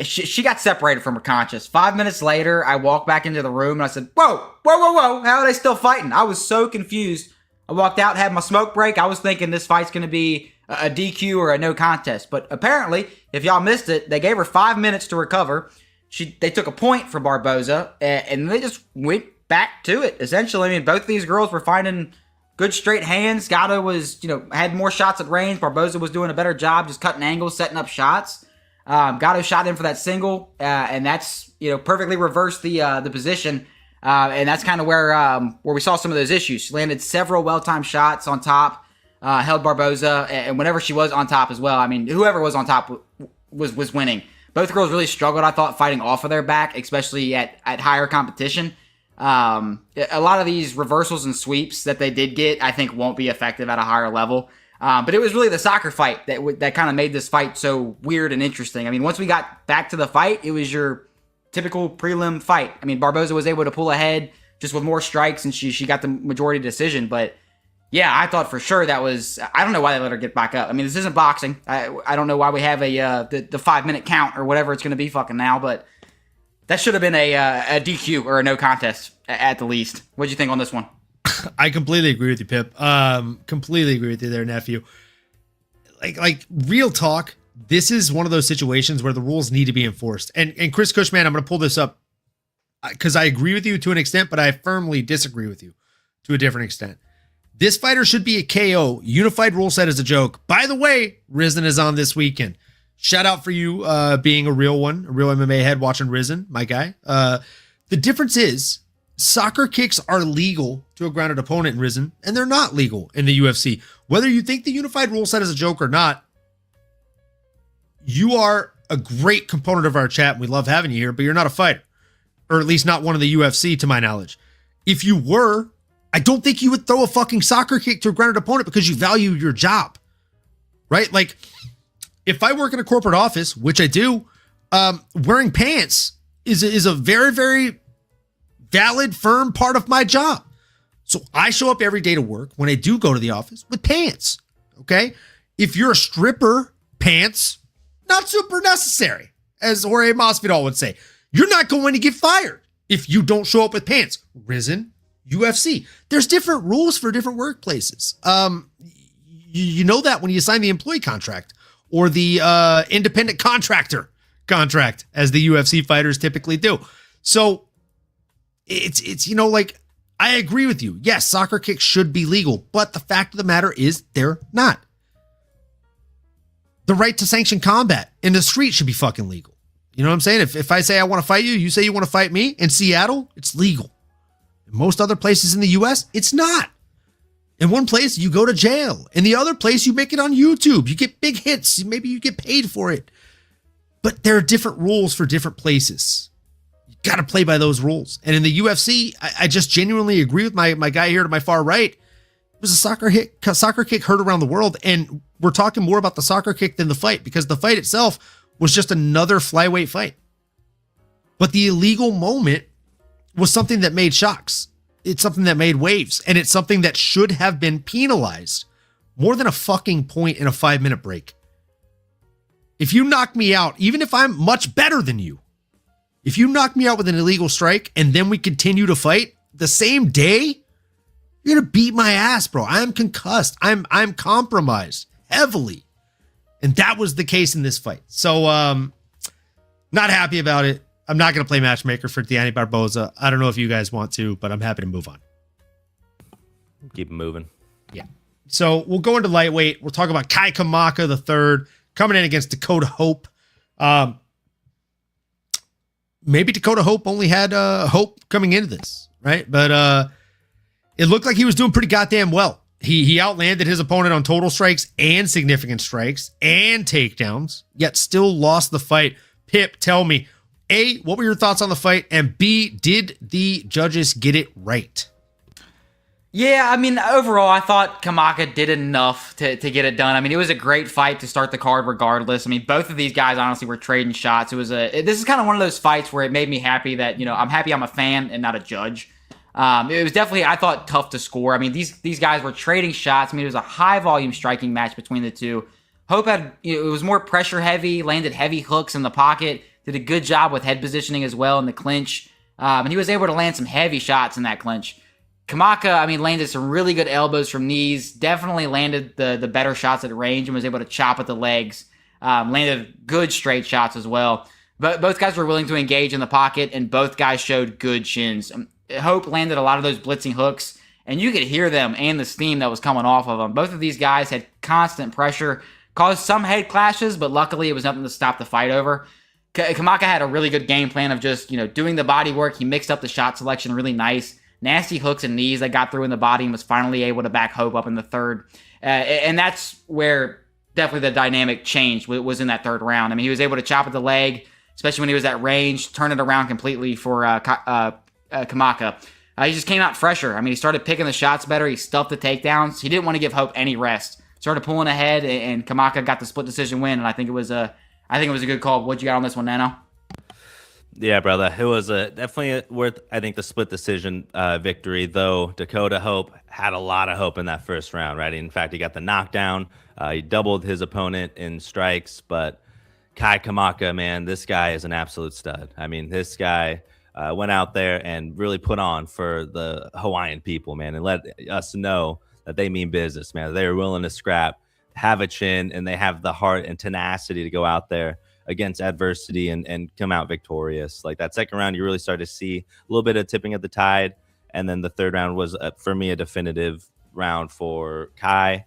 C: She got separated from her conscious. 5 minutes later, I walked back into the room and I said, "Whoa! How are they still fighting?" I was so confused. I walked out, had my smoke break. I was thinking this fight's going to be a DQ or a no contest, but apparently, if y'all missed it, they gave her 5 minutes to recover. They took a point from Barbosa and they just went back to it. Essentially, I mean, both of these girls were finding good straight hands. Gatto was, had more shots at range. Barbosa was doing a better job just cutting angles, setting up shots. Gatto shot in for that single, and that's, perfectly reversed the position. And that's kind of where we saw some of those issues. She landed several well-timed shots on top, held Barbosa, and whenever she was on top as well, I mean, whoever was on top was winning. Both girls really struggled, I thought, fighting off of their back, especially at higher competition. A lot of these reversals and sweeps that they did get, I think, won't be effective at a higher level. But it was really the soccer fight that kind of made this fight so weird and interesting. I mean, once we got back to the fight, it was your typical prelim fight. I mean, Barbosa was able to pull ahead just with more strikes, and she got the majority decision. But yeah, I thought for sure that was. I don't know why they let her get back up. I mean, this isn't boxing. I don't know why we have the 5 minute count or whatever it's going to be fucking now, but. That should have been a DQ or a no contest at the least. What'd you think on this one?
B: I completely agree with you, Pip. Completely agree with you there, nephew. Like real talk, this is one of those situations where the rules need to be enforced. And Chris Cushman, I'm going to pull this up because I agree with you to an extent, but I firmly disagree with you to a different extent. This fighter should be a KO. Unified rule set is a joke. By the way, Risen is on this weekend. Shout out for you being a real one, a real MMA head watching Risen, my guy. The difference is soccer kicks are legal to a grounded opponent in Risen, and they're not legal in the UFC. Whether you think the unified rule set is a joke or not, you are a great component of our chat. We love having you here, but you're not a fighter, or at least not one of the UFC to my knowledge. If you were, I don't think you would throw a fucking soccer kick to a grounded opponent because you value your job, right? Like, if I work in a corporate office, which I do, wearing pants is a very, very valid, firm part of my job. So I show up every day to work when I do go to the office with pants, okay? If you're a stripper, pants, not super necessary, as Jorge Masvidal would say. You're not going to get fired if you don't show up with pants. Risen, UFC. There's different rules for different workplaces. You know that when you sign the employee contract. Or the independent contractor contract, as the UFC fighters typically do. So it's I agree with you. Yes, soccer kicks should be legal, but the fact of the matter is they're not. The right to sanction combat in the street should be fucking legal. You know what I'm saying? If I say I want to fight you, you say you want to fight me, in Seattle, it's legal. In most other places in the US, it's not. In one place, you go to jail. In the other place, you make it on YouTube. You get big hits. Maybe you get paid for it. But there are different rules for different places. You got to play by those rules. And in the UFC, I just genuinely agree with my guy here to my far right. It was a soccer kick heard around the world. And we're talking more about the soccer kick than the fight because the fight itself was just another flyweight fight. But the illegal moment was something that made shocks. It's something that made waves, and it's something that should have been penalized more than a fucking point in a 5 minute break. If you knock me out, even if I'm much better than you, if you knock me out with an illegal strike and then we continue to fight the same day, You're gonna beat my ass, bro. I'm concussed. I'm compromised heavily. And that was the case in this fight. So not happy about it. I'm not gonna play matchmaker for Dione Barbosa. I don't know if you guys want to, but I'm happy to move on.
D: Keep it moving.
B: Yeah. So we'll go into lightweight. We'll talk about Kai Kamaka the third coming in against Dakota Hope. Maybe Dakota Hope only had hope coming into this, right? But it looked like he was doing pretty goddamn well. He outlanded his opponent on total strikes and significant strikes and takedowns, yet still lost the fight. Pip, tell me, A, what were your thoughts on the fight? And B, did the judges get it right?
C: Yeah, I mean, overall, I thought Kamaka did enough to get it done. I mean, it was a great fight to start the card regardless. I mean, both of these guys, honestly, were trading shots. This is kind of one of those fights where it made me happy that, I'm happy I'm a fan and not a judge. It was definitely, I thought, tough to score. I mean, these guys were trading shots. I mean, it was a high-volume striking match between the two. Hope had, it was more pressure-heavy, landed heavy hooks in the pocket, did a good job with head positioning as well in the clinch, and he was able to land some heavy shots in that clinch. Kamaka, I mean, landed some really good elbows from knees, definitely landed the better shots at range and was able to chop at the legs, landed good straight shots as well. But both guys were willing to engage in the pocket, and both guys showed good chins. Hope landed a lot of those blitzing hooks, and you could hear them and the steam that was coming off of them. Both of these guys had constant pressure, caused some head clashes, but luckily it was nothing to stop the fight over. Kamaka had a really good game plan of just, doing the body work. He mixed up the shot selection really nice. Nasty hooks and knees that got through in the body and was finally able to back Hope up in the third. And that's where definitely the dynamic changed, was in that third round. I mean, he was able to chop at the leg, especially when he was at range, turn it around completely for Kamaka. He just came out fresher. I mean, he started picking the shots better. He stuffed the takedowns. He didn't want to give Hope any rest. Started pulling ahead, and Kamaka got the split decision win, and I think it was a good call. What you got on this one, Nano?
D: Yeah, brother. It was definitely worth, I think, the split decision victory, though Dakota Hope had a lot of hope in that first round, right? In fact, he got the knockdown. He doubled his opponent in strikes, but Kai Kamaka, man, this guy is an absolute stud. I mean, this guy went out there and really put on for the Hawaiian people, man, and let us know that they mean business, man. They are willing to scrap, have a chin, and they have the heart and tenacity to go out there against adversity and come out victorious. Like that second round, you really started to see a little bit of tipping of the tide. And then the third round was, for me, a definitive round for Kai.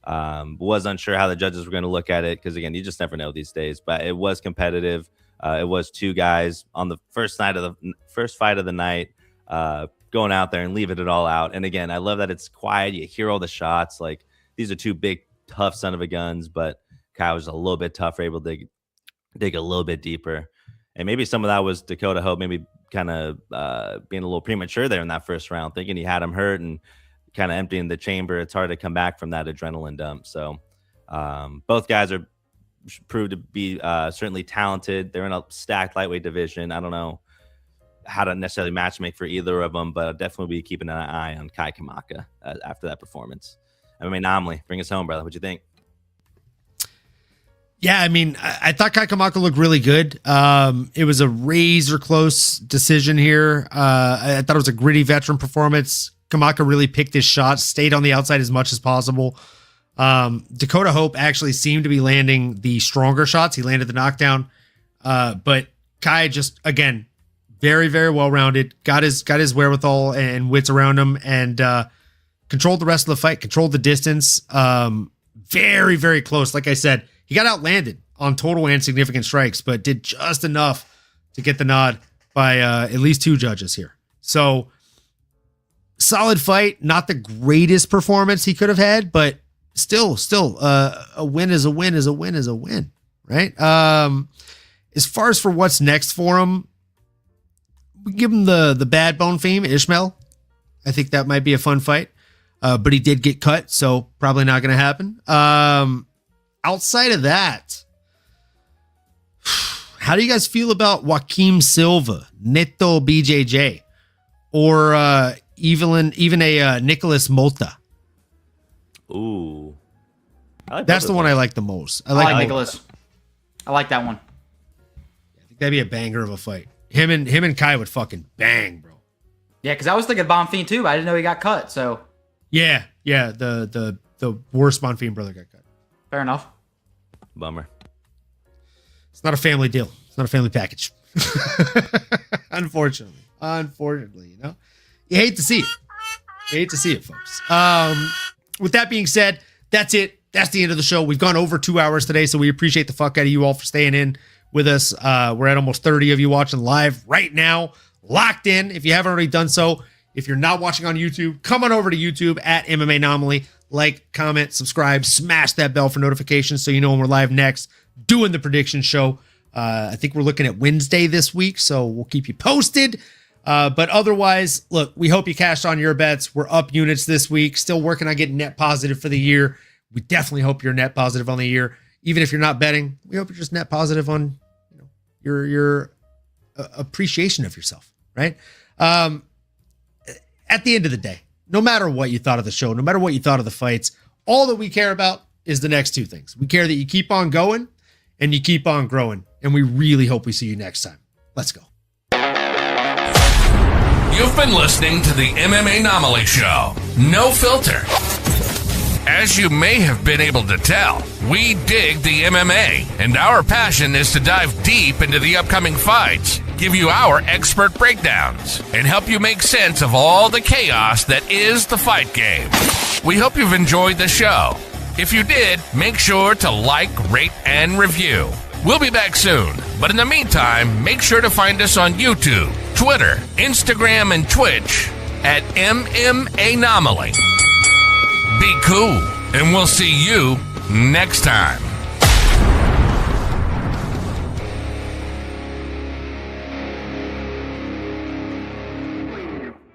D: Was unsure how the judges were going to look at it because, again, you just never know these days. But it was competitive. It was two guys on the first fight of the night going out there and leaving it all out. And, again, I love that it's quiet. You hear all the shots. Like, these are two big, tough son of a guns. But Kai was a little bit tougher, able to dig a little bit deeper. And maybe some of that was Dakota Hope maybe kind of being a little premature there in that first round, thinking he had him hurt and kind of emptying the chamber. It's hard to come back from that adrenaline dump. So both guys are proved to be certainly talented. They're in a stacked lightweight division. I don't know how to necessarily matchmake for either of them, but I'll definitely be keeping an eye on Kai Kamaka after that performance. MMAnomaly, bring us home, brother. What'd you think?
B: Yeah, I mean, I thought Kai Kamaka looked really good. It was a razor close decision here. I thought it was a gritty veteran performance. Kamaka really picked his shots, stayed on the outside as much as possible. Dakota Hope actually seemed to be landing the stronger shots. He landed the knockdown. But Kai just, again, very, very well-rounded, got his wherewithal and wits around him, and controlled the rest of the fight, controlled the distance. Very, very close. Like I said, he got outlanded on total and significant strikes, but did just enough to get the nod by at least two judges here. So solid fight, not the greatest performance he could have had, but still, a win is a win is a win is a win, right? As far as for what's next for him, we give him the bad bone fame, Ishmael. I think that might be a fun fight, but he did get cut, so probably not going to happen. Outside of that, how do you guys feel about Joaquim Silva, Neto BJJ, or even a Nicholas Mota?
D: Ooh,
B: that's the one I like the most.
C: I like Nicholas. I like that one.
B: I think that'd be a banger of a fight. Him and Kai would fucking bang, bro.
C: Yeah, because I was thinking Bonfim too, but I didn't know he got cut. So
B: Yeah. The worst Bonfim brother got cut.
C: Fair enough.
D: Bummer.
B: It's not a family deal. It's not a family package. Unfortunately, you hate to see it. Folks. With that being said, that's it. That's the end of the show. We've gone over 2 hours today, so we appreciate the fuck out of you all for staying in with us. We're at almost 30 of you watching live right now, locked in. If you haven't already done so, if you're not watching on YouTube, come on over to YouTube at MMAnomaly. Like, comment, subscribe, smash that bell for notifications so you know when we're live next doing the prediction show. I think we're looking at Wednesday this week, so we'll keep you posted. But otherwise, look, we hope you cashed on your bets. We're up units this week, still working on getting net positive for the year. We definitely hope you're net positive on the year. Even if you're not betting, we hope you're just net positive on your appreciation of yourself, right? At the end of the day, no matter what you thought of the show, no matter what you thought of the fights, all that we care about is the next two things. We care that you keep on going and you keep on growing. And we really hope we see you next time. Let's go.
A: You've been listening to the MMAnomaly Show. No filter. As you may have been able to tell, we dig the MMA, and our passion is to dive deep into the upcoming fights, give you our expert breakdowns, and help you make sense of all the chaos that is the fight game. We hope you've enjoyed the show. If you did, make sure to like, rate, and review. We'll be back soon, but in the meantime, make sure to find us on YouTube, Twitter, Instagram, and Twitch at MMAnomaly. Be cool, and we'll see you next time.